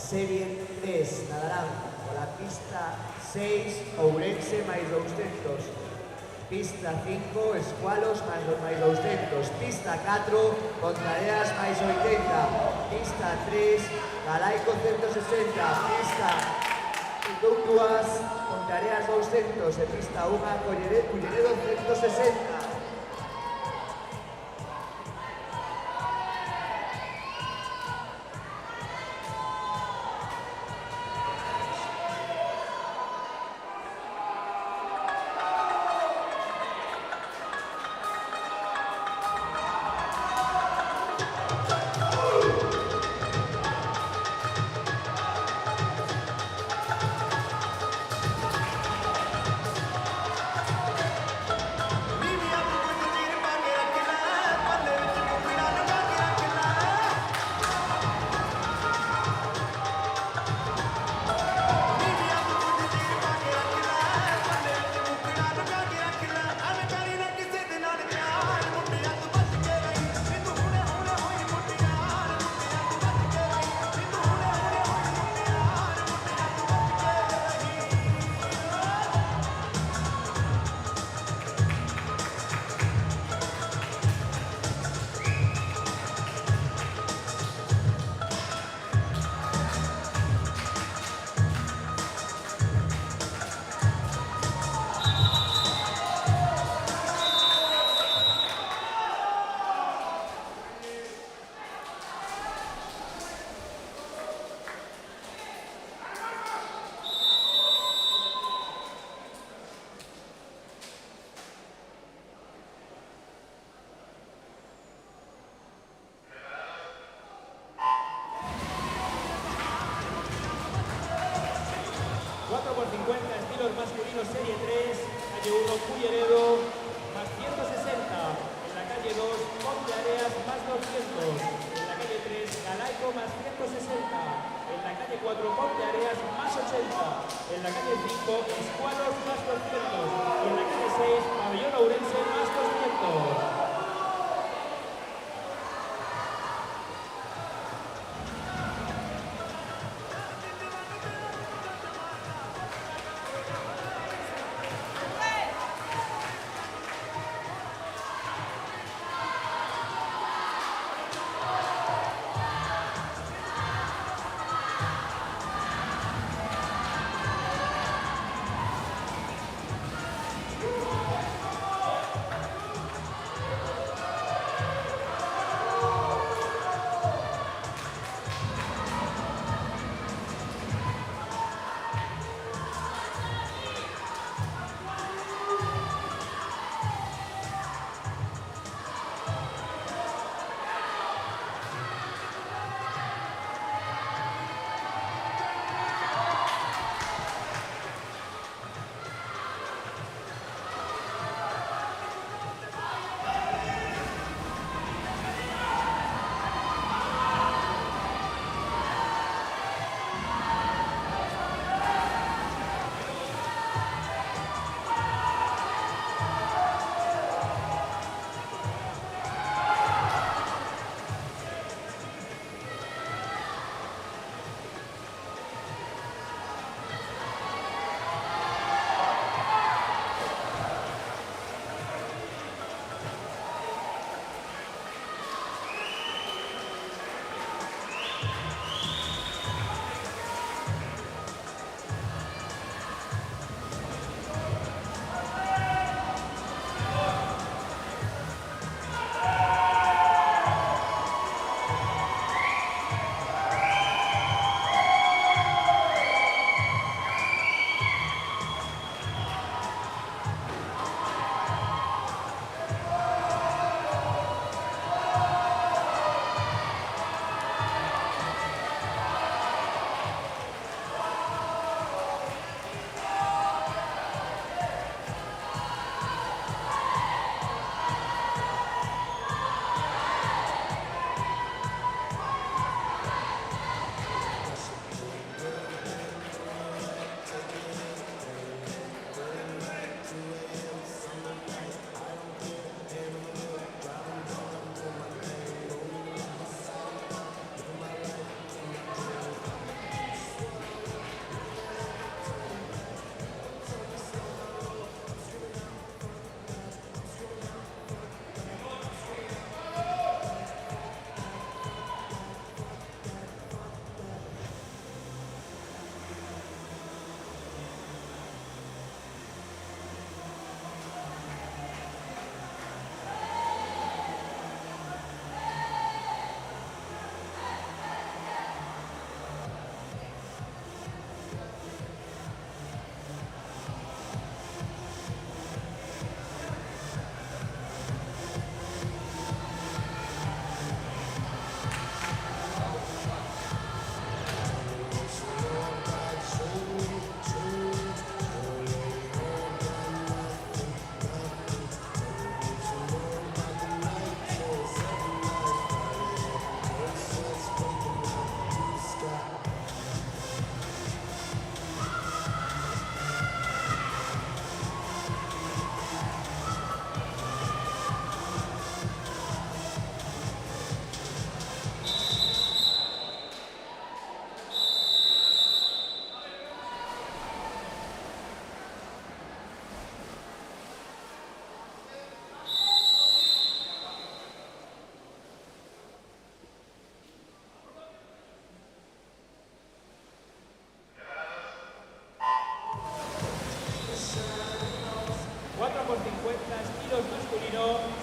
S5: Serie 3 nadarán pola pista 6 Ourense máis 200, pista 5 Escualos máis 200, pista 4 Pontareas máis 80, pista 3 Galaico 160, pista 2 Pontareas 200 e pista 1 Culleredo 160.
S4: Vivian
S2: masculino serie 3, calle 1 Culleredo, más 160. En la calle 2, Ponte Areas, más 200. En la calle 3, Galaico, más 160. En la calle 4, Ponte Areas, más 80. En la calle 5, Escualos, más 200. Y en la calle 6, Pabellón Ourense, más 200.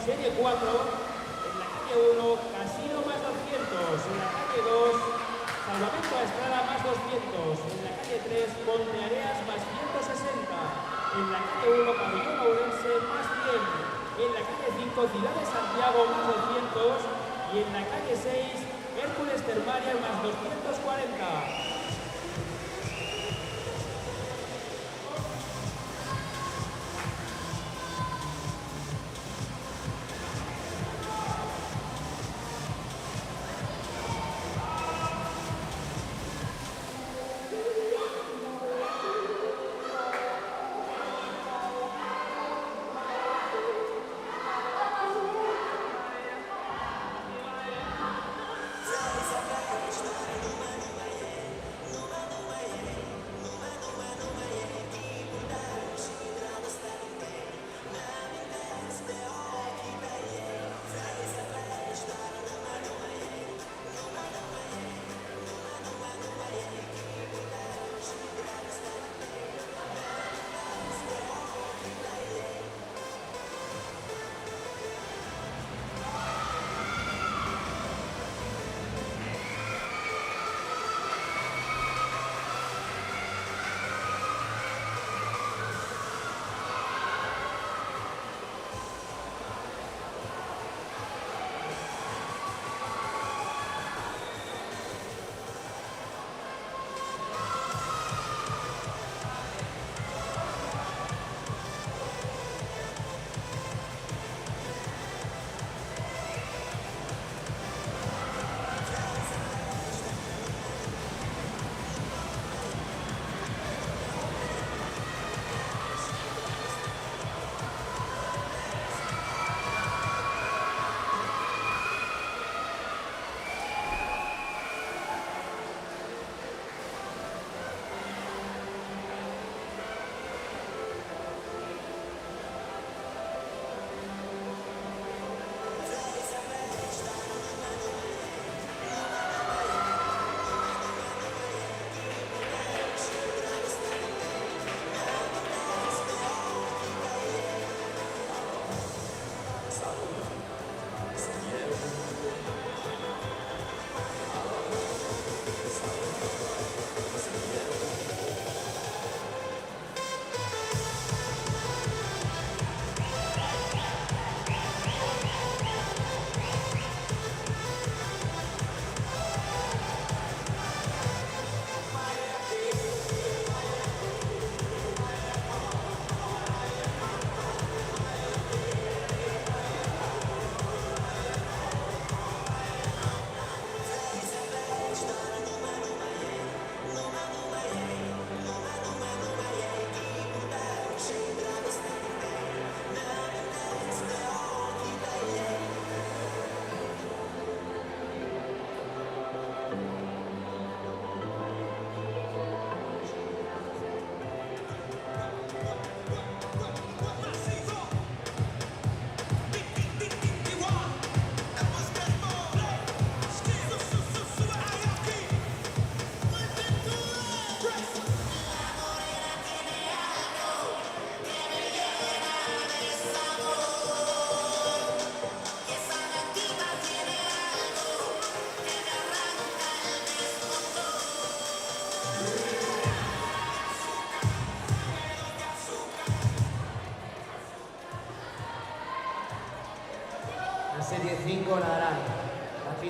S2: serie 4, en la calle 1, Casino más 200, en la calle 2, Salvamento a Estrada más 200, en la calle 3, Ponteareas más 160, en la calle 1, Pabellón Ourense más 100, en la calle 5, Ciudad de Santiago más 200 y en la calle 6, Hércules Termaria más 240.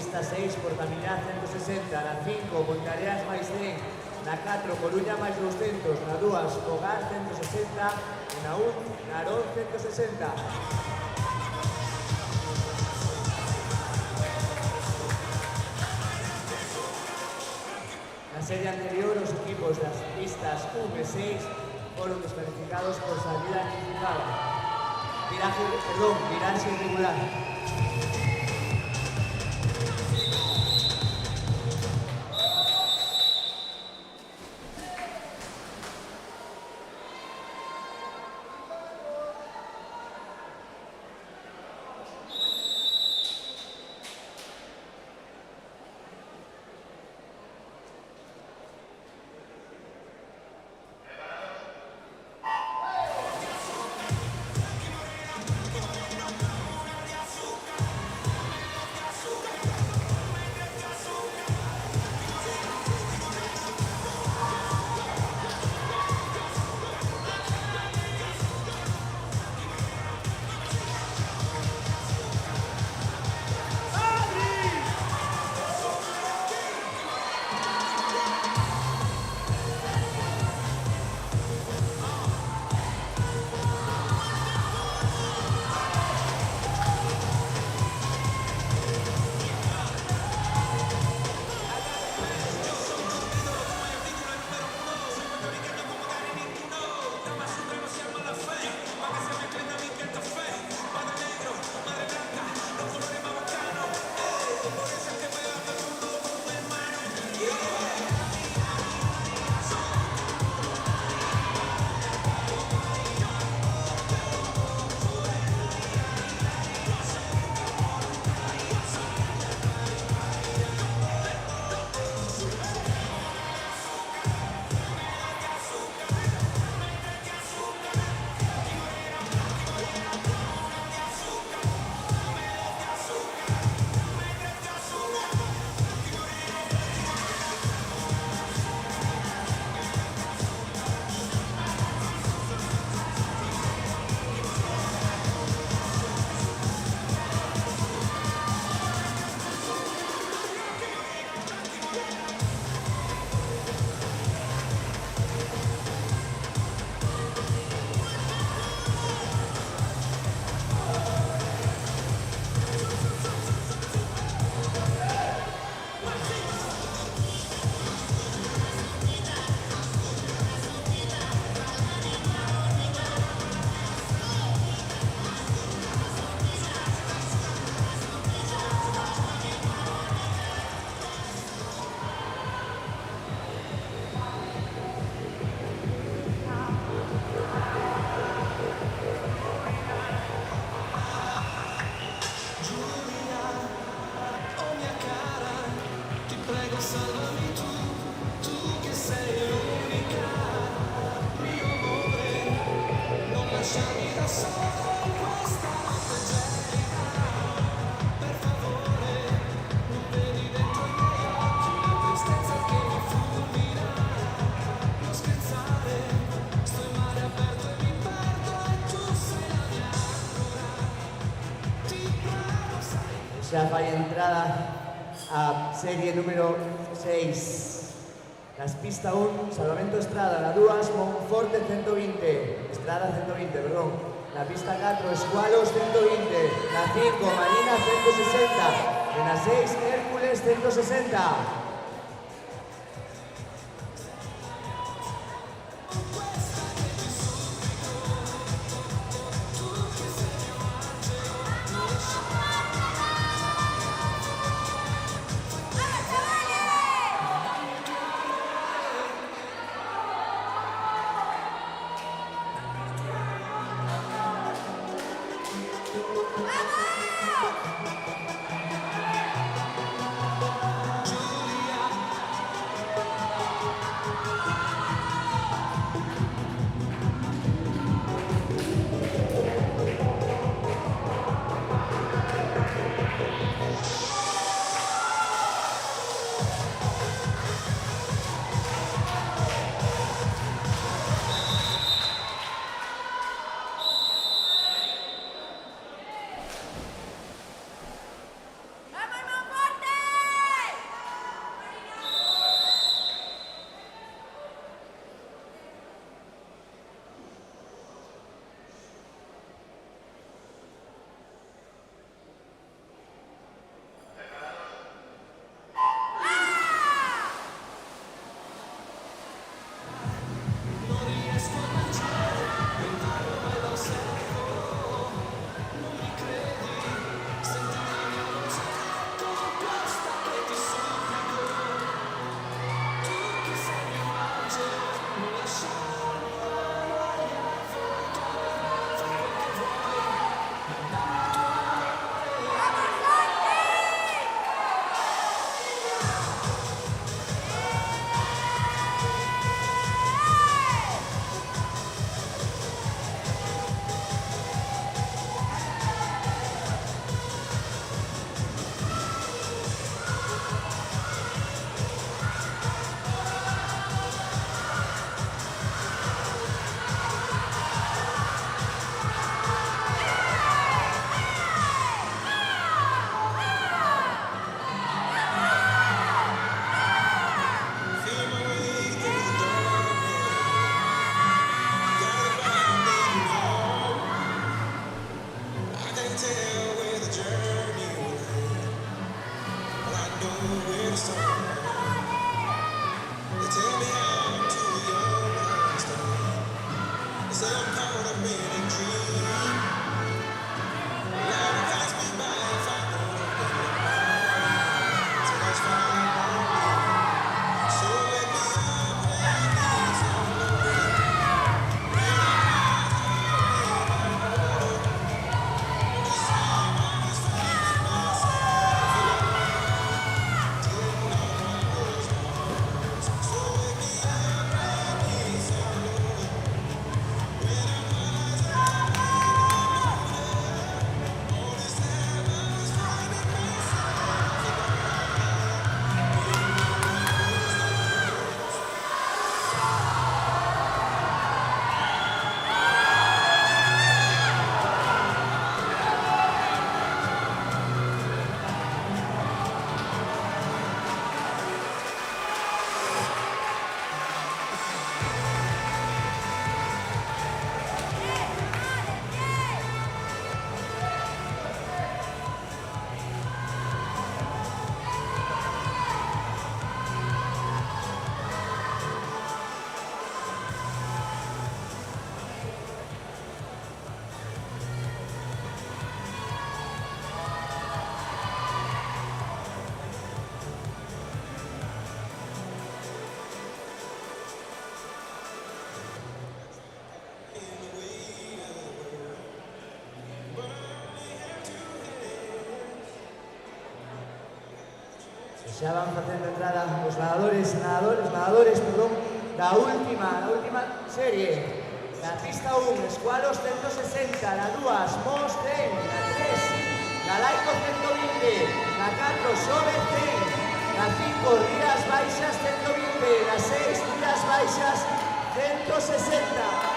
S5: pista 6, Portamilá 160, na 5, Monteareas máis 100, na 4, Coruña máis 200, na 2, Fogar 160, e na 1, Narón 160. Na serie anterior, os equipos das pistas 1 e 6 foron descalificados por salida anticipada. Viraxe irregular. Xa fai entrada a serie número 6. Nas pista 1, Salvamento Estrada, na 2, Monforte 120, Estrada 120, perdón. Na pista 4, Escualos 120, na 5, Marina 160, e na 6, Hércules 160.
S4: Giulia,
S5: Xa van facendo entrada os nadadores, perdón, da última serie. Na pista 1, Escualos 160, na 2, Mos 100, na 3, Galaico 120, na 4, Sobe 100, na 5, Rías Baixas 120, na 6, Rías Baixas 160.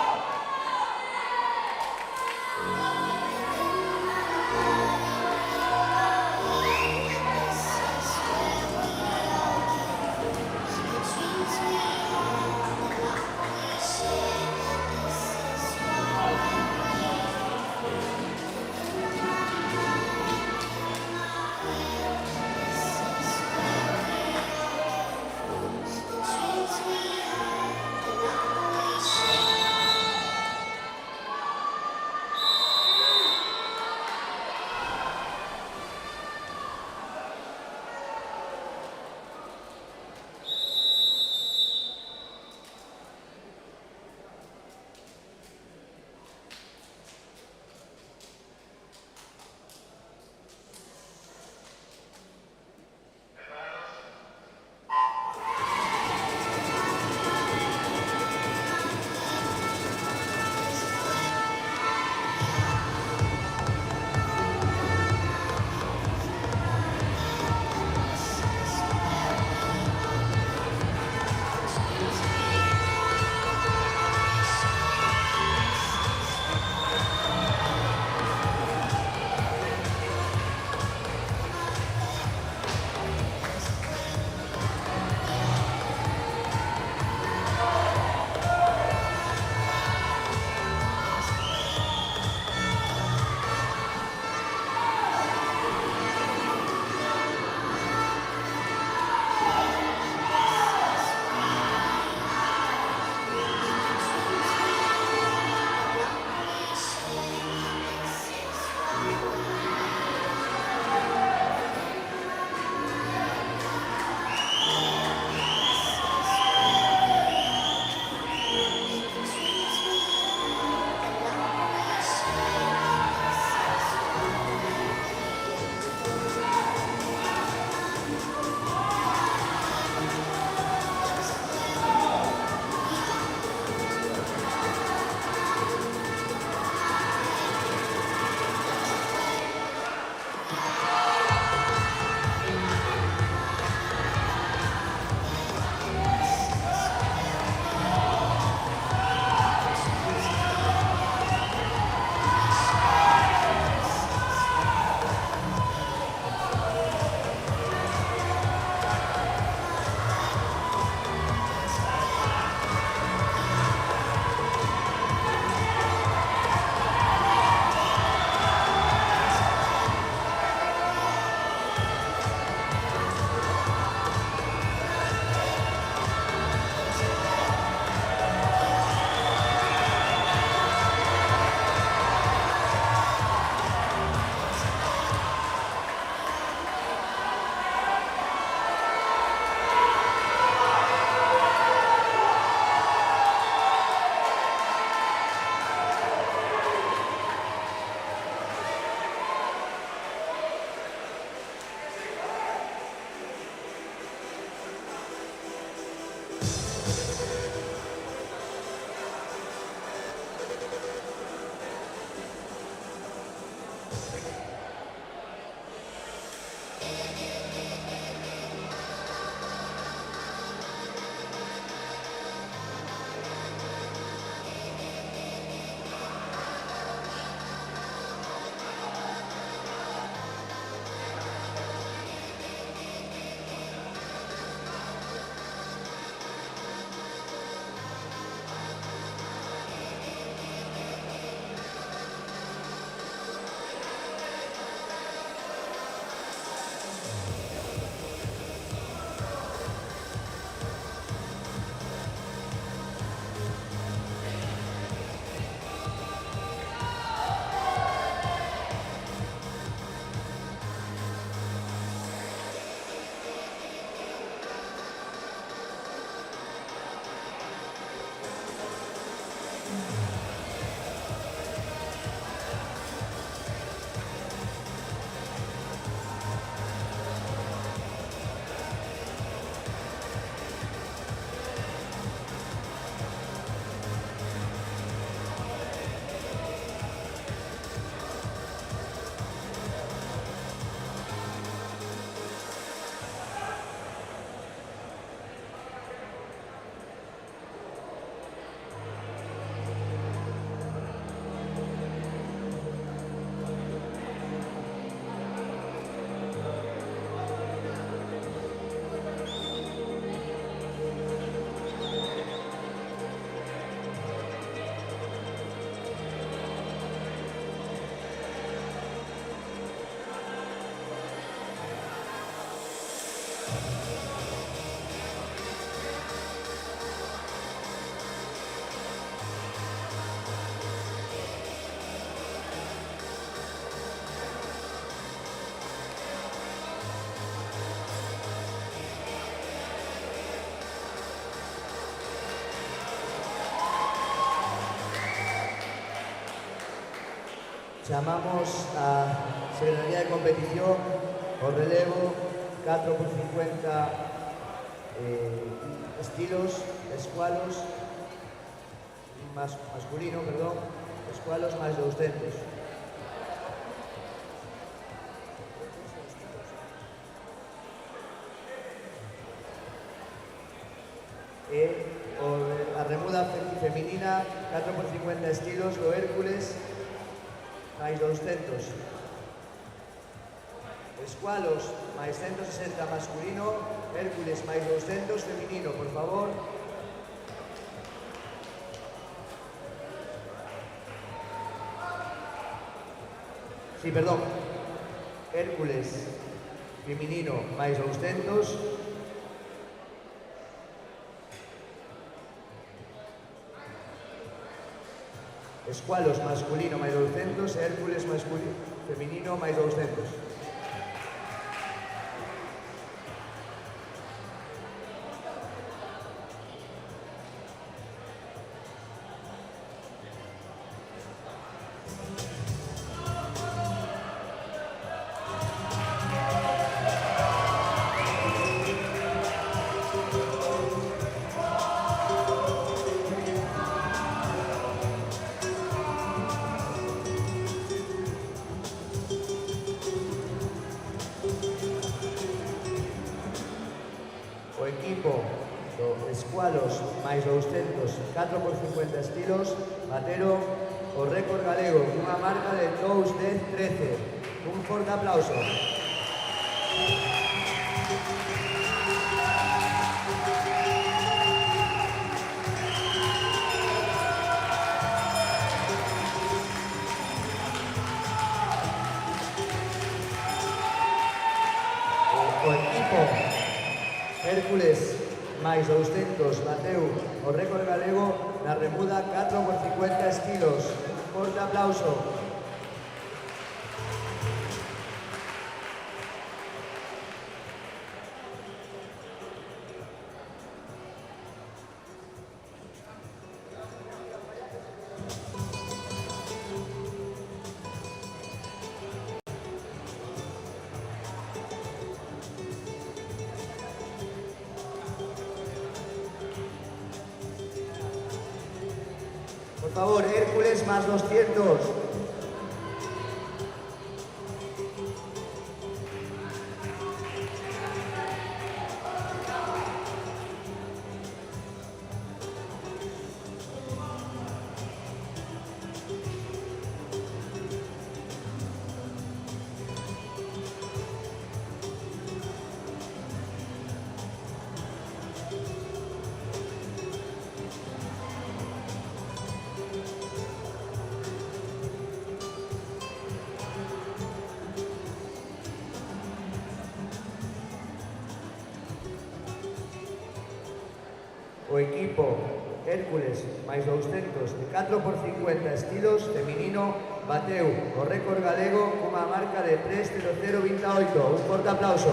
S5: chamamos a Secretaría de Competición o relevo 4x50 estilos, escualos, masculino, perdón, escualos máis 200. E a remuda feminina 4x50 estilos do Hércules máis 200. Escualos máis 160 masculino, Hércules máis 200 feminino, por favor. Sí, perdón. Hércules feminino máis 200. Escualos masculino máis 200, Hércules feminino máis 200. Escualos máis 200, 4x50 estilos, bateron o récord galego cunha marca de 2:10:13. Un forte aplauso. O equipo Hércules máis 200 bateu o récord galego na remuda 4x50 estilos. Un forte aplauso. Por favor, Hércules más 200. O equipo Hércules máis 200 de 4x50 estilos feminino bateu o récord galego cunha marca de 3:00:28. Un forte aplauso.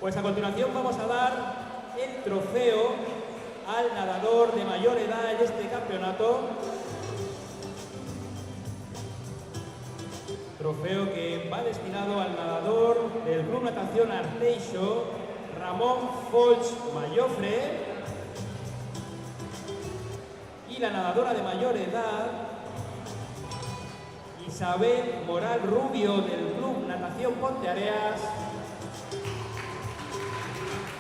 S2: Pues a continuación vamos a dar el trofeo al nadador de mayor edad en este campeonato. Trofeo que va destinado al nadador del Club Natación Arteixo, Ramón Folch Mallofre. y la nadadora de mayor edad, Isabel Moral Rubio, del Club Natación Ponteareas.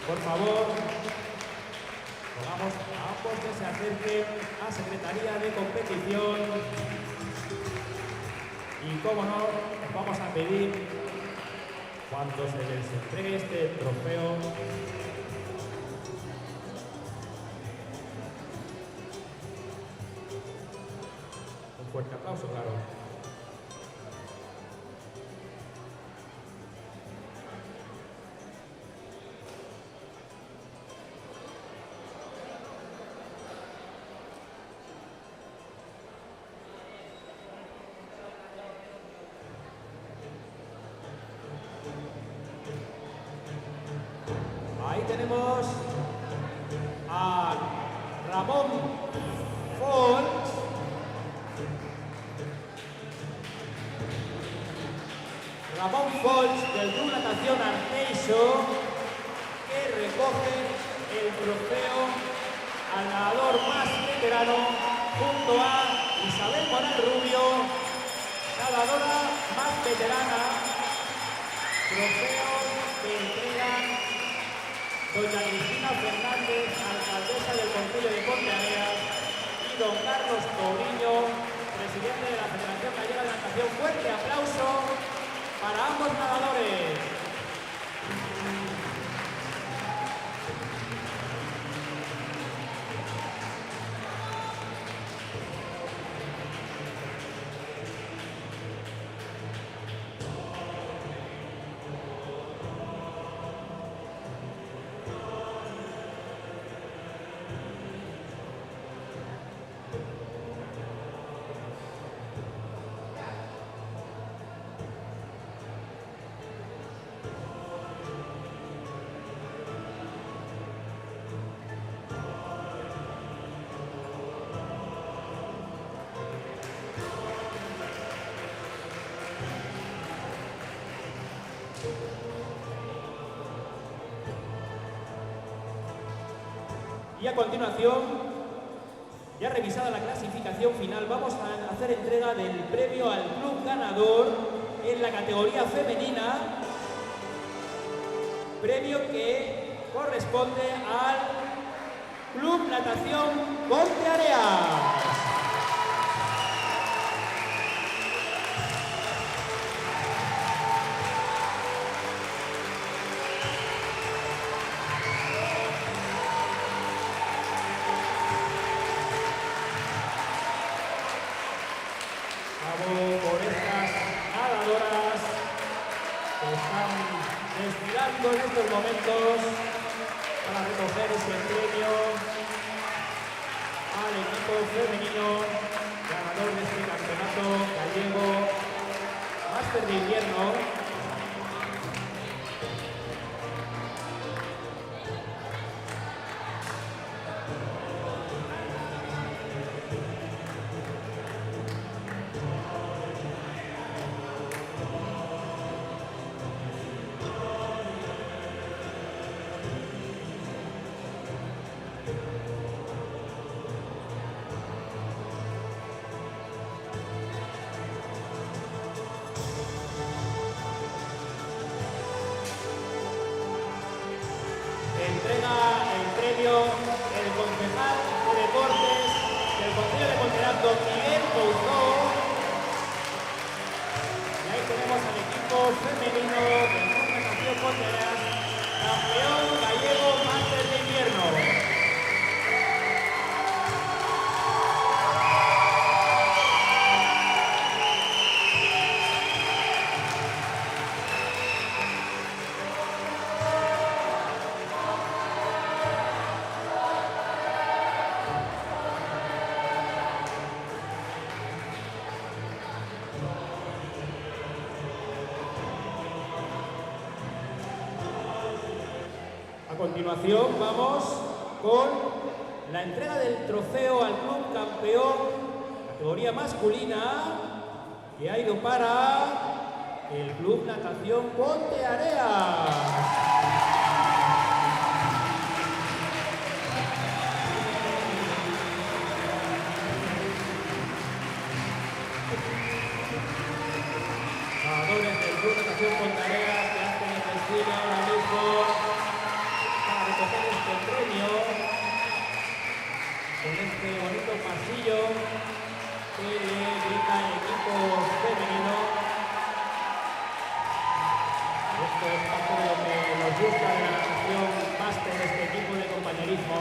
S2: Por favor, rogamos a ambos que se acerquen a Secretaría de Competición. Y como no, les vamos a pedir, cuando se les entregue este trofeo, un fuerte aplauso, claro. Ahí tenemos a Ramón Folch, del Club Natación Arteixo, que recoge el trofeo al nadador más veterano junto a Isabel Moral Rubio, nadadora más veterana. Trofeo que entregan doña Cristina Fernández, alcaldesa del Concello de Ponteareas, y don Carlos Touriño, presidente de la Federación Gallega de Natación. Fuerte aplauso para ambos nadadores. Y a continuación, ya revisada la clasificación final, vamos a hacer entrega del premio al club ganador en la categoría femenina, premio que corresponde al Club Natación Ponteareas. Por estas nadadoras que están desfilando en estos momentos para recoger ese premio al equipo femenino ganador de este campeonato gallego Máster de Invierno. Entrega el premio el concejal de deportes del Concello de Ponteareas, don Miguel Pouzó. Y ahí tenemos al equipo femenino del Club Natación Ponteareas, campeón gallego Máster de Invierno. A continuación vamos con la entrega del trofeo al club campeón, categoría masculina, que ha ido para el Club Natación Ponteareas. nadadores del Club Natación Ponteareas que hacen el desfile ahora mismo para recoger este premio con este bonito pasillo que le brinda el equipo femenino. Esto es parte de lo que nos gusta de la natación máster, este equipo de compañerismo.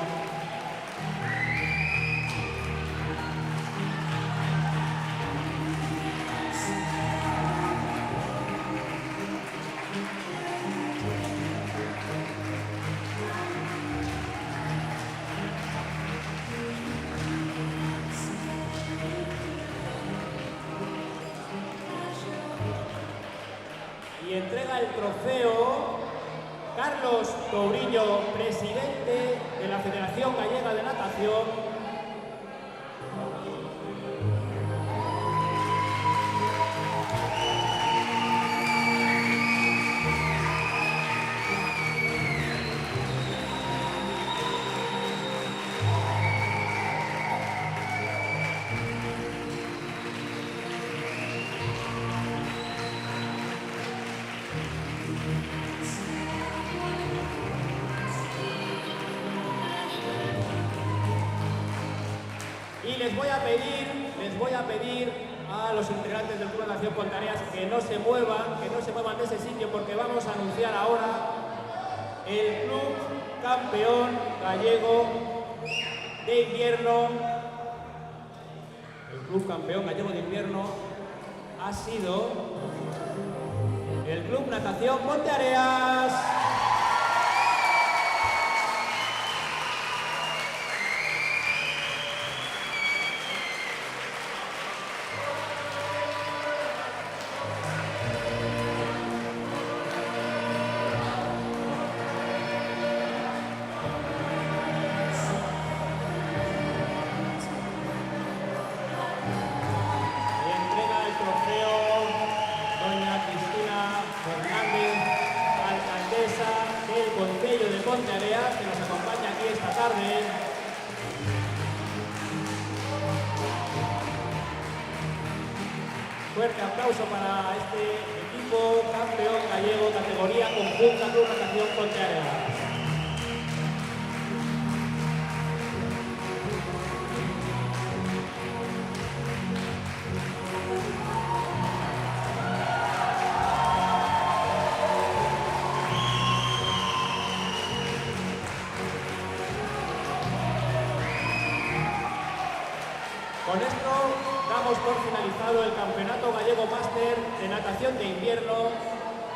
S2: Y entrega el trofeo Carlos Touriño, presidente de la Federación Gallega de Natación. Y les voy a pedir a los integrantes del Club Natación Ponteareas que no se muevan de ese sitio, porque vamos a anunciar ahora el Club Campeón Gallego de Invierno. El Club Campeón Gallego de Invierno ha sido el Club Natación Ponteareas. Ponteareas, que nos acompaña aquí esta tarde. Fuerte aplauso para este equipo campeón gallego, categoría conjunta Club Natación Ponteareas. Con esto damos por finalizado el Campeonato Gallego Máster de Natación de Invierno.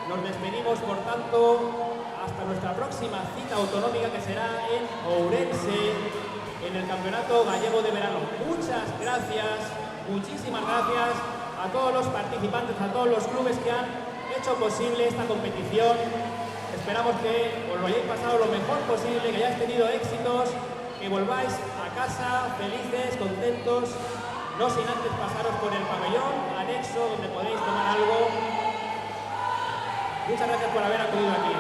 S2: Nos despedimos, por tanto, hasta nuestra próxima cita autonómica, que será en Ourense, en el Campeonato Gallego de Verano. Muchas gracias, muchísimas gracias a todos los participantes, a todos los clubes que han hecho posible esta competición. Esperamos que os lo hayáis pasado lo mejor posible, que hayáis tenido éxitos, que volváis a casa felices, contentos, no sin antes pasaros por el pabellón anexo donde podéis tomar algo. Muchas gracias por haber acudido aquí.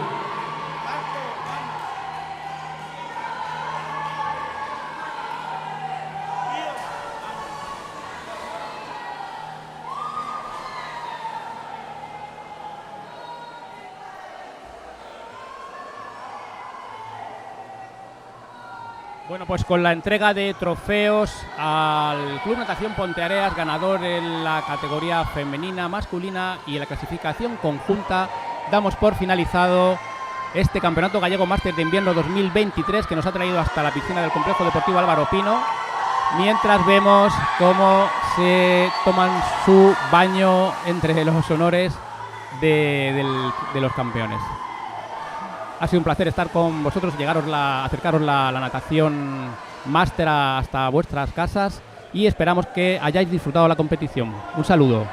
S6: Bueno, pues con la entrega de trofeos al Club Natación Ponteareas, ganador en la categoría femenina, masculina y en la clasificación conjunta, damos por finalizado este Campeonato Gallego Máster de Invierno 2023, que nos ha traído hasta la piscina del Complejo Deportivo Álvaro Pino, mientras vemos cómo se toman su baño entre los honores de los campeones. Ha sido un placer estar con vosotros, acercaros la natación máster hasta vuestras casas, y esperamos que hayáis disfrutado la competición. Un saludo.